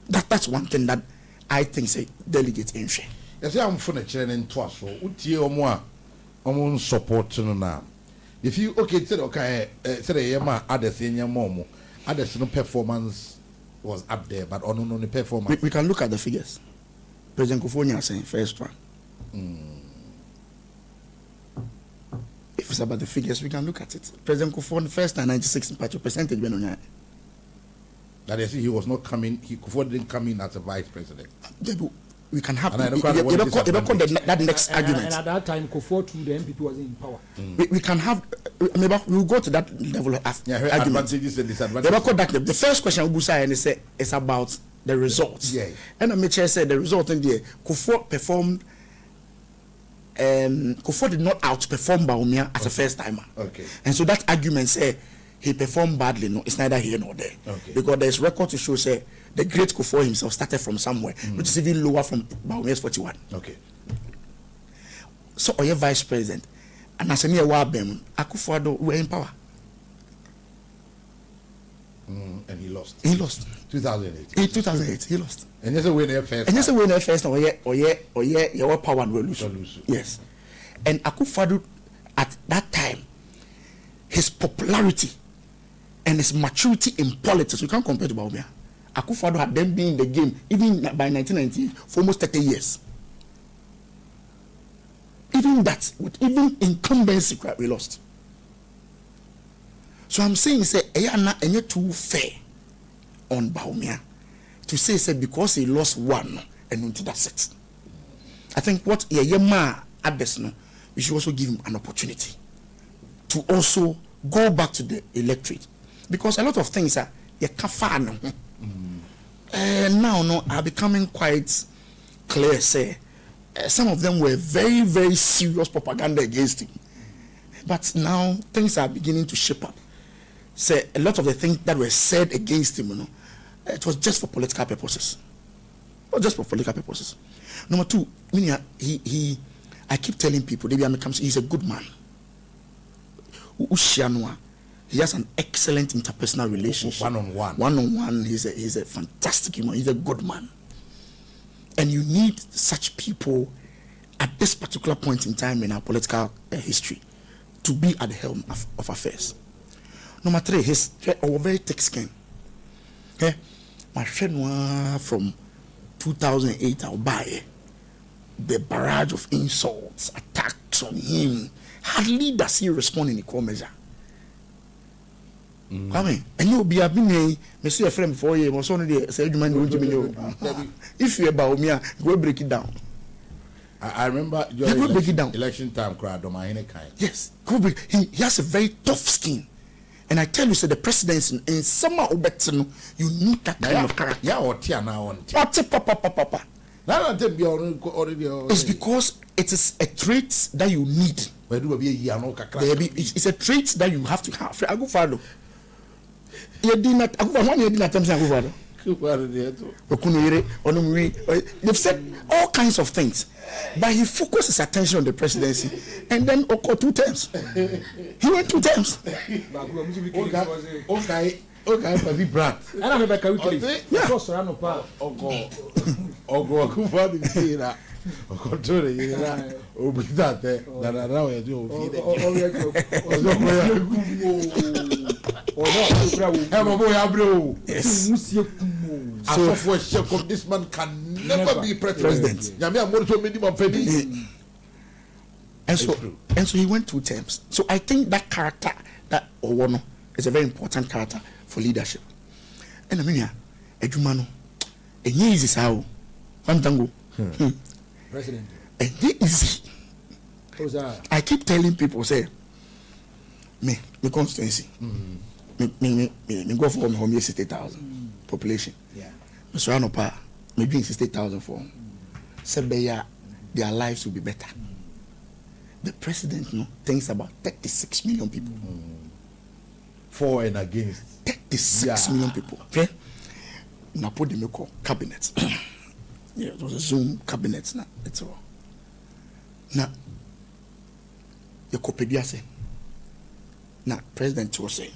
That's one thing that I think say delegate in share. Yes, I'm for the children twice. So, utie omo support na. If you say okay, say Yema others in your mom, others no performance was up there, but on the performance. We can look at the figures. President Kufuor saying first one. If it's about the figures, we can look at it. President Kufuor first and 96% percentage. That is, he was not coming. Kufuor didn't come in as a vice president. We can have that next argument. And at that time, Kufuor too, the MPP was in power. We can have. Maybe we'll go to that level of argument. Advantages and disadvantages. The first question we say is about the results. Yeah. And the chair said the result in there. Kufuor performed. Kufuor did not outperform Baumia as a first timer. Okay. And so that argument say he performed badly. No, it's neither here nor there. Okay. Because there's record to show say the great Kufuor himself started from somewhere, which is even lower from Baumia's 41. Okay. So Oye vice president, and as a near Wabem, Akufo-Addo were in power. And he lost. 2008. In 2008, he lost. And yes, we first. And yes, we first. Oye, your power will lose. Yes. And Akufo-Addo at that time, his popularity and his maturity in politics, you can't compare to Bawumia. Akufo-Addo had then been in the game, even by 1990, for almost 30 years. Even that, with even incumbency, we lost. So I'm saying, say, ain't too fair on Bawumia to say because he lost one and that's it. I think what Yema Abesno, we should also give him an opportunity to also go back to the electorate, because a lot of things are now are becoming quite clear. Say some of them were very, very serious propaganda against him, but now things are beginning to shape up. Say a lot of the things that were said against him, it was just for political purposes. Not just for political purposes. Number two, I keep telling people, he's a good man. He has an excellent interpersonal relationship. One-on-one. He's a fantastic human. He's a good man. And you need such people at this particular point in time in our political history to be at the helm of affairs. Number three, he's very thick skin. Okay? My friend from 2008, I'll buy the barrage of insults, attacks on him. Hardly does he respond in equal measure. Kwame, and you'll be a big Monsieur friend for you, was only the same man who if you're about me, go break it down. I remember during break it down. Election time crowd on my kind. Yes, go break. He has a very tough skin. And I tell you, so the presidency in summer you need that kind of character. Yeah, or tia now on papa. It's because it is a trait that you need. It's a trait that you have to have. I go follow. They've said all kinds of things, but he focused his attention on the presidency, and then occurred 2 terms. He went 2 terms. Okay, for the brat. I don't know about this man can never be president. And so he went 2 terms. So I think that character, that Owono, is a very important character for leadership. And I mean, Edumano, and he is how Kwame Tanko, president. And he is. I keep telling people, say, me constituency, me go for home 60,000 population. Yeah. Mr. Anopa, me doing 60,000 for him. Said their lives will be better. The president thinks about 36 million people. For and against 36 million people. Okay? Now put the Meko cabinet. Yeah, it was a Zoom cabinet. Now, that's all. Now, the Copedia say, now, President was saying,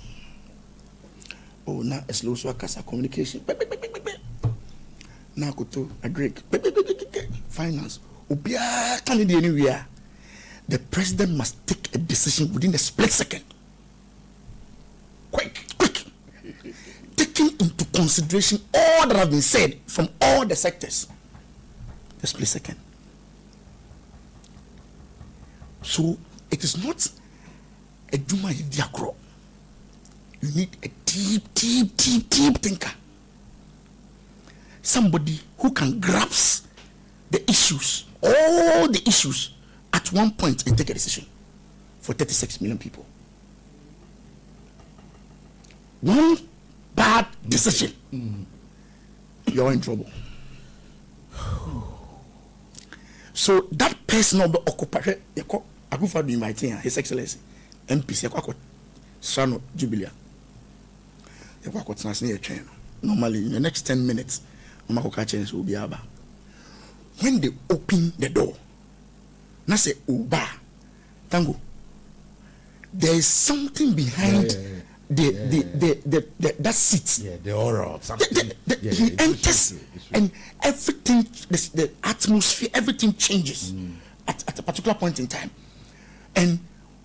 oh, now it's low so I communication. Now, go to a Greek. Finance. Ubia can anywhere. The president must take a decision within a split second. Quick. Taking into consideration all that have been said from all the sectors. The split second. So it is not a Juma Diakro. You need a deep thinker. Somebody who can grasp the issues, all the issues, at one point and take a decision for 36 million people. One bad decision, you're in trouble. So that person will be occupied. Akufo-Addo inviting His Excellency MPC Sano Jubilee. Normally in the next 10 minutes, will be aba. When they open the door, na say Uba Tango, there is something behind that seat. Yeah, the aura of something. He enters and everything, the atmosphere, everything changes at a particular point in time. And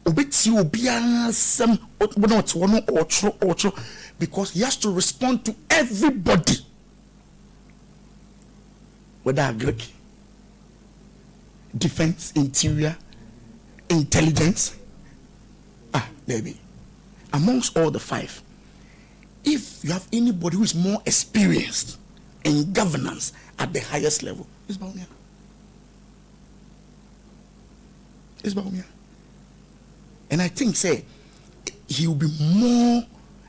obeti obiara sem otro because he has to respond to everybody, whether Greek, defense, interior, intelligence. Maybe amongst all the 5, if you have anybody who is more experienced in governance at the highest level, it's Bawumia. It's Bawumia. And I think, say, he will be more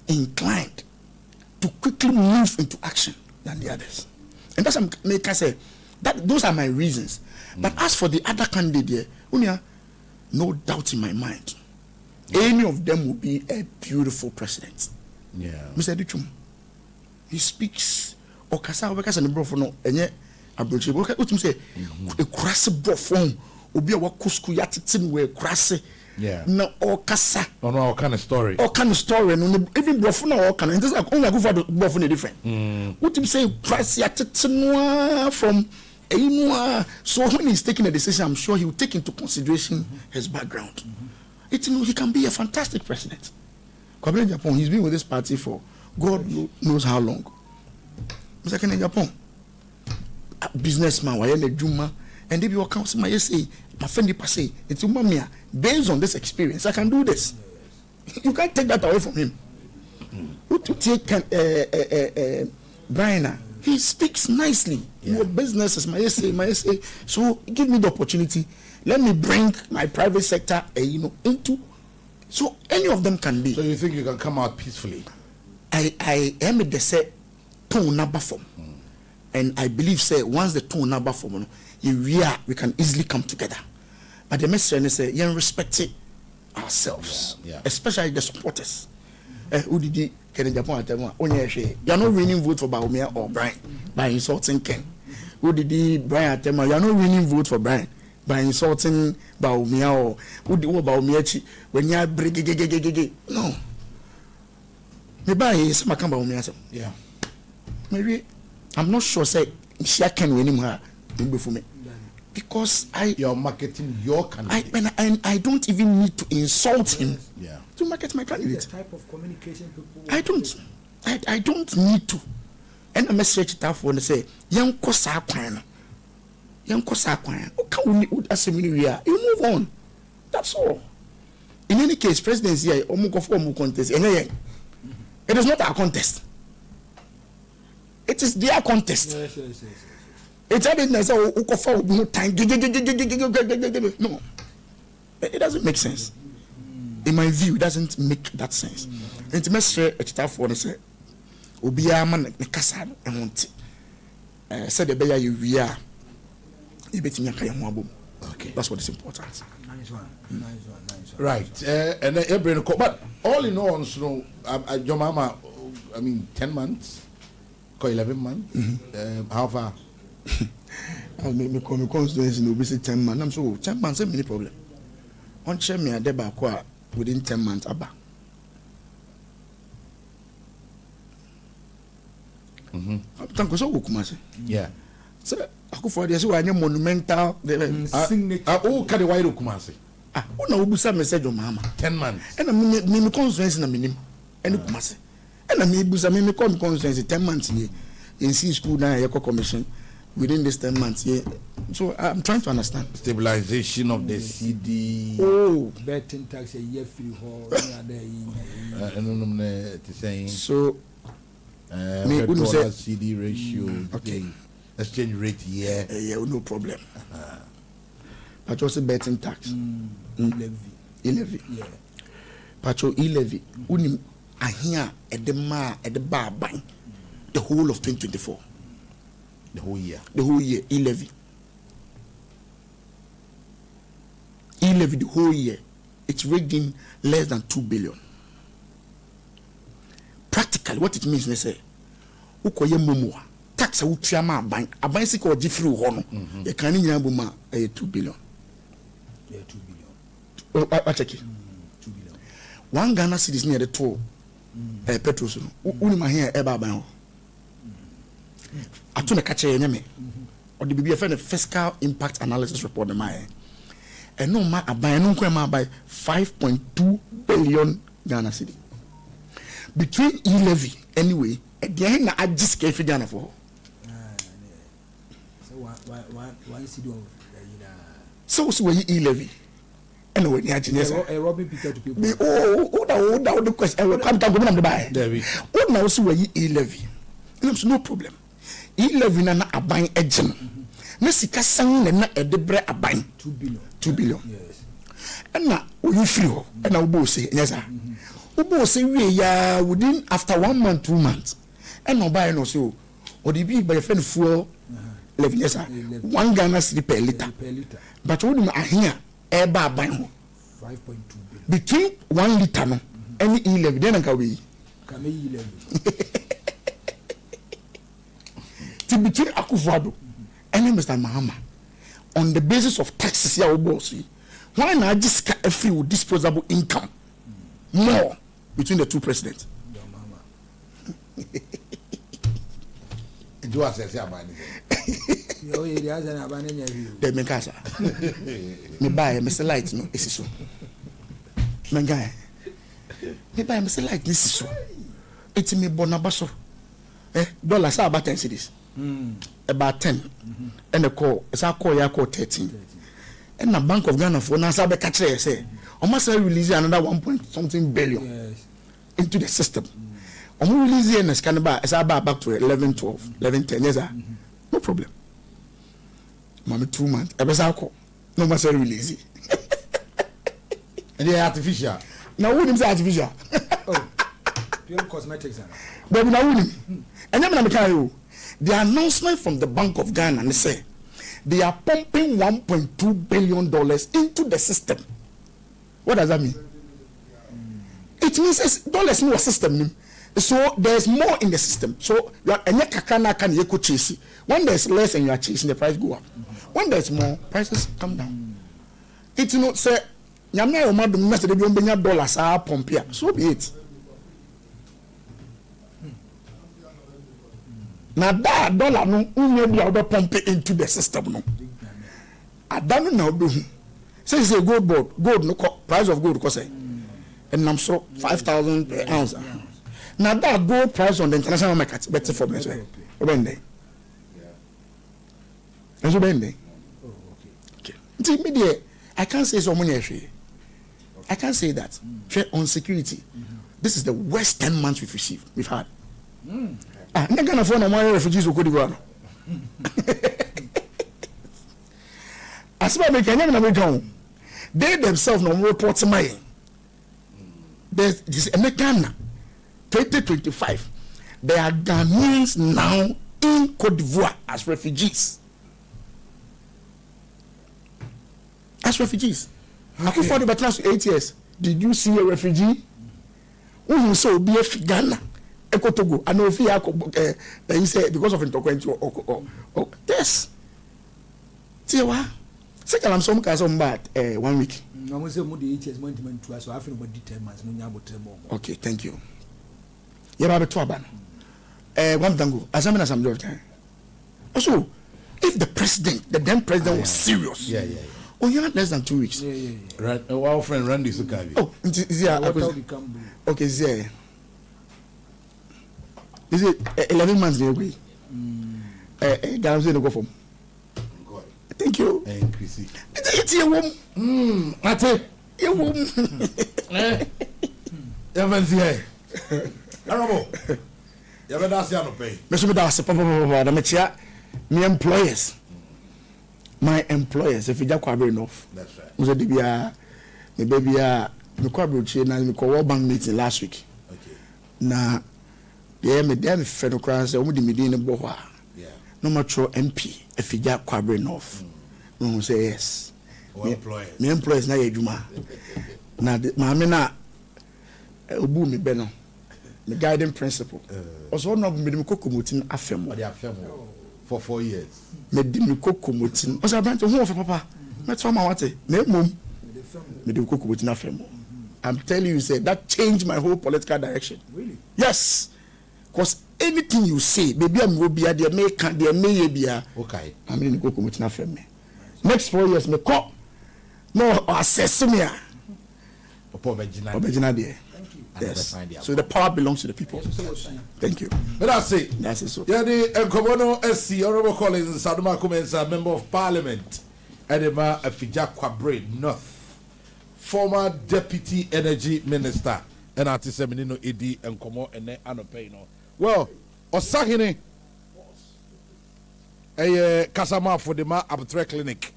inclined to quickly move into action than the others. And that's what I say, that those are my reasons. But as for the other candidate, no doubt in my mind, any of them will be a beautiful president. Yeah. Mr. Dichum, he speaks okasa and brofo no enye abrochi. What you say? A crass brofo obi a wakusku yatitin we crass. Yeah. No okasa. No, all kind of story. All kind of story. No, even brofo na all kind. And just like only go for the brofo no different. What you say? Crass yatitin from. So when he's taking a decision, I'm sure he will take into consideration his background. He can be a fantastic president. Kwame Japan, he's been with this party for God knows how long. Mr. Kennedy Japan, a businessman, and if you are council, my say, my friend, say, it's Umamia. Based on this experience, I can do this. You can't take that away from him. To take Brian, he speaks nicely. Your business is my say. So give me the opportunity. Let me bring my private sector, into. So any of them can be. So you think you can come out peacefully? I am the say tone number form, and I believe say once the tone number form, we can easily come together. But the message is say you respect ourselves, especially the supporters. Who did Kennedy Japan? You are not winning vote for Bawumia or Brian by insulting Ken. Who did Brian Atema? You are not winning vote for Brian by insulting Bawumia or who did Bawumia when you are breaking. No. Maybe some can Bawumia. Yeah. Maybe I'm not sure. Say she can win him before me because you're marketing your candidate. I don't even need to insult him. Yeah. To market my candidate. The type of communication people. I don't need to. And a message that for say, young Kosa Kwana. Young Kosa Kwana. Okay, you move on. That's all. In any case, presidency here, contest. It is not our contest. It is their contest. Yes. It's no. It doesn't make sense. In my view, it doesn't make that sense. And to message a staff for say, Obia man Nikasa and want said the bear you are. You bet me okay, that's what is important. Nice one. Right. And then every but all in all, so your mama, I mean 10 months, 11 months. How far? I me constituency no be say 10 months. I'm so 10 months a many problem. On share me a deba within 10 months abba. Tanko so Kumasi. Yeah. So aku for the so anya monumental signature. Oh, kade why Kumasi? Una obusa message o mama 10 months. And me constituency na minim. Ene Kumasi. And me busa me constituency 10 months here. In C school now Yako commission within this 10 months. Yeah. So I'm trying to understand. Stabilization of the CD. Oh, betting tax a year free hall. So $100 CD ratio. Okay. Exchange rate yeah, no problem. But also betting tax. Levy. Yeah. Pacho levy. Unim ahia at the bar bang the whole of 2024. The whole year, levy the whole year. It's rating less than 2 billion. Practically, what it means, they say, ukoye momoa tax a utriama aban sika o different hono. You can in buma 2 billion. Yeah, 2 billion. I check it. 2 billion. One Ghana cedis near the toll. Petrol so. Unima here eba ban. Atuna kache nyame. Or the BBF fiscal impact analysis report the my. and no ma aban no kwema by 5.2 billion Ghana cedi between e-levy anyway and the na agis ke fi Ghana for so one cedi of so we e-levy and when you agis Robin Peter to people the question Kwame Tanko me na buy what now so we e-levy no problem e-levy na aban agim na sika san na edebre aban 2 billion yes and na we free ho and na wo say yes sir wo say we ya within after 1 month 2 months and no buy no so or the be by friend fuel 11 yes sir 1 Ghana cedi per liter but what do I hear e ba aban ho 5.2 billion between 1 liter no any e-levy then can we can e-levy to between Akufo-Addo and Mr. Mahama on the basis of taxes ya boss why not just every with disposable income more between the two presidents do us say about it yo ye dia say na ba nya wi de me kasa me buy me say light no esi so me guy me buy me say light esi so eti me bonaba so dollar say about 10 cedis about 10 and the call it's a call ya call 13 and the Bank of Ghana for now sabe catch say almost release another 1 point something billion into the system release in the scan it's about back to 11 12 11 10 yes no problem mama 2 months e be say call no must release and they artificial now who say artificial oh pure cosmetics but now who and them na you the announcement from the Bank of Ghana and they say they are pumping $1.2 billion into the system. What does that mean? It means dollars in the system. So there's more in the system. So when there's less and you are chasing, the price go up. When there's more, prices come down. It's not say dollars are pump here. So be it. Now that dollar no unye be out pump into the system no. Adanu now do. Say gold board, gold no price of gold say. And I'm so 5,000 per ounce. Now that gold price on the international market better for me say. Obende. Yeah. Obende. Oh okay. I can't say so many. I can't say that. On security. This is the worst 10 months we've had. Ghana for no more refugees who could go on. As well, they themselves no report to my. There's this Ghana 2025. There are Ghanaians now in Cote d'Ivoire as refugees. As refugees. For the last 8 years, did you see a refugee who saw be a Ghana? Togo, I know if you say because of interquent yes. See what? Second, I'm some kind of bad 1 week. Okay, thank you. You're about to ban. One tango, as I'm in some of time. Also, if the president, the then president was serious, oh, you had less than 2 weeks. Right, our friend Randy Sukavi. Oh, okay, yeah. Is it 11 months they agree? Guys, go from. Thank you. It's your woman. That's it. Your woman. Evan's Honorable. You ever asked you to pay? Mr. My employers. My employers, if you just quite enough. That's right. Was the baby, me quite chain and me call bank meeting last week. Okay. Na me friend cross say omo di medin bo ho a no mature MP efija kwabre north no say yes me employees na yedwuma na ma me na obu me be no me guiding principle also no me dem kokomotin afem for 4 years me dem kokomotin o say brand who of papa me to ma wate na mom me dem kokomotin afem. I'm telling you, say that changed my whole political direction. Really? Yes. Because anything you say, baby, I'm going to be at the may be okay. I'm going to go come with me. Next 4 years, me call no assess me obejina there. Yes. So the power belongs to the people. Thank you. But that's it. That's it. So. Yeah, the Nkomono SC Honorable Collins Saduma Kumensa, Member of Parliament, Edema Afija Kwabre North, former Deputy Energy Minister, and Artiseminino Edi Nkomo Ene Anopeino. Well, Osahine a Kasama for the Ma Abattoir Clinic,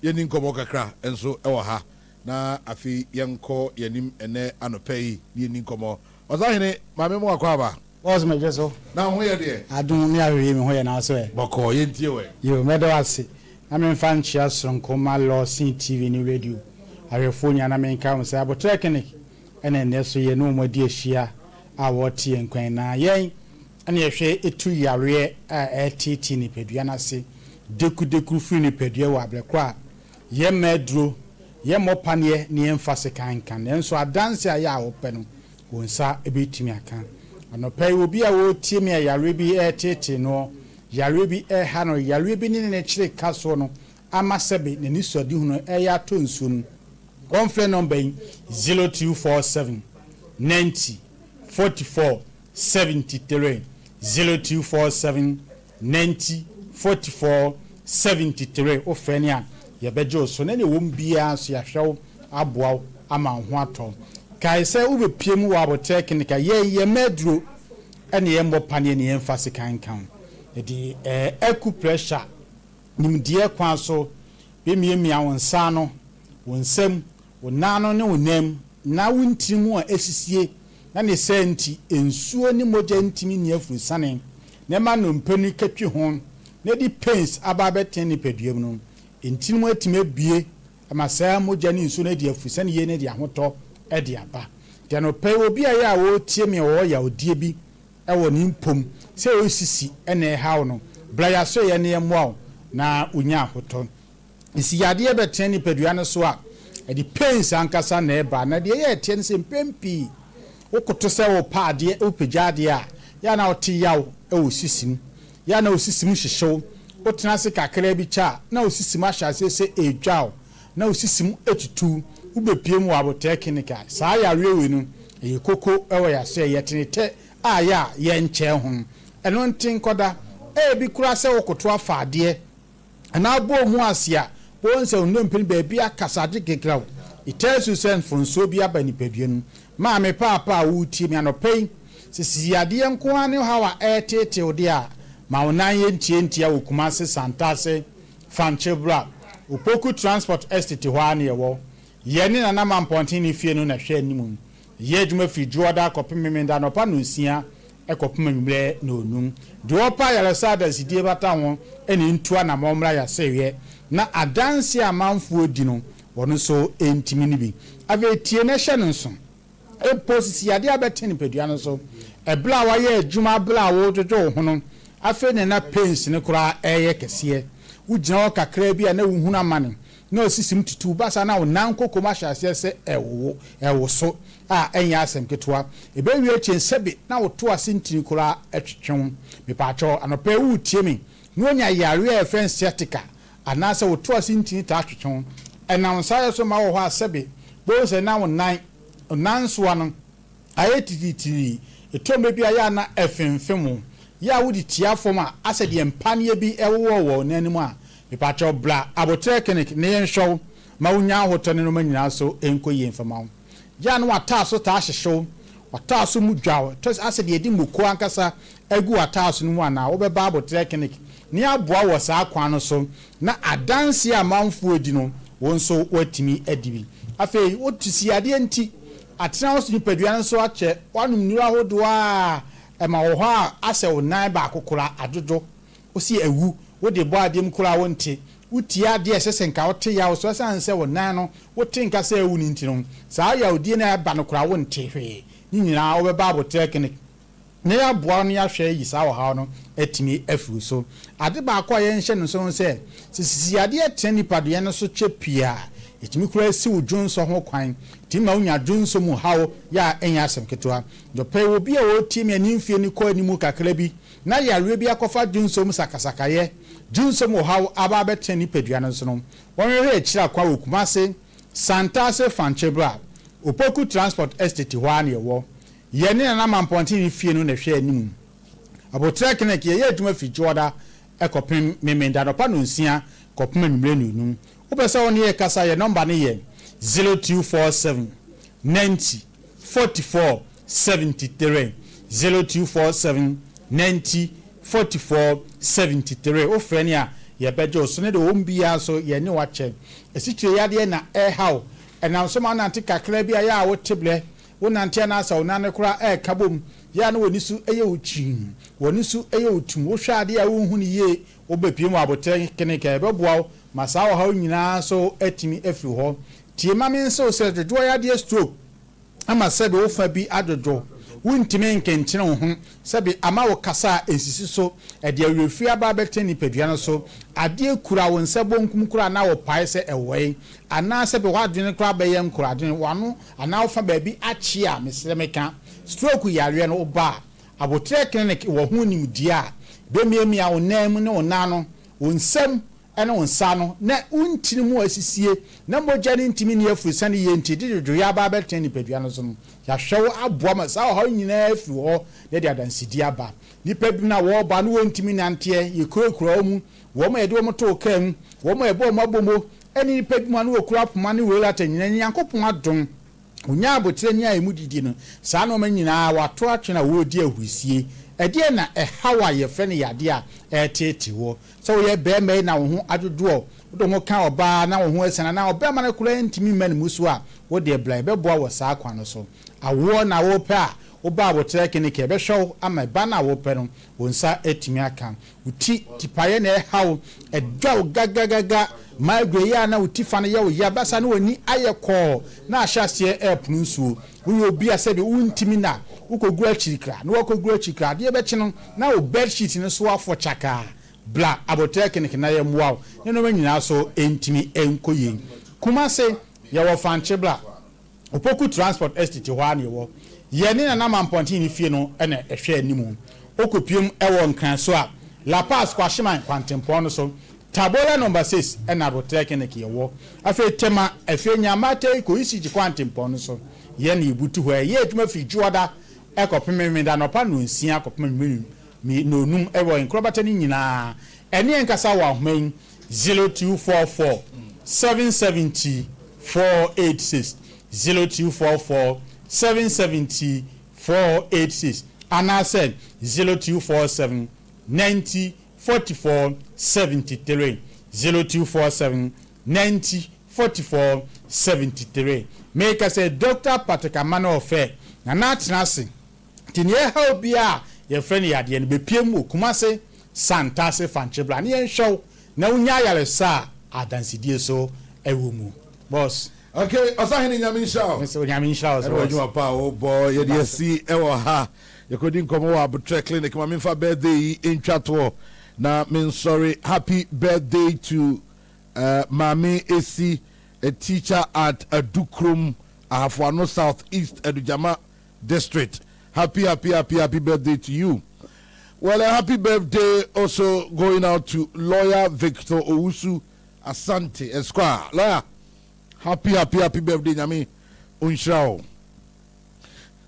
Yenin Nkomo Kakra, and so Ewaha. Na afi yanko yanim ene anopei ni ninkomo ozahene mame mo akwaba boss me jeso na ho ye de adun mi awi mi ho ye na so e boko ye ntie we yo medo ase na me fa nchia sonko ma Lawson TV ni radio arefonia na me nka mo say Abattoir Clinic ene ne so ye no mo di ehia a wo tie nkwan na yen ene ehwe etu yare a etiti ni pedua na se deku firi ni pedua wa ablekwa ye medro ye mo panie ni emfase kan enso adanse aya ope no wonsa ebetimi aka anopai obi a wo tie me yare bi etete no yare bi ha no yare bi ni ne chire kaso no amasebe ne ni sodi hu no eya to nsu no conference number 0247 90 44 73 0247 90 44 73 ofenia yebejo so na ne wom bia so yahwew aboaw ama ho ato kai se ube piem wa Abattoir Clinic ye medro ene ye mbopane ne emfase kan edi eku pressure nimdie kwa so be miemia wonsa no wonsam wonano ne wonam na wontimu a esisie na ne senti ensuo ni moja ntimi ne afuru sane ne ma no mpani katwi ho ne di pains ababeten ni peduam no ntinu atime bie amasa moja ni nsuo na di afuru sane ye ne di ahoto e di aba de no pe obi a ya wo tie me wo ya odie bi e wo ni mpom se o sisi ene hawo no blaya so ye ne mo na unya ahoto isi yade e beten ni pedua no so a e di pains ankasa na eba na de ye tie ne se mpempi wokoto se wo paade o pejade a ya na oti yawo e wo sisim ya na osisim hyehyew wotena se kakra bi cha na osisim ahyase se edwao na osisim etutu ubepiem wa Abattoir Clinic saa ya rewe no e koko e wo ya se yetenete a ya ye nche ho eno ntin koda e bi kura se wokoto afaade na abo hu asia wonse ondompin ba bi akasade kekrawo itesu sen fonso bi abani peduan ma me papa wuti me anopei sisiade nko ane hawa etete ode a ma onan ye ntie a Kumase Santase Fanchebra Opoku Transport Estate ho ane yewo ye ni na ma mpontin ni fie no na hwe animu ye djuma fi juoda kopememenda no pa no sia ekopememre no onum de opa yale sada sidie bata ho eni ntua na momra ya sewe na adanse amanfo odi no wono so entimi ni bi ave tie na hye no nso e posisi ade abetene pedua no so e bla wa ye adwuma bla wo jojo ho no afe ne na pains ne kura eye kese ugina o kakra bi a na wuhunu amane na osisim tutu basa na wonan kokoma hyase se ewo so a enya asem ketwa ebe wie chensebe na woto asentini kura etwetwon mepacho anope wu tie me no onya yare e fen sciatica anase woto asentini ta atwetwon enansa so ma wo ho asebe bo se na wonan nanso ano ayetitiri etombe bia ya na efemfemu ya wudi tia foma asede empanie bi ewo n'animu a mepacho bla Abattoir Clinic ne yen ma wonya hoto ne no manyina so enkoyi mfama ya no ataso ta hyehyew ataso mu dwawo to asede edi moko ankasa egu ataso no mu ana wo be ba Abattoir Clinic ne aboa wo saa kwan no so na adanse amanfo edi no wonso watimi edibi afei otisi ade enti atena wo nipadua no so ache wanum nura hodo a ema wo ho a ase wo nan ba akokora adodo osi ewu wo de bo adem kura wonte uti ade esese nka wote ya wo so sanse wo nan no wote nka se ewu ni ntino saa ya odi na ba no kura wonte hwe ni nyina wo be ba Abattoir Clinic ne ya boa no ya hwe yi saa wo ha no etimi afu so ade ba akwa ye nhye no so se sisi ade eteni padua no so chepia etimi kura si wo dwonso ho kwan tima unya dwonso mu hawo ya enya asem ketwa do pe obi a wo timi ani mfie ni ko ani mu kakra bi na ya rewe bi akofa dwonso mu sakasakaye dwonso mu hawo aba beteni padua no so no won rewe ekira kwa wo Kumase Santase Fanchebra Opoku Transport Estate hwa na ewo ye ne na mamponti ni fie no na hwe anim abotre kenek ye adwuma fi joda ekopem memenda no pa no nsia kopem anumre nunum wopese won ye kasa ye number ne ye 0247 90 44 73 0247 90 44 73 o freni a ye bejo so ne de ombia so ye ne wache esichire yade na how enam so ma nante kakra bia ya wo teble wo nante na asa wo nane kura kabom ya na woni su eye ochin woni su eye otum wo hwade a wo huni ye wo bepie mu abotre keneka beboa masa wo ha nyina so atimi afi ho tie ma men so se do yade stroke ama sebe wo fa bi adodo wuntime nkenkyene ho sebe ama wo kasa esisi so ede awefi aba beteni padua no so ade kura wo nsebo nkum kura na wo pae se ewe ana sebe wadwene kura be yem kura adwene wano ana wo fa ba bi achi a mesemeka stroke yare no ba abotre clinic wo ho nimdia be miamia wo nam ne wo nano wo nsem ene wo nsa no na untini mu asisie na mogya ne ntimi ne afurusane ye nti didodo ya ba beteni padua no so no ya hwew aboa ma sa ho nyina afi ho ne de adansidi aba nipa bi na wo ba no wontimi nante ye kurakura mu wo ma yede wo moto kam wo ma ebo mabomo eni nipa bi ma no okura poma ne wo lata nyina nyankopon adon onya abotre nya emu didi no sa no ma nyina wato atwe na wo di ahusie ede na hawa ye fe ne yade a etete wo so ye be me na wo ho adodo wo ho ka oba na wo ho asana na oba ma na kula ntimi man musu a wo de blan be boa wo sa akwa no so awo na wo pe a wo ba abotre kenike be hwew ama ba na wo pe no wo nsa etimi aka uti tipaye na hawo edwa gagagaga maigwe ya na uti fa na ye wo ya basa na woni ayekọ na ahyase epunu nsuo wo obi asebe untimi na ukogu achirikra na wakogu achirikra de be chino na o bed sheet ne so afọ chaka bla abotre kenike na ye muaw ne no nyina so entimi enkoyen kuma se ye wo fanche bla Opoku Transport Estate hwa na ewo ye ne na mamponti ni fie no ene ehwe animu okopiem ewo nkran so a La Paz kwashiman kwantempo no so Tabola number 6 ena abotre kenike yewo afi tema efe nyamate ko isi ji kwantempo no so ye na ibutu hwa ye etuma fi juoda ekopem da no pa no nsia kopem mi no num ewo nkrobata ni nyina ene nkasa wa hman 0244 770 486 0244 770 486 Anna said 0247 90 44 73 0247 90 44 73 make us a Dr. Patrick Amano Ofe na natinase tinye ha obia ye friend ya de be piem Kumase Santase Fanchebla ne show na unya yale sa adansidie so ewumu boss. Okay, asahini nyaminsha. Mr. Nyaminsha so. Ewo pa o boy, ye dey see ewo ha. Ye kodi nkomo wa Abotre Clinic ma minfa birthday intwato na min sorry happy birthday to Mami Esi, a teacher at Adukrum Ahafuano Southeast Edujama District. Happy birthday to you. Well, a happy birthday also going out to lawyer Victor Owusu Asante Esquire. Lawyer, happy birthday, Nyami Unshao.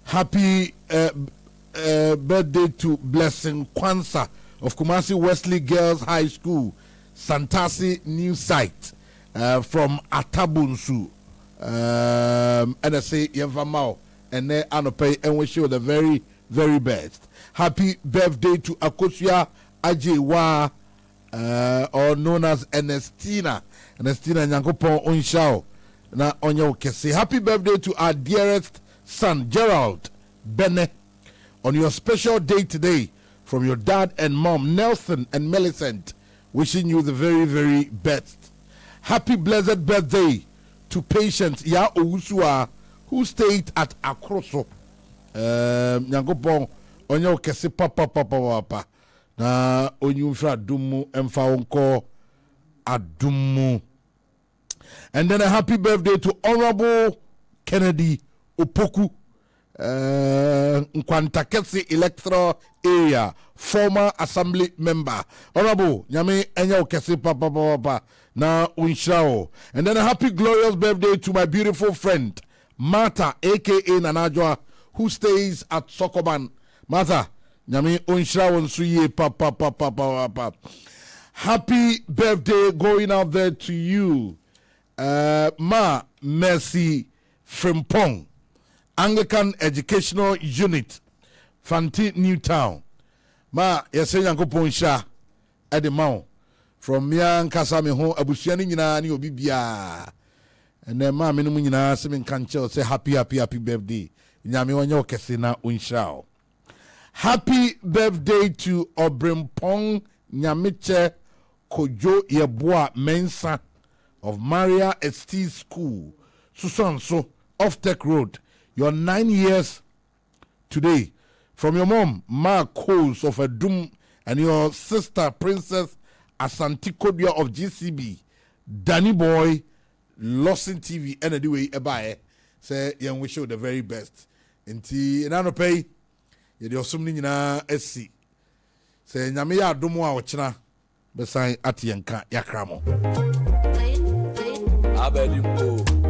Happy birthday to Blessing Kwanzaa of Kumasi Wesley Girls High School, Santasi new site from Atabunsu. And I say Yevamao and then Anope and wish you the very, very best. Happy birthday to Akosia Ajewa, or known as Ernestina Nyankopon Unshao. Na onyo kese. Happy birthday to our dearest son Gerald Bene on your special day today from your dad and mom Nelson and Millicent, wishing you the very, very best. Happy blessed birthday to Patience Ya Owusua who stayed at Akroso. Nyankopon onyo kese papa na onyumfra dumu emfa onko adumu. And then a happy birthday to Honorable Kennedy Opoku. Nkwantakesi electoral area, former assembly member. Honorable Nyame Enya Okesi Papa na Unshao. And then a happy glorious birthday to my beautiful friend Martha aka Nanajwa, who stays at Sokoban. Martha Nyame Unshao Nsuye Papa. Happy birthday going out there to you. Ma Mercy Frimpong, Anglican Educational Unit, Fanti Newtown. Ma yese Yankopon Sha Edemao from Mian Kasame ho abusuani nyina ni obi bia. And then ma menum nyina se men kanche say happy birthday. Nyame wanya okese na unshao. Happy birthday to Obrimpong Nyamiche Kojo Yeboa Mensa of Maria ST School, Susanso, off Tech Road. You're 9 years today. From your mom, Ma Coles of Adum, and your sister, Princess Asante Kodia of GCB, Danny Boy, Lawson TV, and anyway, Ebae, say, young wish you the very best. Inti, and I don't pay, you're something in a SC. Say, Namia Domoa or China, beside Atianka Yakramo. Abedimpo.